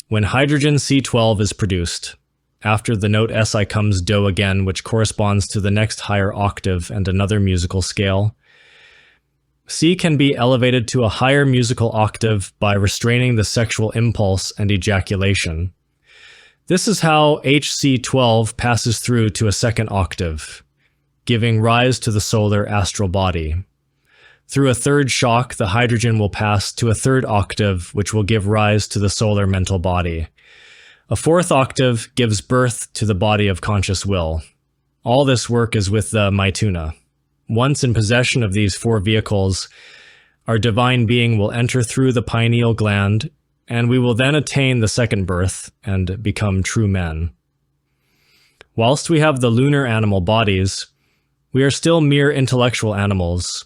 when hydrogen C12 is produced. After the note Si comes Do again, which corresponds to the next higher octave and another musical scale. C can be elevated to a higher musical octave by restraining the sexual impulse and ejaculation. This is how HC12 passes through to a second octave, giving rise to the solar astral body. Through a third shock, the hydrogen will pass to a third octave, which will give rise to the solar mental body. A fourth octave gives birth to the body of conscious will. All this work is with the Maituna. Once in possession of these 4 vehicles, our divine being will enter through the pineal gland, and we will then attain the second birth and become true men. Whilst we have the lunar animal bodies, we are still mere intellectual animals,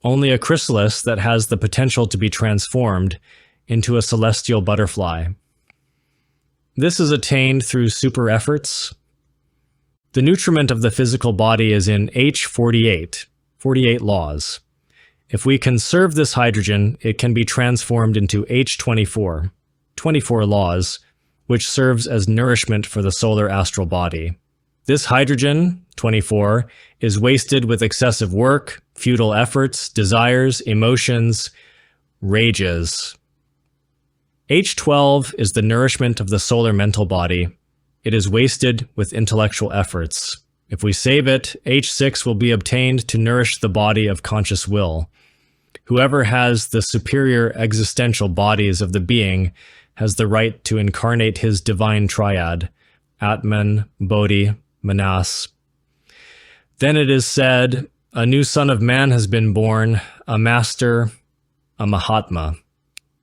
only a chrysalis that has the potential to be transformed into a celestial butterfly. This is attained through super efforts. The nutriment of the physical body is in H48, 48 laws. If we conserve this hydrogen, it can be transformed into H24, 24 laws, which serves as nourishment for the solar astral body. This hydrogen, 24, is wasted with excessive work, futile efforts, desires, emotions, rages. H12 is the nourishment of the solar mental body. It is wasted with intellectual efforts. If we save it, H6 will be obtained to nourish the body of conscious will. Whoever has the superior existential bodies of the being has the right to incarnate his divine triad, Atman, Bodhi, Manas. Then it is said, a new son of man has been born, a master, a Mahatma.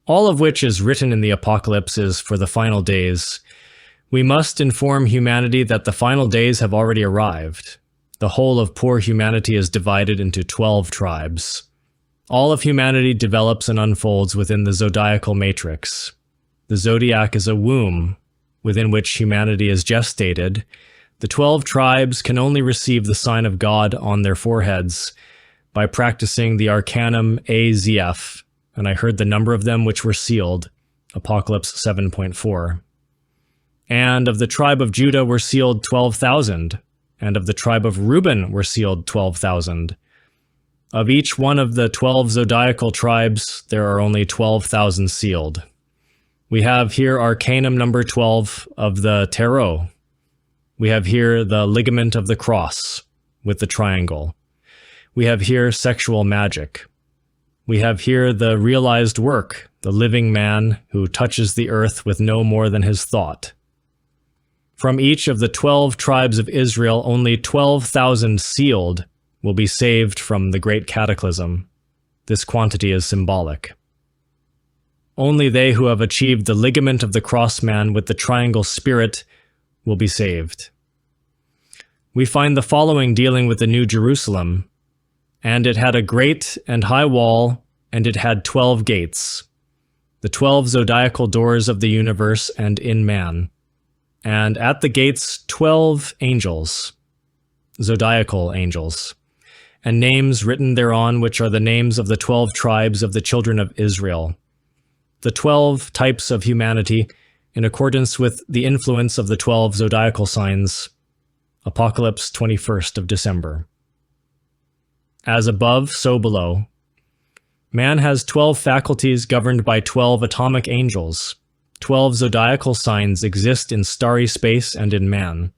All of which is written in the apocalypses for the final days. We must inform humanity that the final days have already arrived. The whole of poor humanity is divided into 12 tribes. All of humanity develops and unfolds within the zodiacal matrix. The zodiac is a womb within which humanity is gestated. The 12 tribes can only receive the sign of God on their foreheads by practicing the Arcanum AZF, and I heard the number of them which were sealed, Apocalypse 7.4. And of the tribe of Judah were sealed 12,000, and of the tribe of Reuben were sealed 12,000. Of each one of the 12 zodiacal tribes, there are only 12,000 sealed. We have here Arcanum number 12 of the Tarot. We have here the ligament of the cross with the triangle. We have here sexual magic. We have here the realized work, the living man who touches the earth with no more than his thought. From each of the 12 tribes of Israel, only 12,000 sealed will be saved from the great cataclysm. This quantity is symbolic. Only they who have achieved the ligament of the crossman with the triangle spirit will be saved. We find the following dealing with the New Jerusalem. And it had a great and high wall, and it had 12 gates, the 12 zodiacal doors of the universe and in man. And at the gates 12 angels, zodiacal angels, and names written thereon which are the names of the 12 tribes of the children of Israel, the 12 types of humanity in accordance with the influence of the 12 zodiacal signs, Apocalypse 21st of December. As above, so below. Man has 12 faculties governed by 12 atomic angels. 12 zodiacal signs exist in starry space and in man.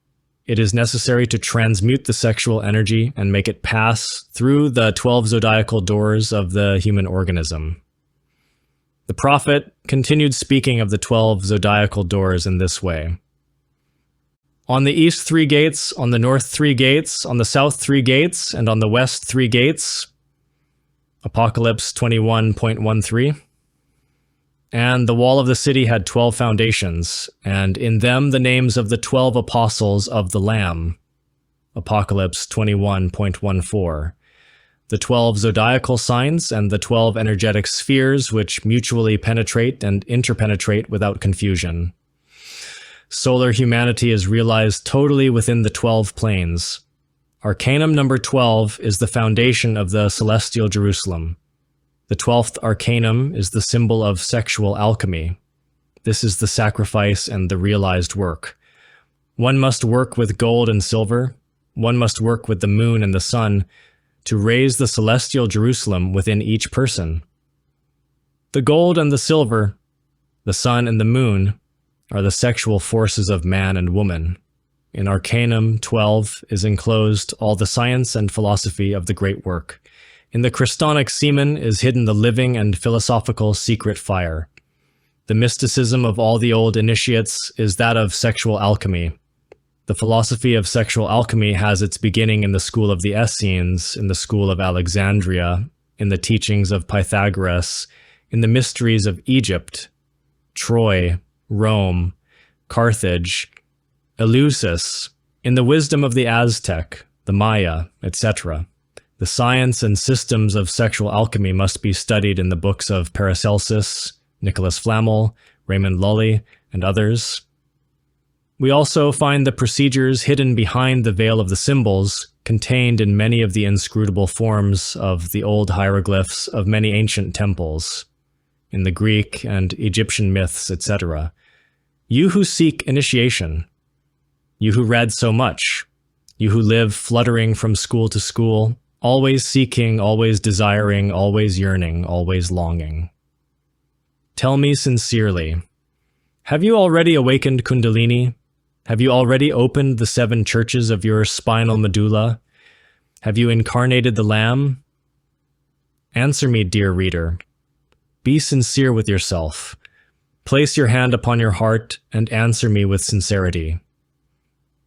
It is necessary to transmute the sexual energy and make it pass through the 12 zodiacal doors of the human organism. The prophet continued speaking of the 12 zodiacal doors in this way. On the east 3 gates, on the north 3 gates, on the south 3 gates, and on the west 3 gates. Apocalypse 21.13. And the wall of the city had 12 foundations, and in them the names of the 12 apostles of the Lamb. Apocalypse 21.14. The 12 zodiacal signs and the 12 energetic spheres which mutually penetrate and interpenetrate without confusion. Solar humanity is realized totally within the 12 planes. Arcanum number 12 is the foundation of the celestial Jerusalem. The 12th arcanum is the symbol of sexual alchemy. This is the sacrifice and the realized work. One must work with gold and silver. One must work with the moon and the sun to raise the celestial Jerusalem within each person. The gold and the silver, the sun and the moon, are the sexual forces of man and woman. In Arcanum 12 is enclosed all the science and philosophy of the great work. In the Christonic semen is hidden the living and philosophical secret fire. The mysticism of all the old initiates is that of sexual alchemy. The philosophy of sexual alchemy has its beginning in the school of the Essenes, in the school of Alexandria, in the teachings of Pythagoras, in the mysteries of Egypt, Troy, Rome, Carthage, Eleusis, in the wisdom of the Aztec, the Maya, etc. The science and systems of sexual alchemy must be studied in the books of Paracelsus, Nicholas Flamel, Raymond Lully, and others. We also find the procedures hidden behind the veil of the symbols contained in many of the inscrutable forms of the old hieroglyphs of many ancient temples, in the Greek and Egyptian myths, etc. You who seek initiation, you who read so much, you who live fluttering from school to school, always seeking, always desiring, always yearning, always longing. Tell me sincerely, have you already awakened Kundalini? Have you already opened the 7 churches of your spinal medulla? Have you incarnated the Lamb? Answer me, dear reader. Be sincere with yourself. Place your hand upon your heart and answer me with sincerity.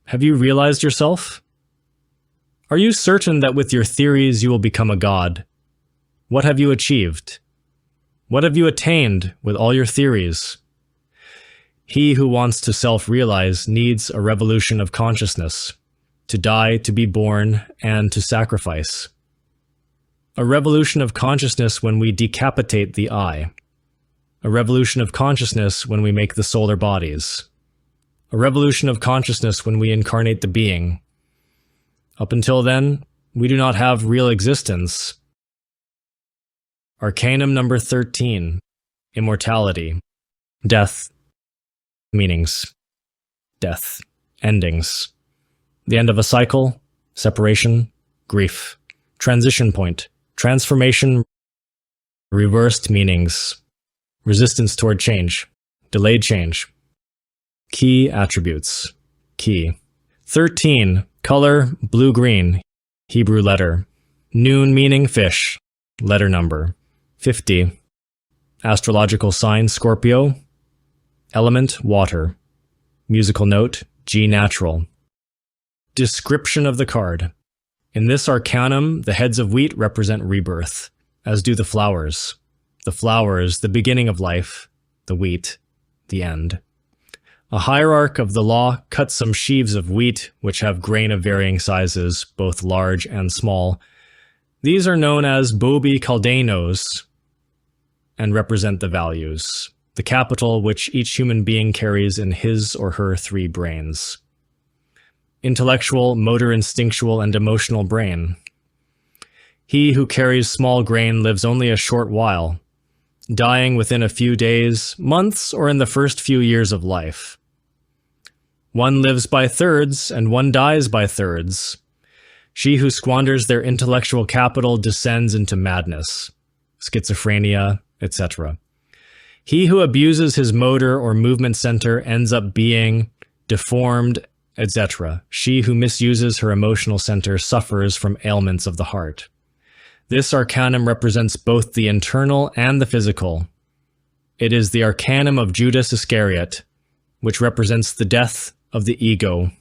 Have you realized yourself? Are you certain that with your theories you will become a god? What have you achieved? What have you attained with all your theories? He who wants to self-realize needs a revolution of consciousness, to die, to be born, and to sacrifice. A revolution of consciousness when we decapitate the I. A revolution of consciousness when we make the solar bodies. A revolution of consciousness when we incarnate the being. Up until then, we do not have real existence. Arcanum number 13. Immortality. Death. Meanings. Death. Endings. The end of a cycle. Separation. Grief. Transition point. Transformation. Reversed meanings. Resistance toward change. Delayed change. Key attributes. Key. 13. Color, blue-green. Hebrew letter. Noon meaning fish. Letter number. 50. Astrological sign, Scorpio. Element, water. Musical note, G natural. Description of the card. In this arcanum, the heads of wheat represent rebirth, as do the flowers. The flowers, the beginning of life. The wheat, the end. A hierarch of the law cuts some sheaves of wheat, which have grain of varying sizes, both large and small. These are known as bobi caldenos and represent the values, the capital which each human being carries in his or her 3 brains. Intellectual, motor, instinctual, and emotional brain. He who carries small grain lives only a short while, dying within a few days, months, or in the first few years of life. One lives by thirds, and one dies by thirds. She who squanders their intellectual capital descends into madness, schizophrenia, etc. He who abuses his motor or movement center ends up being deformed, etc. She who misuses her emotional center suffers from ailments of the heart. This arcanum represents both the internal and the physical. It is the arcanum of Judas Iscariot, which represents the death of the ego.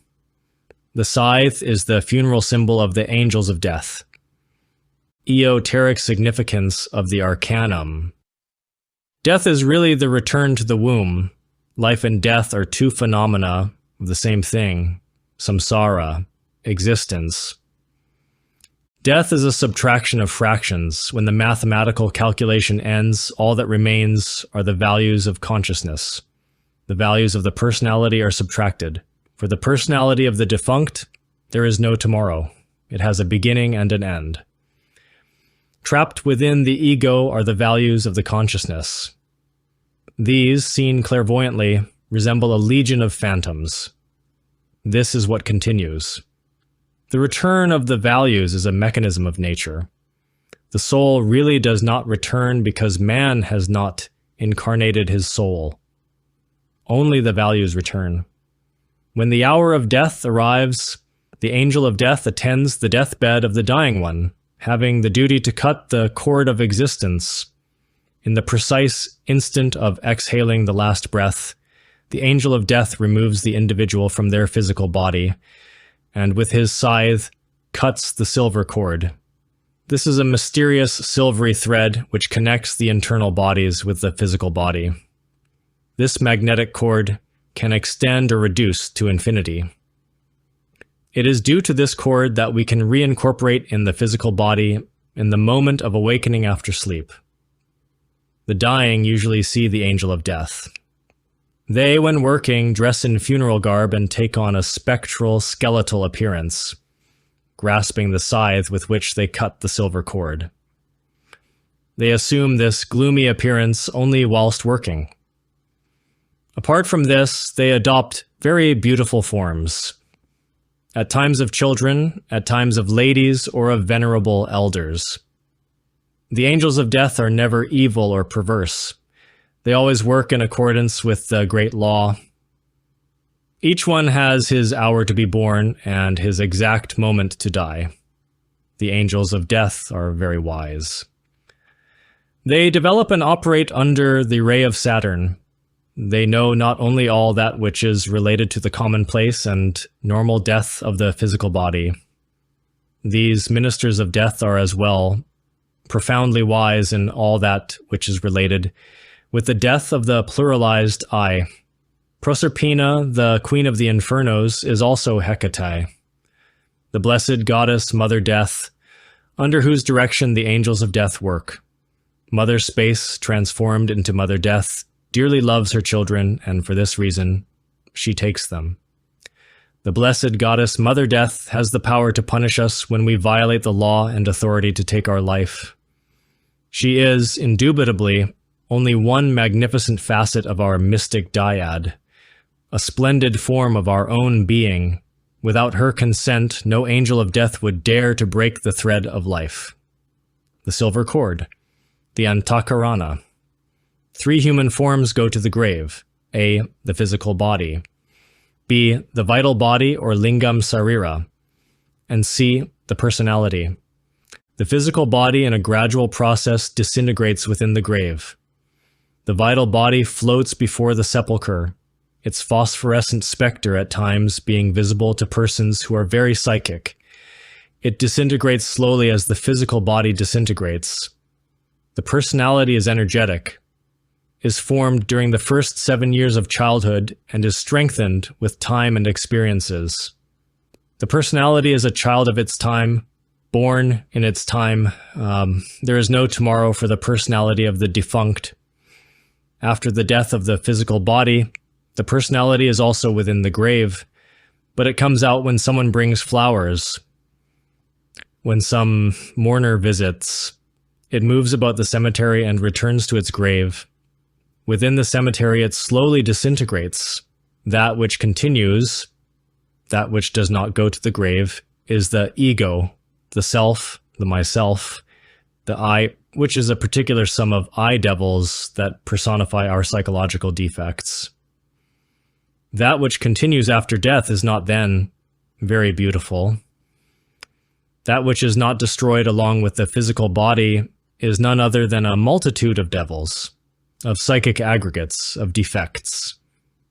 The scythe is the funeral symbol of the angels of death. Esoteric significance of the arcanum. Death is really the return to the womb. Life and death are 2 phenomena of the same thing, samsara, existence. Death is a subtraction of fractions. When the mathematical calculation ends, all that remains are the values of consciousness. The values of the personality are subtracted. For the personality of the defunct, there is no tomorrow. It has a beginning and an end. Trapped within the ego are the values of the consciousness. These, seen clairvoyantly, resemble a legion of phantoms. This is what continues. The return of the values is a mechanism of nature. The soul really does not return because man has not incarnated his soul. Only the values return. When the hour of death arrives, the angel of death attends the deathbed of the dying one, having the duty to cut the cord of existence. In the precise instant of exhaling the last breath, the angel of death removes the individual from their physical body, and with his scythe, cuts the silver cord. This is a mysterious silvery thread which connects the internal bodies with the physical body. This magnetic cord can extend or reduce to infinity. It is due to this cord that we can reincorporate in the physical body in the moment of awakening after sleep. The dying usually see the angel of death. They, when working, dress in funeral garb and take on a spectral, skeletal appearance, grasping the scythe with which they cut the silver cord. They assume this gloomy appearance only whilst working. Apart from this, they adopt very beautiful forms, at times of children, at times of ladies, or of venerable elders. The angels of death are never evil or perverse. They always work in accordance with the great law. Each one has his hour to be born and his exact moment to die. The angels of death are very wise. They develop and operate under the ray of Saturn. They know not only all that which is related to the commonplace and normal death of the physical body. These ministers of death are as well profoundly wise in all that which is related with the death of the pluralized I. Proserpina, the queen of the infernos, is also Hecate, the blessed goddess Mother Death, under whose direction the angels of death work. Mother Space, transformed into Mother Death, dearly loves her children, and for this reason, she takes them. The blessed goddess Mother Death has the power to punish us when we violate the law and authority to take our life. She is, indubitably, only one magnificent facet of our mystic dyad, a splendid form of our own being. Without her consent, no angel of death would dare to break the thread of life. The silver cord, the Antakarana. 3 human forms go to the grave. A, the physical body. B, the vital body or lingam sarira. And C, the personality. The physical body in a gradual process disintegrates within the grave. The vital body floats before the sepulchre, its phosphorescent specter at times being visible to persons who are very psychic. It disintegrates slowly as the physical body disintegrates. The personality is energetic, is formed during the first 7 years of childhood, and is strengthened with time and experiences. The personality is a child of its time, born in its time. There is no tomorrow for the personality of the defunct. After the death of the physical body, the personality is also within the grave, but it comes out when someone brings flowers, when some mourner visits. It moves about the cemetery and returns to its grave. Within the cemetery, it slowly disintegrates. That which continues, that which does not go to the grave, is the ego, the self, the myself, the I, which is a particular sum of I devils that personify our psychological defects. That which continues after death is not then very beautiful. That which is not destroyed along with the physical body is none other than a multitude of devils, of psychic aggregates, of defects.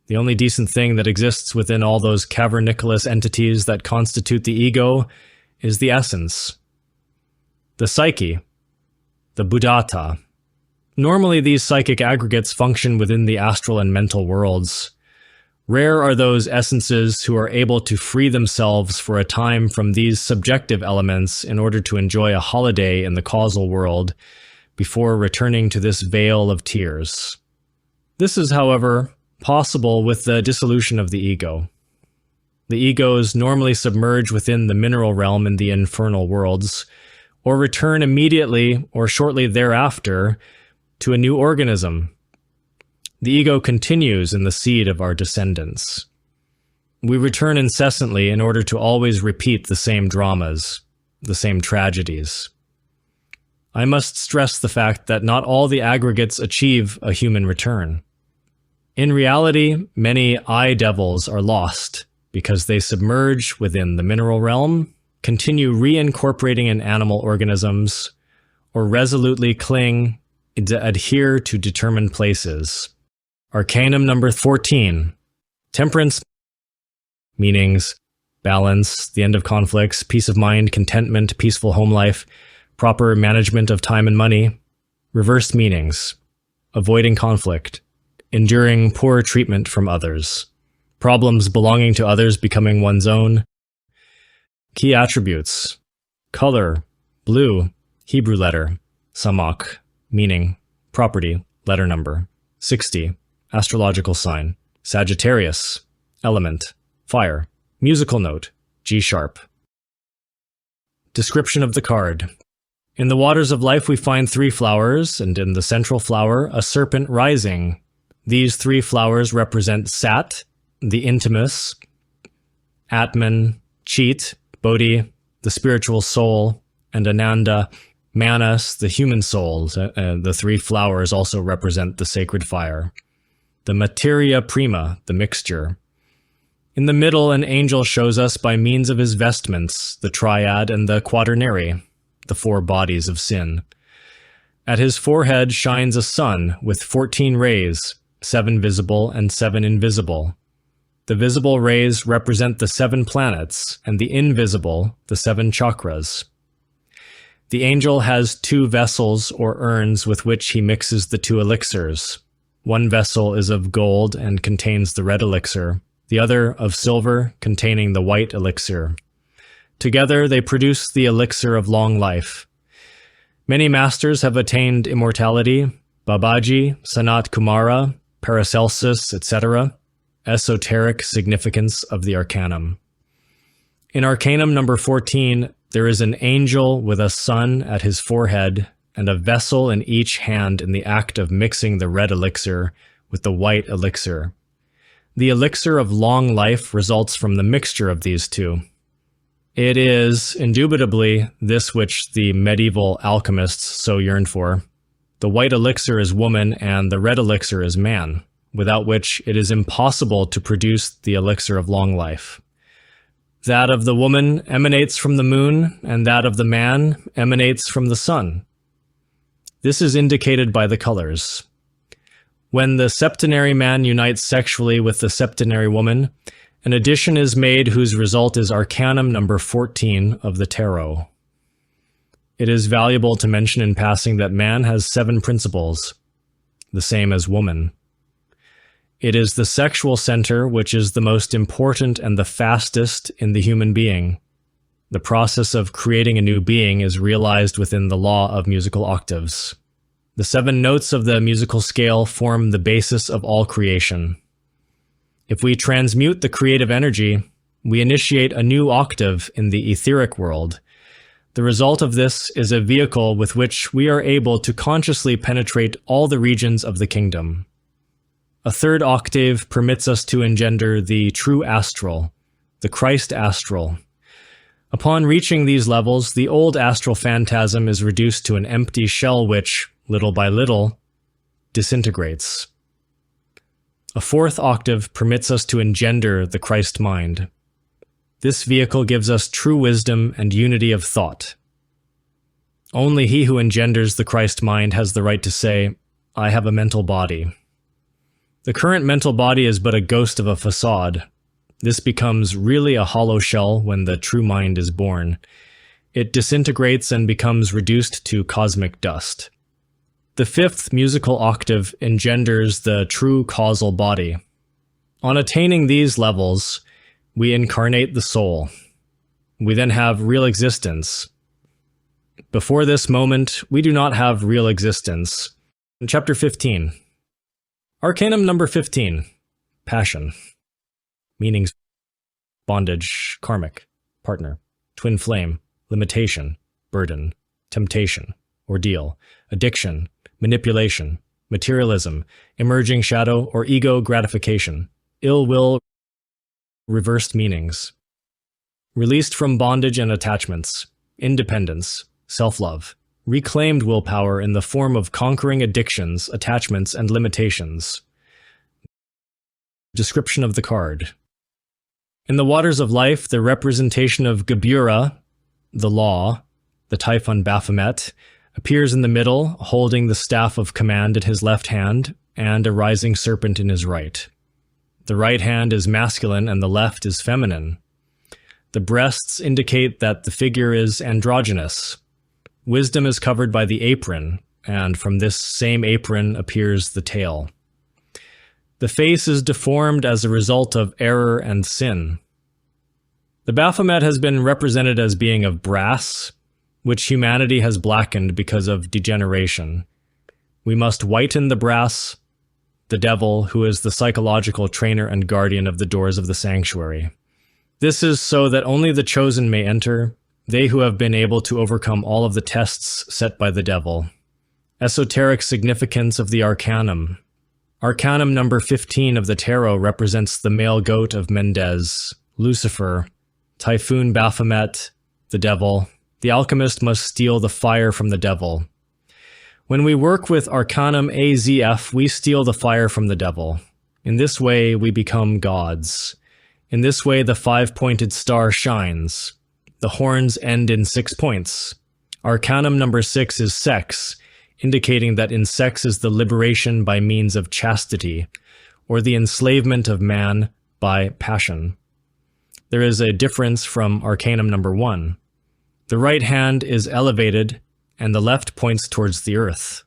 The only decent thing that exists within all those caverniculous entities that constitute the ego is the essence, the psyche, the buddhata. Normally these psychic aggregates function within the astral and mental worlds. Rare are those essences who are able to free themselves for a time from these subjective elements in order to enjoy a holiday in the causal world before returning to this vale of tears. This is, however, possible with the dissolution of the ego. The egos normally submerge within the mineral realm in the infernal worlds, or return immediately or shortly thereafter to a new organism. The ego continues in the seed of our descendants. We return incessantly in order to always repeat the same dramas, the same tragedies. I must stress the fact that not all the aggregates achieve a human return. In reality, many I devils are lost because they submerge within the mineral realm, continue reincorporating in animal organisms, or resolutely cling and adhere to determined places. Arcanum number 14. Temperance. Meanings: balance, the end of conflicts, peace of mind, contentment, peaceful home life, proper management of time and money. Reversed meanings: avoiding conflict, enduring poor treatment from others, problems belonging to others becoming one's own. Key attributes: color, blue, Hebrew letter, samak, meaning, property, letter number, 60, astrological sign, Sagittarius, element, fire, musical note, G sharp. Description of the card. In the waters of life we find 3 flowers, and in the central flower, a serpent rising. These 3 flowers represent Sat, the intimus, Atman, Chit, Bodhi, the spiritual soul, and Ananda, Manas, the human soul. The 3 flowers also represent the sacred fire. The materia prima, the mixture. In the middle, an angel shows us by means of his vestments, the triad and the quaternary, the 4 bodies of sin. At his forehead shines a sun with 14 rays, 7 visible and 7 invisible. The visible rays represent the 7 planets, and the invisible, the 7 chakras. The angel has 2 vessels or urns with which he mixes the 2 elixirs. One vessel is of gold and contains the red elixir, the other of silver containing the white elixir. Together they produce the elixir of long life. Many masters have attained immortality: Babaji, Sanat Kumara, Paracelsus, etc. Esoteric significance of the Arcanum. In Arcanum number 14, there is an angel with a sun at his forehead and a vessel in each hand in the act of mixing the red elixir with the white elixir. The elixir of long life results from the mixture of these 2. It is, indubitably, this which the medieval alchemists so yearned for. The white elixir is woman and the red elixir is man, without which it is impossible to produce the elixir of long life. That of the woman emanates from the moon, and that of the man emanates from the sun. This is indicated by the colors. When the septenary man unites sexually with the septenary woman, an addition is made whose result is Arcanum number 14 of the tarot. It is valuable to mention in passing that man has 7 principles, the same as woman. It is the sexual center which is the most important and the fastest in the human being. The process of creating a new being is realized within the law of musical octaves. The 7 notes of the musical scale form the basis of all creation. If we transmute the creative energy, we initiate a new octave in the etheric world. The result of this is a vehicle with which we are able to consciously penetrate all the regions of the kingdom. A 3rd octave permits us to engender the true astral, the Christ astral. Upon reaching these levels, the old astral phantasm is reduced to an empty shell which, little by little, disintegrates. A 4th octave permits us to engender the Christ mind. This vehicle gives us true wisdom and unity of thought. Only he who engenders the Christ mind has the right to say, "I have a mental body." The current mental body is but a ghost of a facade. This becomes really a hollow shell when the true mind is born. It disintegrates and becomes reduced to cosmic dust. The 5th musical octave engenders the true causal body. On attaining these levels, we incarnate the soul. We then have real existence. Before this moment, we do not have real existence. In Chapter 15. Arcanum number 15. Passion. Meanings: bondage, karmic, partner, twin flame, limitation, burden, temptation, ordeal, addiction, manipulation, materialism, emerging shadow or ego gratification, ill will, reversed meanings. Released from bondage and attachments, independence, self-love, reclaimed willpower in the form of conquering addictions, attachments, and limitations. Description of the card. In the waters of life, the representation of Gebura, the law, the Typhon Baphomet, appears in the middle, holding the staff of command in his left hand and a rising serpent in his right. The right hand is masculine and the left is feminine. The breasts indicate that the figure is androgynous. Wisdom is covered by the apron, and from this same apron appears the tail. The face is deformed as a result of error and sin. The Baphomet has been represented as being of brass, which humanity has blackened because of degeneration. We must whiten the brass, the devil, who is the psychological trainer and guardian of the doors of the sanctuary. This is so that only the chosen may enter, they who have been able to overcome all of the tests set by the devil. Esoteric significance of the Arcanum. Arcanum number 15 of the tarot represents the male goat of Mendez, Lucifer, Typhoon Baphomet, the devil. The alchemist must steal the fire from the devil. When we work with Arcanum AZF, we steal the fire from the devil. In this way, we become gods. In this way, the 5-pointed star shines. The horns end in 6 points. Arcanum number 6 is sex, indicating that in sex is the liberation by means of chastity, or the enslavement of man by passion. There is a difference from Arcanum number 1. The right hand is elevated, and the left points towards the earth.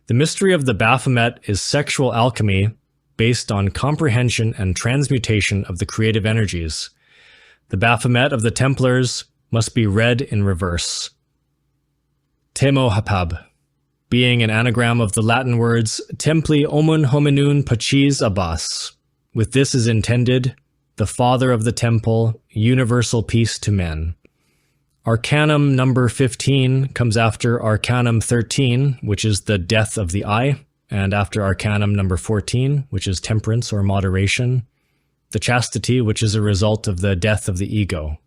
The mystery of the Baphomet is sexual alchemy based on comprehension and transmutation of the creative energies. The Baphomet of the Templars must be read in reverse. Temo Hapab, being an anagram of the Latin words Templi Omun Hominun Pacis Abbas. With this is intended, the Father of the Temple, universal peace to men. Arcanum number 15 comes after Arcanum 13, which is the death of the eye, and after Arcanum number 14, which is temperance or moderation, the chastity, which is a result of the death of the ego.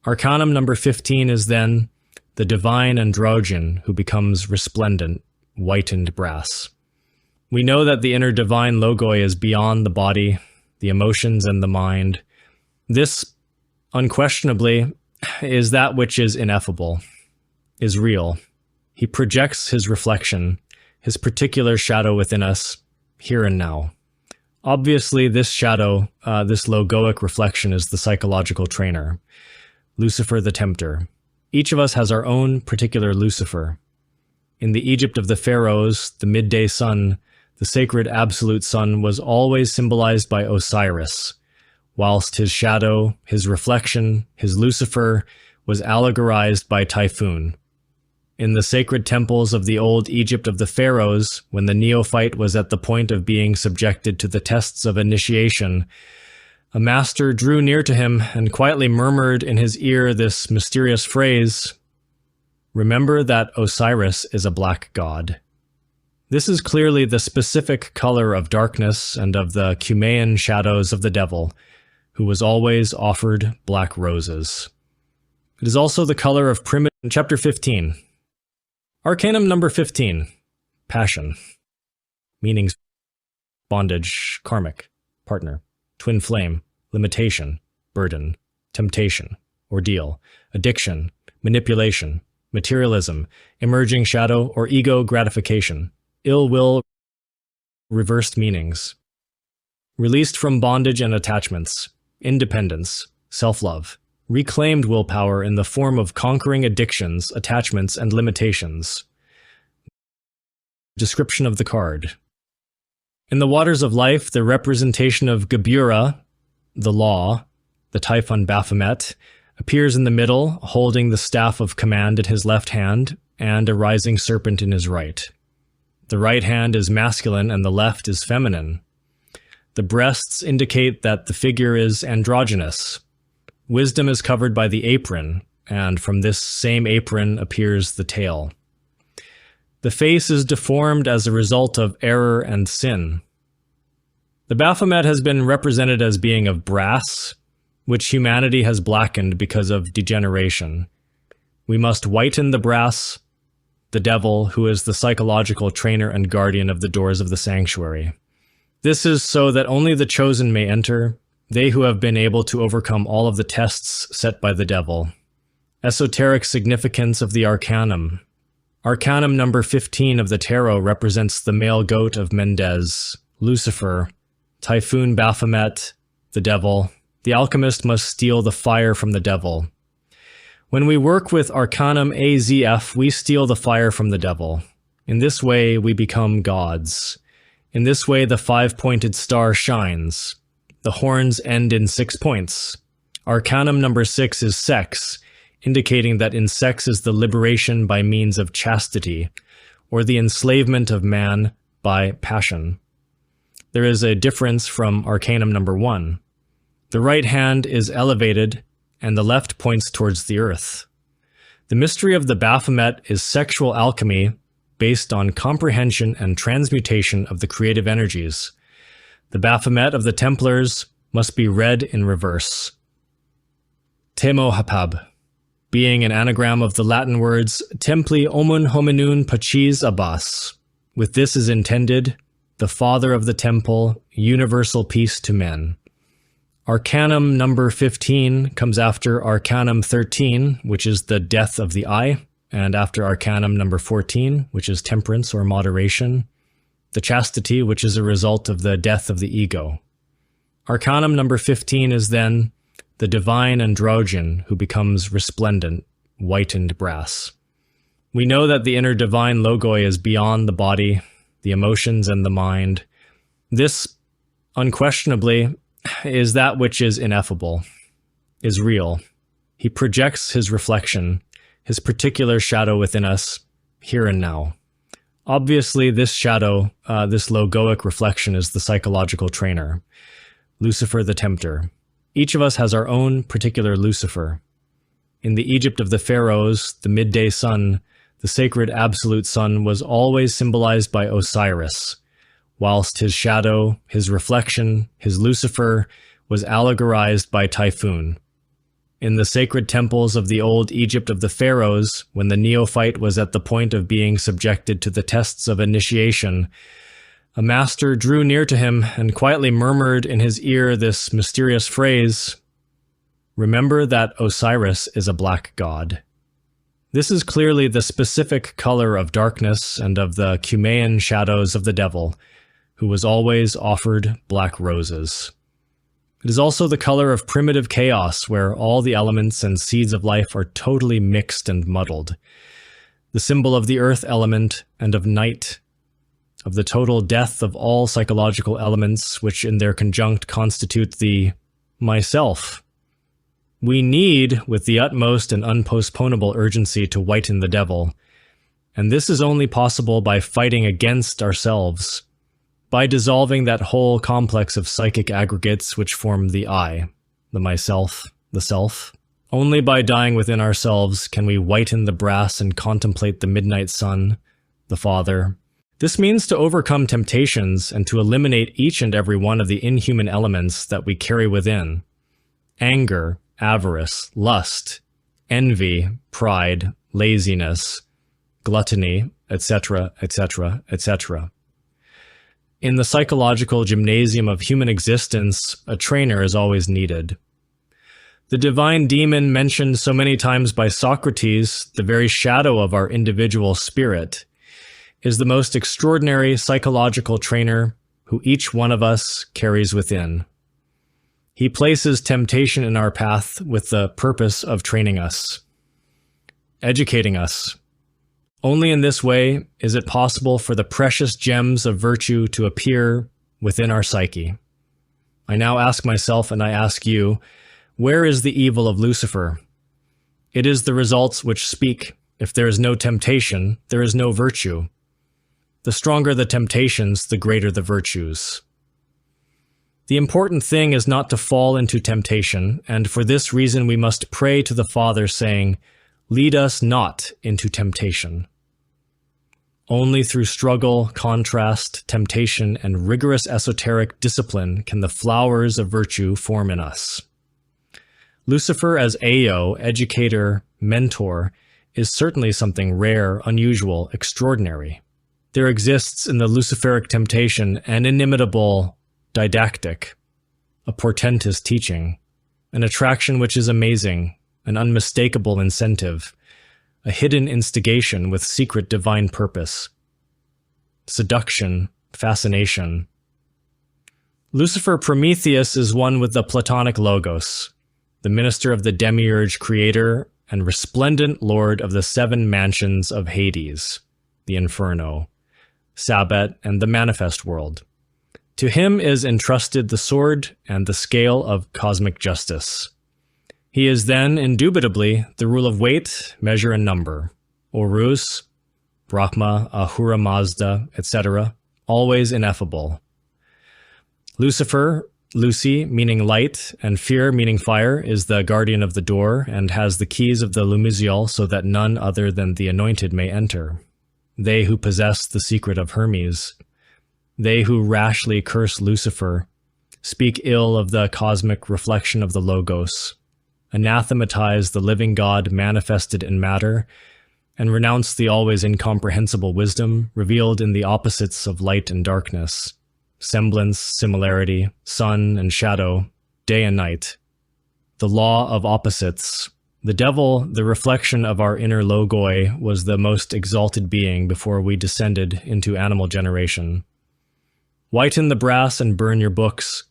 Arcanum number 15 is then the divine androgen who becomes resplendent, whitened brass. We know that the inner divine logoi is beyond the body, the emotions, and the mind. This, unquestionably, is that which is ineffable, is real. He projects his reflection, his particular shadow within us, here and now. Obviously, this shadow, this logoic reflection, is the psychological trainer, Lucifer the Tempter. Each of us has our own particular Lucifer. In the Egypt of the pharaohs, the midday sun, the sacred absolute sun, was always symbolized by Osiris, whilst his shadow, his reflection, his Lucifer, was allegorized by Typhoon. In the sacred temples of the old Egypt of the pharaohs, when the neophyte was at the point of being subjected to the tests of initiation, a master drew near to him and quietly murmured in his ear this mysterious phrase, "Remember that Osiris is a black god." This is clearly the specific color of darkness and of the Cumaean shadows of the devil, who was always offered black roses. It is also the color of primitive. Chapter 15. Arcanum number 15. Passion. Meanings: bondage, karmic, partner, twin flame, limitation, burden, temptation, ordeal, addiction, manipulation, materialism, emerging shadow or ego gratification, ill will. Reversed meanings: released from bondage and attachments, independence, self-love, reclaimed willpower in the form of conquering addictions, attachments, and limitations. Description of the card. In the waters of life, the representation of Gebura, the law, the Typhon Baphomet, appears in the middle, holding the staff of command in his left hand and a rising serpent in his right. The right hand is masculine and the left is feminine. The breasts indicate that the figure is androgynous. Wisdom is covered by the apron, and from this same apron appears the tail. The face is deformed as a result of error and sin. The Baphomet has been represented as being of brass, which humanity has blackened because of degeneration. We must whiten the brass, the devil, who is the psychological trainer and guardian of the doors of the sanctuary. This is so that only the chosen may enter, they who have been able to overcome all of the tests set by the devil. Esoteric significance of the Arcanum. Arcanum number 15 of the tarot represents the male goat of Mendez, Lucifer, Typhoon Baphomet, the devil. The alchemist must steal the fire from the devil. When we work with Arcanum AZF, we steal the fire from the devil. In this way, we become gods. In this way, the 5-pointed star shines. The horns end in 6 points. Arcanum number 6 is sex, indicating that in sex is the liberation by means of chastity, or the enslavement of man by passion. There is a difference from Arcanum number 1. The right hand is elevated, and the left points towards the earth. The mystery of the Baphomet is sexual alchemy based on comprehension and transmutation of the creative energies. The Baphomet of the Templars must be read in reverse. Temo Hapab, being an anagram of the Latin words Templi Omun Hominun Pacis Abbas. With this is intended, the Father of the Temple, universal peace to men. Arcanum number 15 comes after Arcanum 13, which is the death of the eye, and after Arcanum number 14, which is temperance or moderation, the chastity, which is a result of the death of the ego. Arcanum number 15 is then the divine androgen who becomes resplendent, whitened brass. We know that the inner divine logoi is beyond the body, the emotions, and the mind. This, unquestionably, is that which is ineffable, is real. He projects his reflection, his particular shadow within us, here and now. Obviously, this shadow, this logoic reflection, is the psychological trainer, Lucifer the tempter. Each of us has our own particular Lucifer. In the Egypt of the pharaohs, the midday sun, the sacred absolute sun, was always symbolized by Osiris, whilst his shadow, his reflection, his Lucifer, was allegorized by Typhoon. In the sacred temples of the old Egypt of the pharaohs, when the neophyte was at the point of being subjected to the tests of initiation, a master drew near to him and quietly murmured in his ear this mysterious phrase, "Remember that Osiris is a black god." This is clearly the specific color of darkness and of the Cumaean shadows of the devil, who was always offered black roses. It is also the color of primitive chaos, where all the elements and seeds of life are totally mixed and muddled. The symbol of the earth element and of night, of the total death of all psychological elements, which in their conjunct constitute the myself. We need, with the utmost and unpostponable urgency, to whiten the devil, and this is only possible by fighting against ourselves, by dissolving that whole complex of psychic aggregates which form the I, the myself, the self. Only by dying within ourselves can we whiten the brass and contemplate the midnight sun, the Father. This means to overcome temptations and to eliminate each and every one of the inhuman elements that we carry within. Anger, avarice, lust, envy, pride, laziness, gluttony, etc., etc., etc. In the psychological gymnasium of human existence, a trainer is always needed. The divine demon mentioned so many times by Socrates, the very shadow of our individual spirit, is the most extraordinary psychological trainer who each one of us carries within. He places temptation in our path with the purpose of training us, educating us. Only in this way is it possible for the precious gems of virtue to appear within our psyche. I now ask myself, and I ask you, where is the evil of Lucifer? It is the results which speak. If there is no temptation, there is no virtue. The stronger the temptations, the greater the virtues. The important thing is not to fall into temptation, and for this reason we must pray to the Father, saying, "Lead us not into temptation." Only through struggle, contrast, temptation, and rigorous esoteric discipline can the flowers of virtue form in us. Lucifer as Ao, educator, mentor, is certainly something rare, unusual, extraordinary. There exists in the Luciferic temptation an inimitable didactic, a portentous teaching, an attraction which is amazing, an unmistakable incentive, a hidden instigation with secret divine purpose, seduction, fascination. Lucifer Prometheus is one with the Platonic Logos, the minister of the demiurge creator and resplendent lord of the 7 mansions of Hades, the Inferno, Sabbat, and the manifest world. To him is entrusted the sword and the scale of cosmic justice. He is then, indubitably, the rule of weight, measure, and number. Orus, Brahma, Ahura Mazda, etc., always ineffable. Lucifer, Lucy, meaning light, and Fear, meaning fire, is the guardian of the door and has the keys of the Lumizial so that none other than the anointed may enter. They who possess the secret of Hermes. They who rashly curse Lucifer, speak ill of the cosmic reflection of the Logos, anathematize the living God manifested in matter, and renounce the always incomprehensible wisdom revealed in the opposites of light and darkness, semblance, similarity, sun and shadow, day and night. The law of opposites. The devil, the reflection of our inner logoi, was the most exalted being before we descended into animal generation. Whiten the brass and burn your books,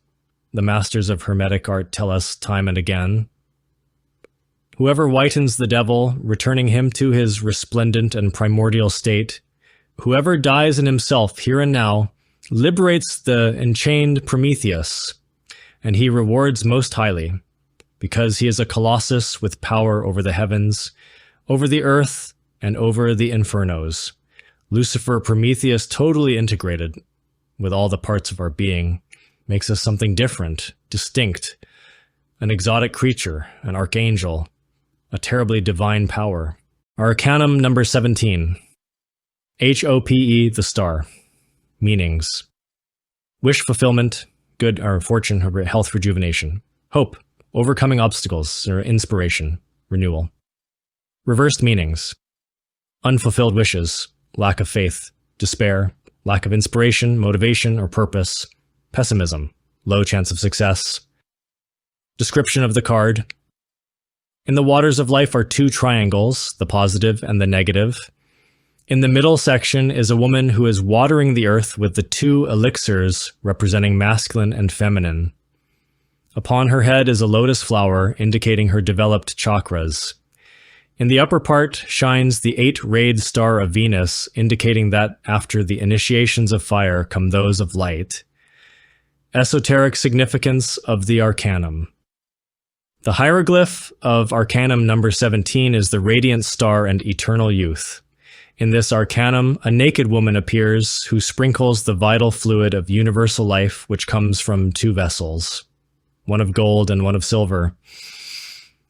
the masters of Hermetic art tell us time and again. Whoever whitens the devil, returning him to his resplendent and primordial state, whoever dies in himself here and now, liberates the enchained Prometheus, and he rewards most highly, because he is a colossus with power over the heavens, over the earth, and over the infernos. Lucifer, Prometheus, totally integrated with all the parts of our being, makes us something different, distinct, an exotic creature, an archangel, a terribly divine power. Arcanum number 17. HOPE, the star. Meanings. Wish fulfillment, good or fortune, or health rejuvenation. Hope, overcoming obstacles, or inspiration, renewal. Reversed meanings. Unfulfilled wishes, lack of faith, despair, lack of inspiration, motivation, or purpose, pessimism, low chance of success. Description of the card. In the waters of life are two triangles, the positive and the negative. In the middle section is a woman who is watering the earth with the two elixirs representing masculine and feminine. Upon her head is a lotus flower indicating her developed chakras. In the upper part shines the 8-rayed star of Venus, indicating that after the initiations of fire come those of light. Esoteric significance of the Arcanum. The hieroglyph of Arcanum number 17 is the radiant star and eternal youth. In this Arcanum, a naked woman appears who sprinkles the vital fluid of universal life which comes from two vessels, one of gold and one of silver.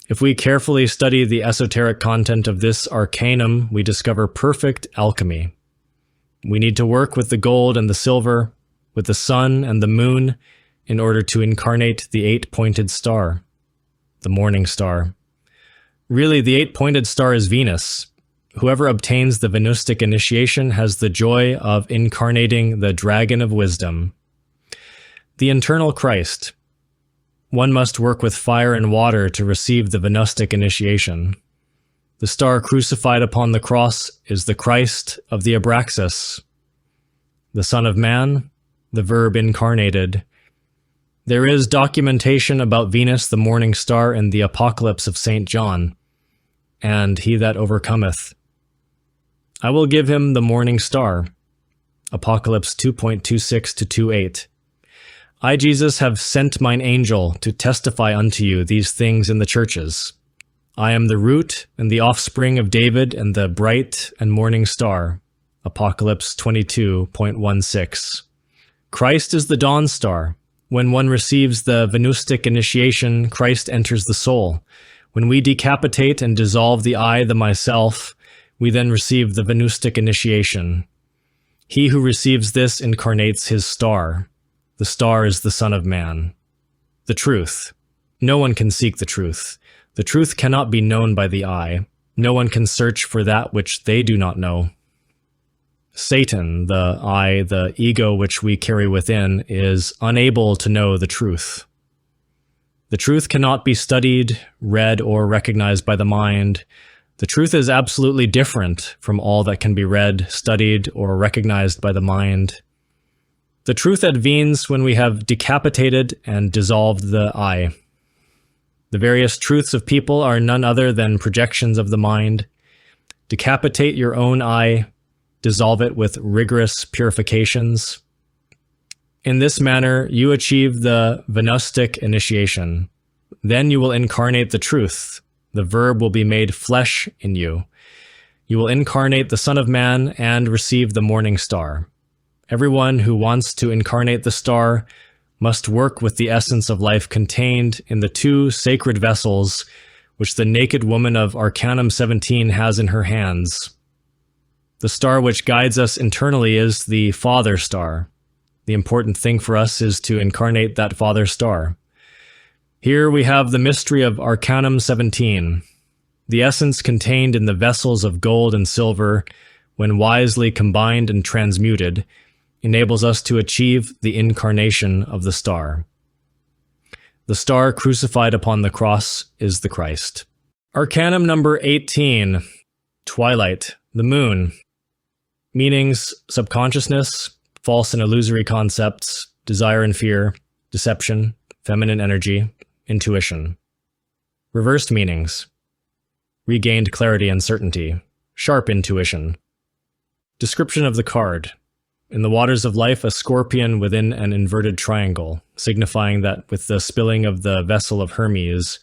If we carefully study the esoteric content of this Arcanum, we discover perfect alchemy. We need to work with the gold and the silver, with the sun and the moon, in order to incarnate the 8-pointed star, the morning star. Really, the 8-pointed star is Venus. Whoever obtains the Venustic initiation has the joy of incarnating the dragon of wisdom. The internal Christ. One must work with fire and water to receive the Venustic initiation. The star crucified upon the cross is the Christ of the Abraxas, the Son of Man, the Verb incarnated. There is documentation about Venus, the morning star, in the Apocalypse of St. John, and he that overcometh. I will give him the morning star. Apocalypse 2.26-28. I, Jesus, have sent mine angel to testify unto you these things in the churches. I am the root and the offspring of David and the bright and morning star. Apocalypse 22.16. Christ is the dawn star. When one receives the Venustic initiation, Christ enters the soul. When we decapitate and dissolve the I, the myself, we then receive the Venustic initiation. He who receives this incarnates his star. The star is the Son of Man. The truth. No one can seek the truth. The truth cannot be known by the eye. No one can search for that which they do not know. Satan, the I, the ego which we carry within, is unable to know the truth. The truth cannot be studied, read, or recognized by the mind. The truth is absolutely different from all that can be read, studied, or recognized by the mind. The truth advenes when we have decapitated and dissolved the I. The various truths of people are none other than projections of the mind. Decapitate your own I, dissolve it with rigorous purifications. In this manner, you achieve the Venustic initiation. Then you will incarnate the truth. The Verb will be made flesh in you. You will incarnate the Son of Man and receive the morning star. Everyone who wants to incarnate the star must work with the essence of life contained in the two sacred vessels which the naked woman of Arcanum 17 has in her hands. The star which guides us internally is the Father star. The important thing for us is to incarnate that Father star. Here we have the mystery of Arcanum 17, the essence contained in the vessels of gold and silver, when wisely combined and transmuted, enables us to achieve the incarnation of the star. The star crucified upon the cross is the Christ. Arcanum number 18, Twilight, the moon. Meanings: subconsciousness, false and illusory concepts, desire and fear, deception, feminine energy, intuition. Reversed meanings: regained clarity and certainty, sharp intuition. Description of the card: in the waters of life, a scorpion within an inverted triangle, signifying that with the spilling of the vessel of Hermes,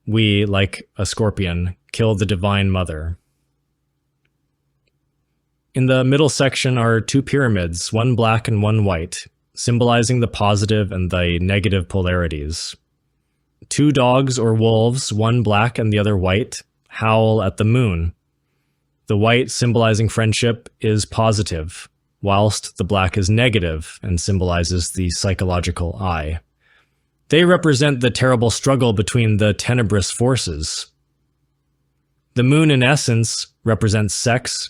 we, like a scorpion, kill the Divine Mother. In the middle section are two pyramids, one black and one white, symbolizing the positive and the negative polarities. Two dogs or wolves, one black and the other white, howl at the moon. The white, symbolizing friendship, is positive, whilst the black is negative and symbolizes the psychological eye. They represent the terrible struggle between the tenebrous forces. The moon, in essence, represents sex.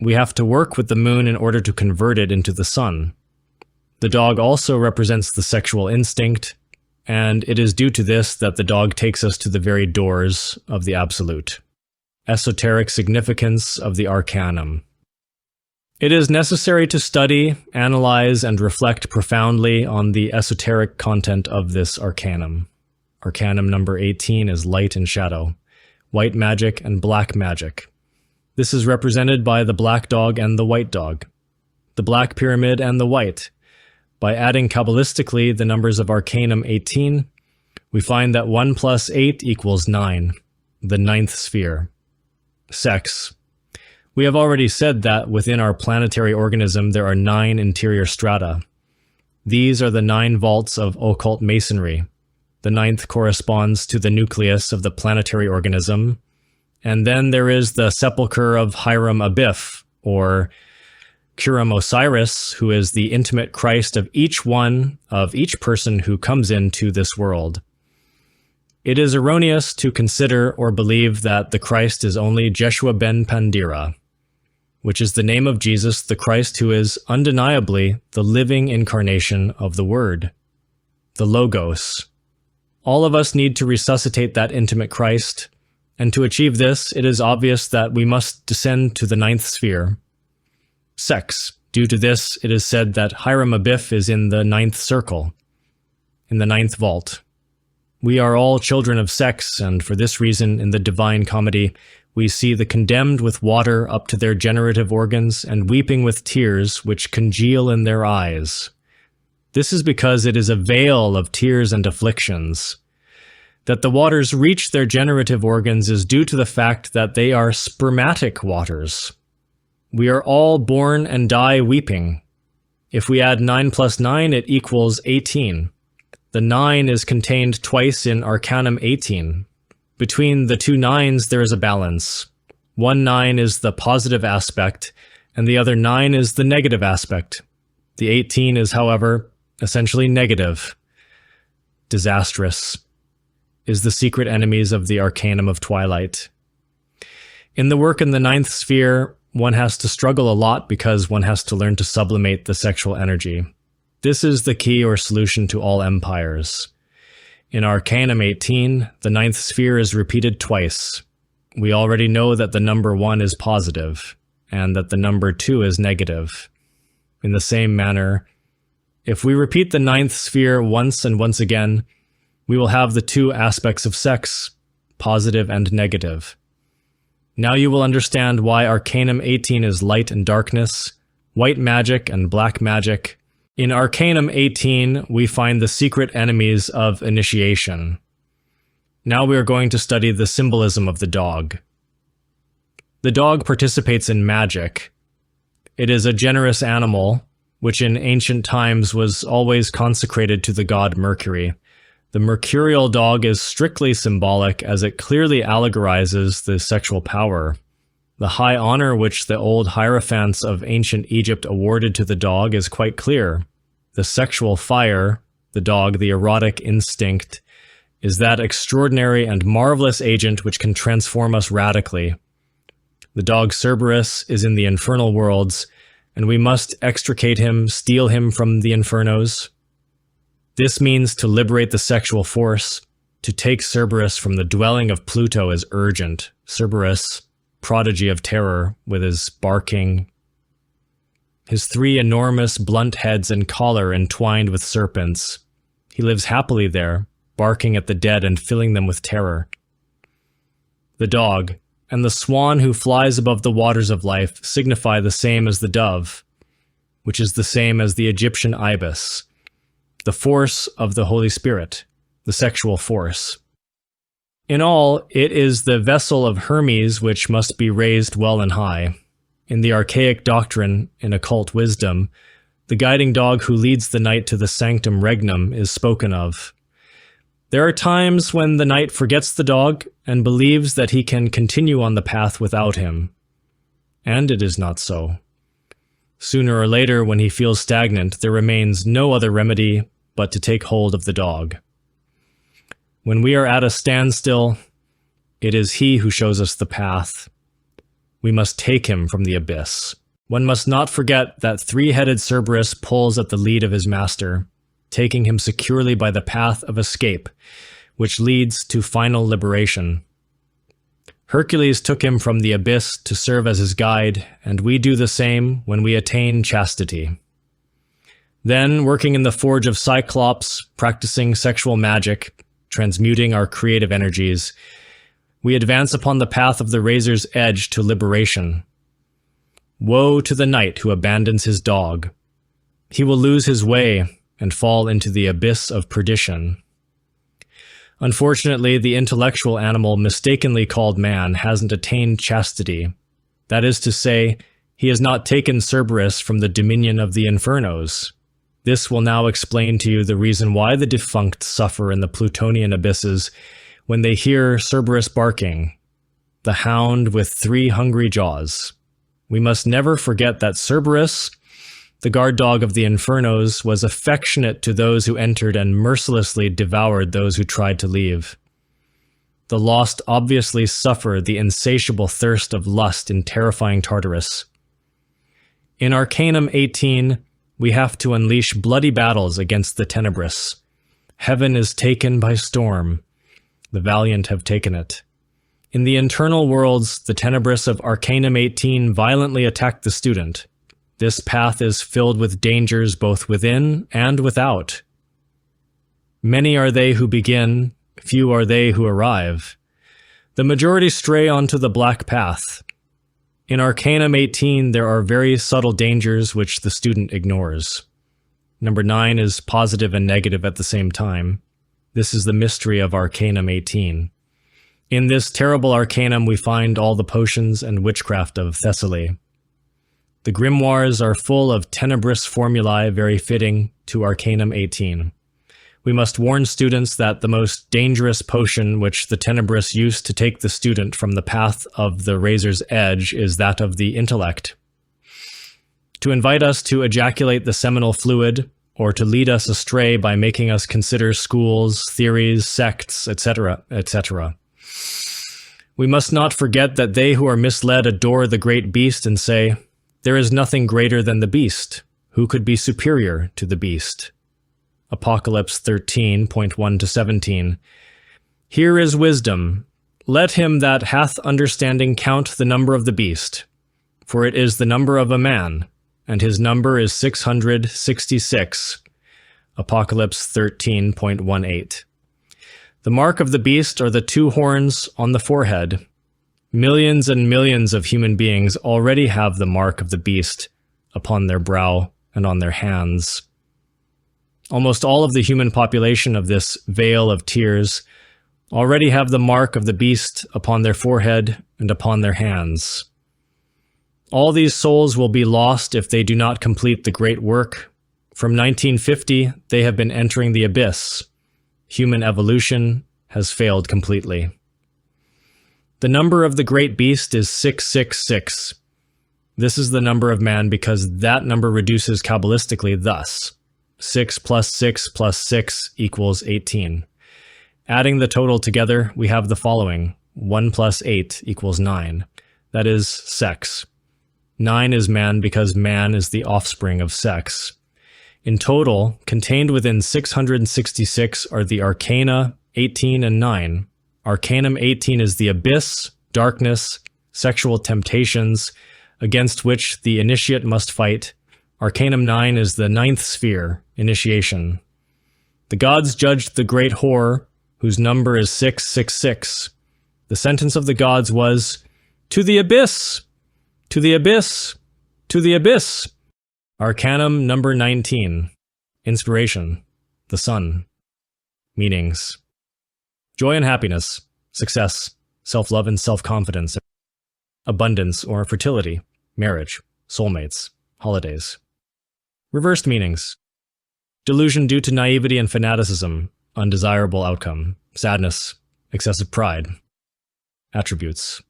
We have to work with the moon in order to convert it into the sun. The dog also represents the sexual instinct, and it is due to this that the dog takes us to the very doors of the Absolute. Esoteric significance of the Arcanum. It is necessary to study, analyze, and reflect profoundly on the esoteric content of this Arcanum. Arcanum number 18 is light and shadow, white magic and black magic. This is represented by the black dog and the white dog, the black pyramid and the white. By adding Kabbalistically the numbers of Arcanum 18, we find that 1 plus 8 equals 9, the ninth sphere. Sex. We have already said that within our planetary organism there are 9 interior strata. These are the 9 vaults of occult masonry. The 9th corresponds to the nucleus of the planetary organism, and then there is the sepulchre of Hiram Abiff, or Curum Osiris, who is the intimate Christ of each person who comes into this world. It is erroneous to consider or believe that the Christ is only Jeshua ben Pandira, which is the name of Jesus, the Christ who is undeniably the living incarnation of the Word, the Logos. All of us need to resuscitate that intimate Christ, and to achieve this, it is obvious that we must descend to the 9th sphere. Sex. Due to this, it is said that Hiram Abiff is in the 9th circle, in the 9th vault. We are all children of sex, and for this reason, in the Divine Comedy, we see the condemned with water up to their generative organs and weeping with tears which congeal in their eyes. This is because it is a veil of tears and afflictions. That the waters reach their generative organs is due to the fact that they are spermatic waters. We are all born and die weeping. If we add 9 plus 9, it equals 18. The 9 is contained twice in Arcanum 18. Between the two 9s there is a balance. One 9 is the positive aspect, and the other 9 is the negative aspect. The 18 is, however, essentially negative. Disastrous. Is the secret enemies of the Arcanum of Twilight. In the work in the 9th sphere, one has to struggle a lot because one has to learn to sublimate the sexual energy. This is the key or solution to all empires. In Arcanum 18, the 9th sphere is repeated twice. We already know that the number 1 is positive, and that the number 2 is negative. In the same manner, if we repeat the 9th sphere once and once again, we will have the 2 aspects of sex, positive and negative. Now you will understand why Arcanum 18 is light and darkness, white magic and black magic. In Arcanum 18, we find the secret enemies of initiation. Now we are going to study the symbolism of the dog. The dog participates in magic. It is a generous animal, which in ancient times was always consecrated to the god Mercury. The mercurial dog is strictly symbolic as it clearly allegorizes the sexual power. The high honor which the old hierophants of ancient Egypt awarded to the dog is quite clear. The sexual fire, the dog, the erotic instinct, is that extraordinary and marvelous agent which can transform us radically. The dog Cerberus is in the infernal worlds, and we must extricate him, steal him from the infernos. This means to liberate the sexual force. To take Cerberus from the dwelling of Pluto is urgent. Cerberus, prodigy of terror, with his barking, his 3 enormous blunt heads and collar entwined with serpents. He lives happily there, barking at the dead and filling them with terror. The dog, and the swan who flies above the waters of life signify the same as the dove, which is the same as the Egyptian ibis, the force of the Holy Spirit, the sexual force. In all, it is the vessel of Hermes which must be raised well and high. In the archaic doctrine, in occult wisdom, the guiding dog who leads the knight to the sanctum regnum is spoken of. There are times when the knight forgets the dog and believes that he can continue on the path without him. And it is not so. Sooner or later, when he feels stagnant, there remains no other remedy but to take hold of the dog. When we are at a standstill, it is he who shows us the path. We must take him from the abyss. One must not forget that 3-headed Cerberus pulls at the lead of his master, taking him securely by the path of escape, which leads to final liberation. Hercules took him from the abyss to serve as his guide, and we do the same when we attain chastity. Then, working in the forge of Cyclops, practicing sexual magic, transmuting our creative energies, we advance upon the path of the razor's edge to liberation. Woe to the knight who abandons his dog. He will lose his way and fall into the abyss of perdition. Unfortunately, the intellectual animal mistakenly called man hasn't attained chastity. That is to say, he has not taken Cerberus from the dominion of the infernos. This will now explain to you the reason why the defunct suffer in the Plutonian abysses when they hear Cerberus barking, the hound with 3 hungry jaws. We must never forget that Cerberus, the guard dog of the infernos, was affectionate to those who entered and mercilessly devoured those who tried to leave. The lost obviously suffer the insatiable thirst of lust in terrifying Tartarus. In Arcanum 18, we have to unleash bloody battles against the Tenebrous. Heaven is taken by storm. The valiant have taken it. In the internal worlds, the Tenebrous of Arcanum 18 violently attack the student. This path is filled with dangers both within and without. Many are they who begin, few are they who arrive. The majority stray onto the black path. In Arcanum 18, there are very subtle dangers which the student ignores. Number 9 is positive and negative at the same time. This is the mystery of Arcanum 18. In this terrible arcanum we find all the potions and witchcraft of Thessaly. The grimoires are full of tenebrous formulae very fitting to Arcanum 18. We must warn students that the most dangerous potion which the tenebrous use to take the student from the path of the razor's edge is that of the intellect. To invite us to ejaculate the seminal fluid, or to lead us astray by making us consider schools, theories, sects, etc., etc. We must not forget that they who are misled adore the great beast and say, "There is nothing greater than the beast. Who could be superior to the beast?" Apocalypse 13:1-17. Here is wisdom. Let him that hath understanding count the number of the beast, for it is the number of a man, and his number is 666. Apocalypse 13:18. The mark of the beast are the 2 horns on the forehead. Millions and millions of human beings already have the mark of the beast upon their brow and on their hands. Almost all of the human population of this vale of tears already have the mark of the beast upon their forehead and upon their hands. All these souls will be lost if they do not complete the great work. From 1950, they have been entering the abyss. Human evolution has failed completely. The number of the great beast is 666. This is the number of man because that number reduces Kabbalistically thus: 6 plus 6 plus 6 equals 18. Adding the total together, we have the following: 1 plus 8 equals 9. That is sex. 9 is man because man is the offspring of sex. In total, contained within 666 are the Arcana 18 and 9. Arcanum 18 is the abyss, darkness, sexual temptations, against which the initiate must fight. Arcanum 9 is the ninth sphere, initiation. The gods judged the great whore, whose number is 666. The sentence of the gods was, "To the abyss! To the abyss! To the abyss!" Arcanum number 19. Inspiration. The sun. Meanings. Joy and happiness. Success. Self-love and self-confidence. Abundance or fertility. Marriage. Soulmates. Holidays. Reversed meanings. Delusion due to naivety and fanaticism. Undesirable outcome. Sadness. Excessive pride. Attributes.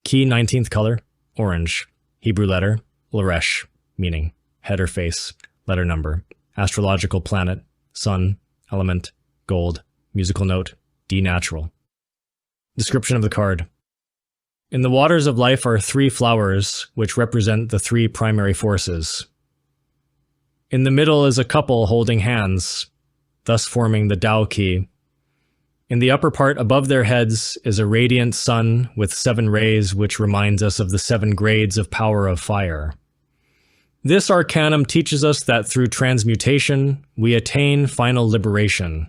Key 19th color. Orange. Hebrew letter. Laresh. Meaning. Head or face. Letter number. Astrological planet. Sun. Element. Gold. Musical note. D natural. Description of the card. In the waters of life are three flowers, which represent the three primary forces. In the middle is a couple holding hands, thus forming the Tao key. In the upper part above their heads is a radiant sun with 7 rays, which reminds us of the 7 grades of power of fire. This arcanum teaches us that through transmutation, we attain final liberation.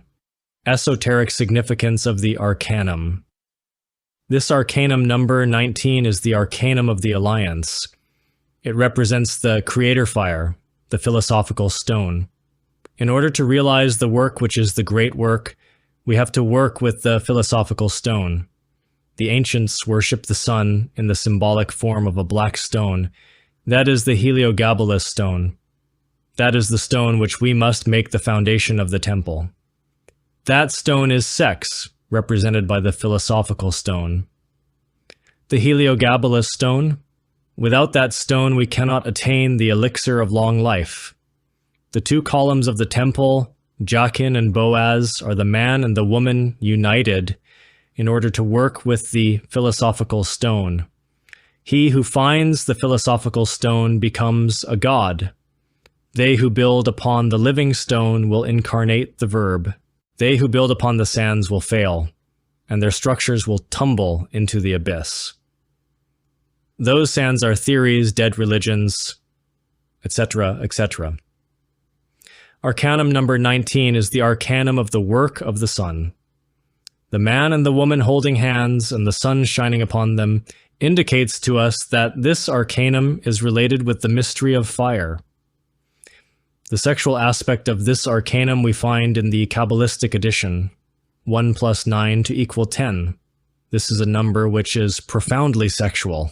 Esoteric significance of the arcanum. This arcanum number 19 is the arcanum of the alliance. It represents the creator fire, the philosophical stone. In order to realize the work which is the great work, we have to work with the philosophical stone. The ancients worshipped the sun in the symbolic form of a black stone. That is the Heliogabalus stone. That is the stone which we must make the foundation of the temple. That stone is sex, represented by the philosophical stone. The Heliogabalus stone. Without that stone we cannot attain the elixir of long life. The 2 columns of the temple, Jachin and Boaz, are the man and the woman united in order to work with the philosophical stone. He who finds the philosophical stone becomes a god. They who build upon the living stone will incarnate the verb. They who build upon the sands will fail, and their structures will tumble into the abyss. Those sands are theories, dead religions, etc., etc. Arcanum number 19 is the arcanum of the work of the sun. The man and the woman holding hands and the sun shining upon them indicates to us that this arcanum is related with the mystery of fire. The sexual aspect of this arcanum we find in the Kabbalistic edition, 1 + 9 = 10. This is a number which is profoundly sexual.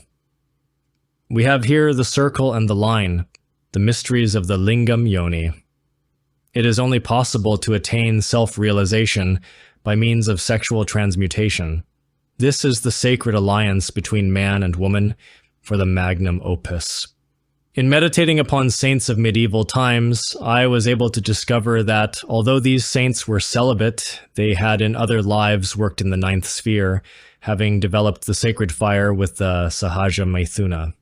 We have here the circle and the line, the mysteries of the lingam yoni. It is only possible to attain self-realization by means of sexual transmutation. This is the sacred alliance between man and woman for the magnum opus. In meditating upon saints of medieval times, I was able to discover that although these saints were celibate, they had in other lives worked in the 9th sphere, having developed the sacred fire with the Sahaja Maithuna.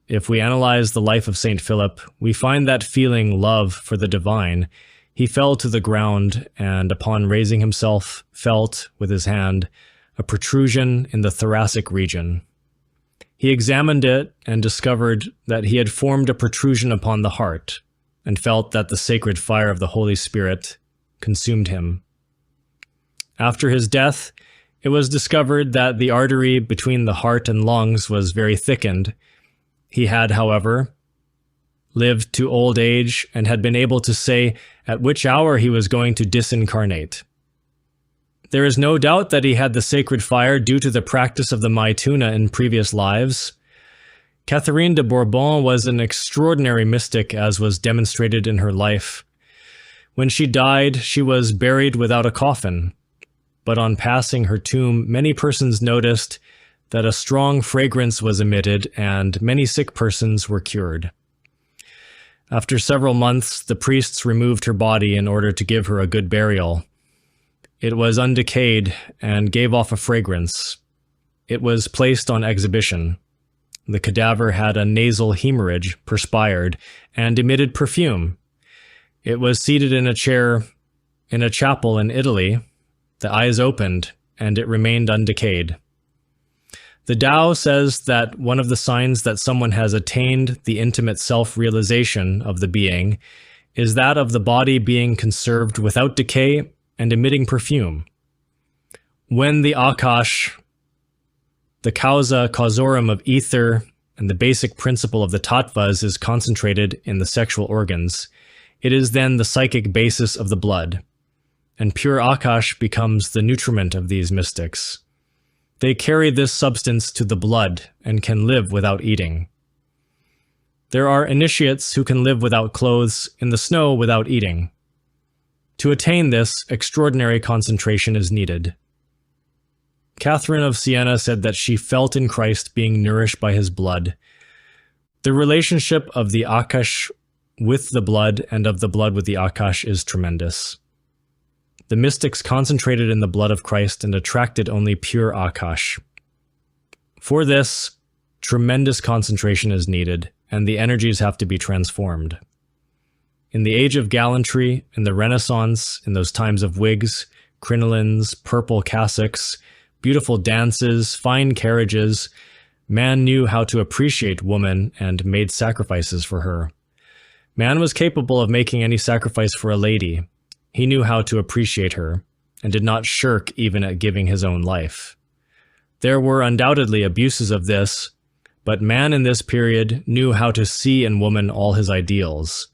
If we analyze the life of Saint Philip, we find that feeling love for the divine, he fell to the ground and upon raising himself, felt, with his hand, a protrusion in the thoracic region. He examined it and discovered that he had formed a protrusion upon the heart, and felt that the sacred fire of the Holy Spirit consumed him. After his death, it was discovered that the artery between the heart and lungs was very thickened. He had, however, lived to old age and had been able to say at which hour he was going to disincarnate. There is no doubt that he had the sacred fire due to the practice of the Maituna in previous lives. Catherine de Bourbon was an extraordinary mystic, as was demonstrated in her life. When she died, she was buried without a coffin, but on passing her tomb, many persons noticed that a strong fragrance was emitted and many sick persons were cured. After several months, the priests removed her body in order to give her a good burial. It was undecayed and gave off a fragrance. It was placed on exhibition. The cadaver had a nasal hemorrhage, perspired, and emitted perfume. It was seated in a chair in a chapel in Italy. The eyes opened, and it remained undecayed. The Tao says that one of the signs that someone has attained the intimate self-realization of the being is that of the body being conserved without decay and emitting perfume. When the Akash, the causa causorum of ether, and the basic principle of the tattvas is concentrated in the sexual organs, it is then the psychic basis of the blood, and pure Akash becomes the nutriment of these mystics. They carry this substance to the blood and can live without eating. There are initiates who can live without clothes in the snow without eating. To attain this, extraordinary concentration is needed. Catherine of Siena said that she felt in Christ being nourished by his blood. The relationship of the Akash with the blood and of the blood with the Akash is tremendous. The mystics concentrated in the blood of Christ and attracted only pure Akash. For this, tremendous concentration is needed, and the energies have to be transformed. In the age of gallantry, in the Renaissance, in those times of wigs, crinolines, purple cassocks, beautiful dances, fine carriages, man knew how to appreciate woman and made sacrifices for her. Man was capable of making any sacrifice for a lady. He knew how to appreciate her, and did not shirk even at giving his own life. There were undoubtedly abuses of this, but man in this period knew how to see in woman all his ideals.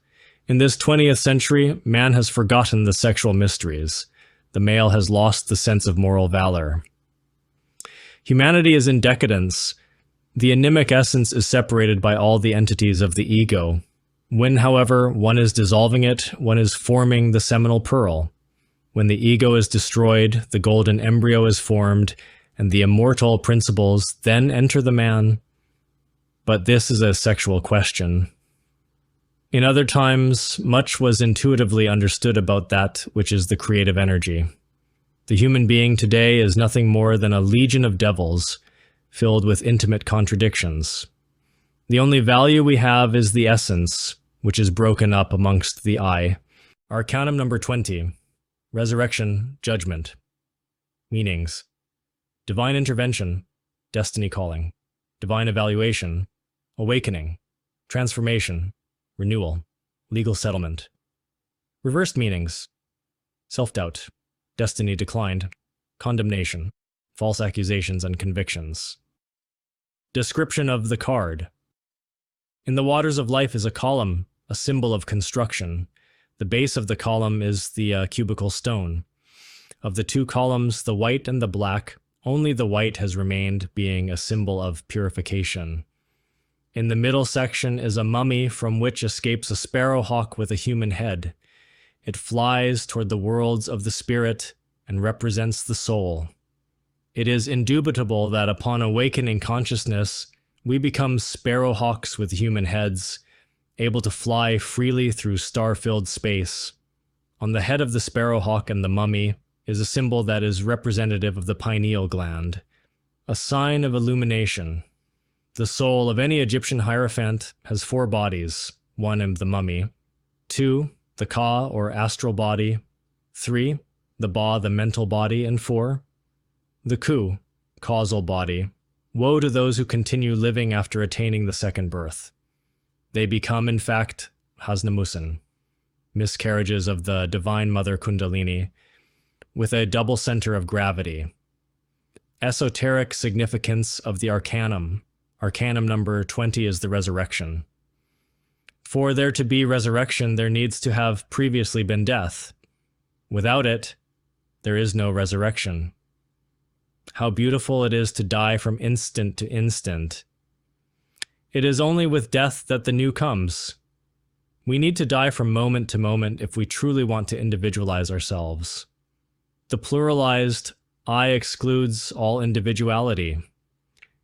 In this 20th century, man has forgotten the sexual mysteries. The male has lost the sense of moral valor. Humanity is in decadence. The anemic essence is separated by all the entities of the ego. When, however, one is dissolving it, one is forming the seminal pearl. When the ego is destroyed, the golden embryo is formed, and the immortal principles then enter the man. But this is a sexual question. In other times, much was intuitively understood about that which is the creative energy. The human being today is nothing more than a legion of devils, filled with intimate contradictions. The only value we have is the essence, which is broken up amongst the I. Arcanum number 20. Resurrection, Judgment. Meanings: divine intervention, destiny calling, divine evaluation, awakening, transformation, renewal, legal settlement. Reversed meanings: self-doubt, destiny declined, condemnation, false accusations and convictions. Description of the card. In the waters of life is a column, a symbol of construction. The base of the column is the cubical stone. Of the two columns, the white and the black, only the white has remained, being a symbol of purification. In the middle section is a mummy from which escapes a sparrowhawk with a human head. It flies toward the worlds of the spirit and represents the soul. It is indubitable that upon awakening consciousness, we become sparrowhawks with human heads, able to fly freely through star-filled space. On the head of the sparrowhawk and the mummy is a symbol that is representative of the pineal gland, a sign of illumination. The soul of any Egyptian hierophant has 4 bodies: 1 the mummy, 2 the Ka or astral body, 3 the Ba the mental body, and 4 the Ku, causal body. Woe to those who continue living after attaining the second birth. They become, in fact, Hasnamusin, miscarriages of the Divine Mother Kundalini, with a double center of gravity. Esoteric significance of the Arcanum. Arcanum number 20 is the resurrection. For there to be resurrection, there needs to have previously been death. Without it, there is no resurrection. How beautiful it is to die from instant to instant. It is only with death that the new comes. We need to die from moment to moment if we truly want to individualize ourselves. The pluralized I excludes all individuality.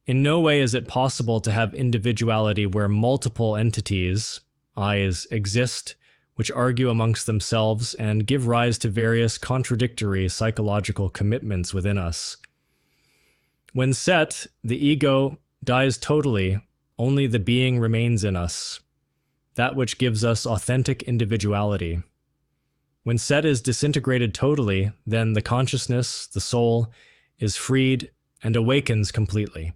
In no way is it possible to have individuality where multiple entities, I's, exist, which argue amongst themselves and give rise to various contradictory psychological commitments within us. When set, the ego dies totally, only the being remains in us, that which gives us authentic individuality. When Set is disintegrated totally, then the consciousness, the soul, is freed and awakens completely.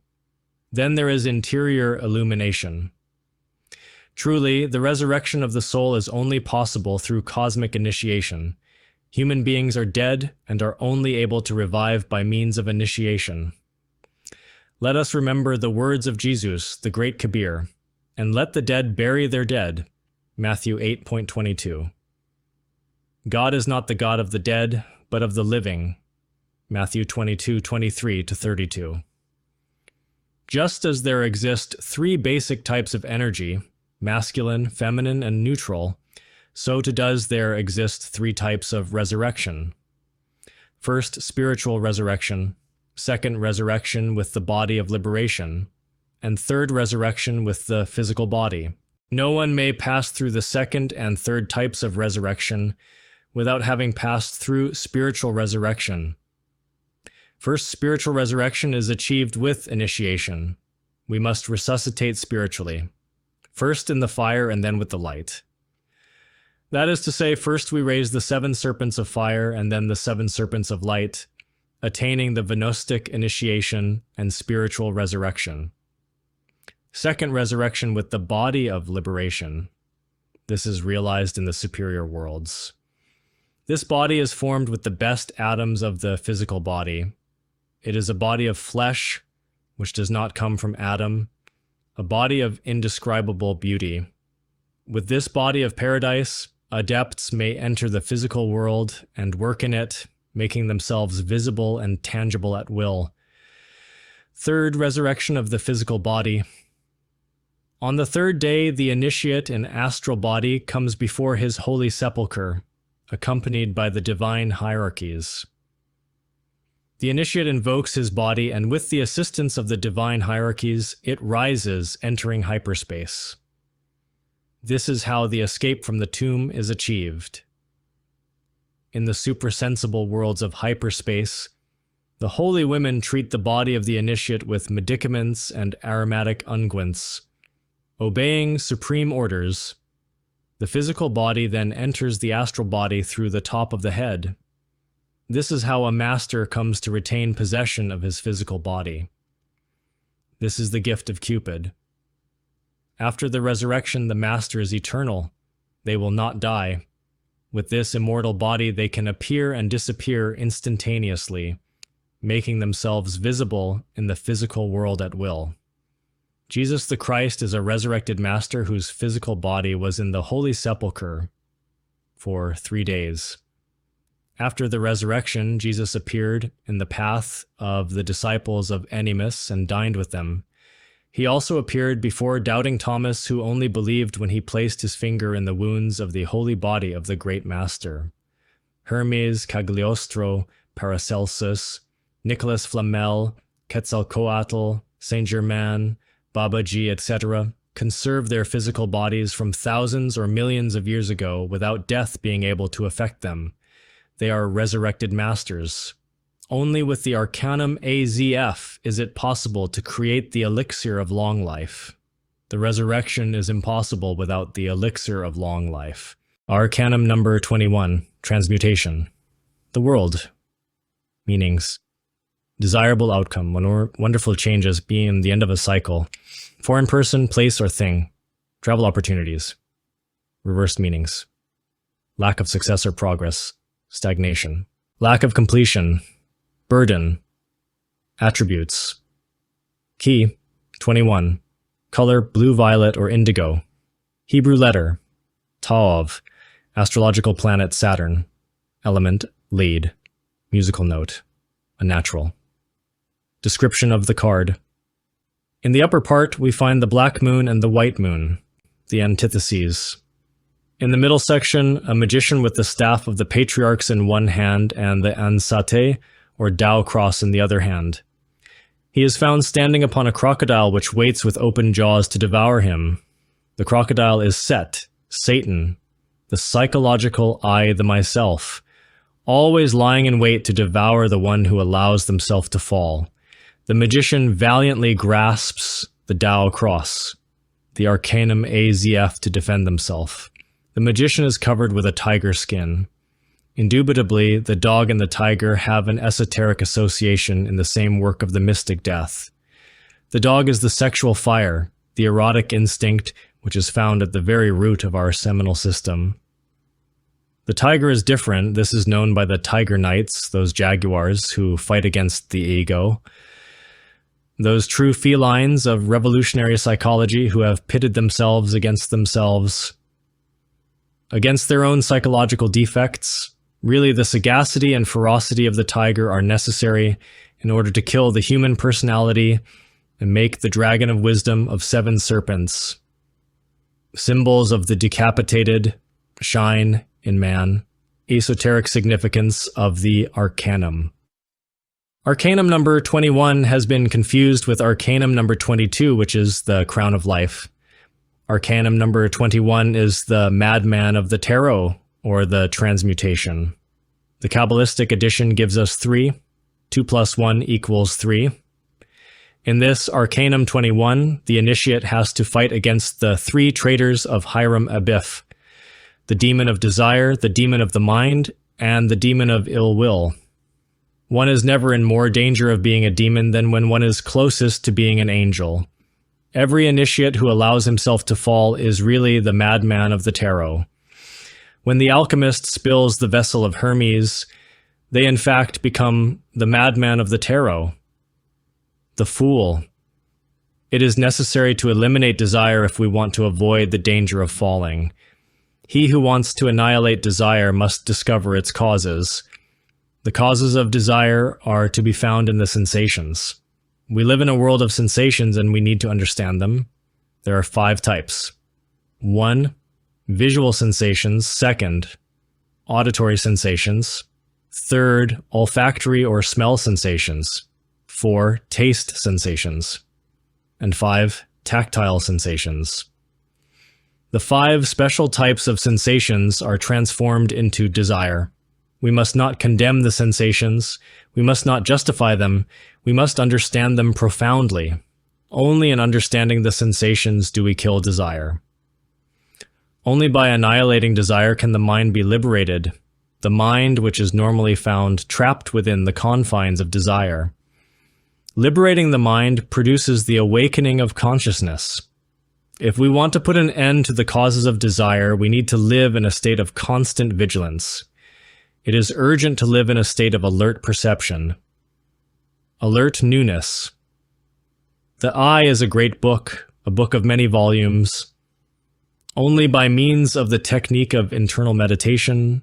Then there is interior illumination. Truly, the resurrection of the soul is only possible through cosmic initiation. Human beings are dead and are only able to revive by means of initiation. Let us remember the words of Jesus, the great Kabir, and let the dead bury their dead. Matthew 8.22. God is not the God of the dead, but of the living. Matthew 22:23-32. Just as there exist three basic types of energy, masculine, feminine, and neutral, so too does there exist three types of resurrection. First, spiritual resurrection. Second, resurrection with the body of liberation. And third, resurrection with the physical body. No one may pass through the second and third types of resurrection without having passed through spiritual resurrection. First, spiritual resurrection is achieved with initiation. We must resuscitate spiritually. First in the fire and then with the light. That is to say, first we raise the 7 serpents of fire and then the 7 serpents of light, attaining the Gnostic initiation and spiritual resurrection. Second, resurrection with the body of liberation. This is realized in the superior worlds. This body is formed with the best atoms of the physical body. It is a body of flesh, which does not come from Adam, a body of indescribable beauty. With this body of paradise, adepts may enter the physical world and work in it, making themselves visible and tangible at will. Third, resurrection of the physical body. On the third day, the initiate in astral body comes before his holy sepulchre, accompanied by the divine hierarchies. The initiate invokes his body, and with the assistance of the divine hierarchies, it rises, entering hyperspace. This is how the escape from the tomb is achieved. In the suprasensible worlds of hyperspace, the holy women treat the body of the initiate with medicaments and aromatic unguents. Obeying supreme orders, the physical body then enters the astral body through the top of the head. This is how a master comes to retain possession of his physical body. This is the gift of Cupid. After the resurrection, the master is eternal. They will not die. With this immortal body, they can appear and disappear instantaneously, making themselves visible in the physical world at will. Jesus the Christ is a resurrected master whose physical body was in the Holy Sepulchre for 3 days. After the resurrection, Jesus appeared in the path of the disciples of Ennemus and dined with them. He also appeared before doubting Thomas, who only believed when he placed his finger in the wounds of the holy body of the great master. Hermes, Cagliostro, Paracelsus, Nicholas Flamel, Quetzalcoatl, Saint-Germain, Babaji, etc., conserved their physical bodies from thousands or millions of years ago without death being able to affect them. They are resurrected masters. Only with the Arcanum AZF is it possible to create the elixir of long life. The resurrection is impossible without the elixir of long life. Arcanum number 21, Transmutation. The world. Meanings. Desirable outcome, wonderful changes being the end of a cycle. Foreign person, place, or thing. Travel opportunities. Reversed meanings. Lack of success or progress. Stagnation. Lack of completion. Burden. Attributes. Key. 21. Color blue, violet, or indigo. Hebrew letter. Tav. Astrological planet Saturn. Element lead. Musical note. A natural. Description of the card. In the upper part, we find the black moon and the white moon, the antitheses. In the middle section, a magician with the staff of the patriarchs in one hand and the ansate, or Tao cross, in the other hand. He is found standing upon a crocodile which waits with open jaws to devour him. The crocodile is Set, Satan, the psychological I, the myself, always lying in wait to devour the one who allows themselves to fall. The magician valiantly grasps the Tao cross, the Arcanum AZF, to defend himself. The magician is covered with a tiger skin. Indubitably, the dog and the tiger have an esoteric association in the same work of the mystic death. The dog is the sexual fire, the erotic instinct which is found at the very root of our seminal system. The tiger is different. This is known by the tiger knights, those jaguars who fight against the ego. Those true felines of revolutionary psychology who have pitted themselves, against their own psychological defects. Really, the sagacity and ferocity of the tiger are necessary in order to kill the human personality and make the dragon of wisdom of 7 serpents, symbols of the decapitated, shine in man, esoteric significance of the Arcanum. Arcanum number 21 has been confused with Arcanum number 22, which is the crown of life. Arcanum number 21 is the madman of the tarot, or the transmutation. The Kabbalistic edition gives us 3. 2 plus 1 equals 3. In this Arcanum 21, the initiate has to fight against the 3 traitors of Hiram Abiff, the demon of desire, the demon of the mind, and the demon of ill will. One is never in more danger of being a demon than when one is closest to being an angel. Every initiate who allows himself to fall is really the madman of the tarot. When the alchemist spills the vessel of Hermes, they in fact become the madman of the tarot, the fool. It is necessary to eliminate desire if we want to avoid the danger of falling. He who wants to annihilate desire must discover its causes. The causes of desire are to be found in the sensations. We live in a world of sensations and we need to understand them. There are 5 types. 1. Visual sensations. 2. Auditory sensations. 3. Olfactory or smell sensations. 4. Taste sensations. And 5. Tactile sensations. The 5 special types of sensations are transformed into desire. We must not condemn the sensations. We must not justify them. We must understand them profoundly. Only in understanding the sensations do we kill desire. Only by annihilating desire can the mind be liberated, the mind which is normally found trapped within the confines of desire. Liberating the mind produces the awakening of consciousness. If we want to put an end to the causes of desire, we need to live in a state of constant vigilance. It is urgent to live in a state of alert perception. Alert newness. The Eye is a great book, a book of many volumes. Only by means of the technique of internal meditation,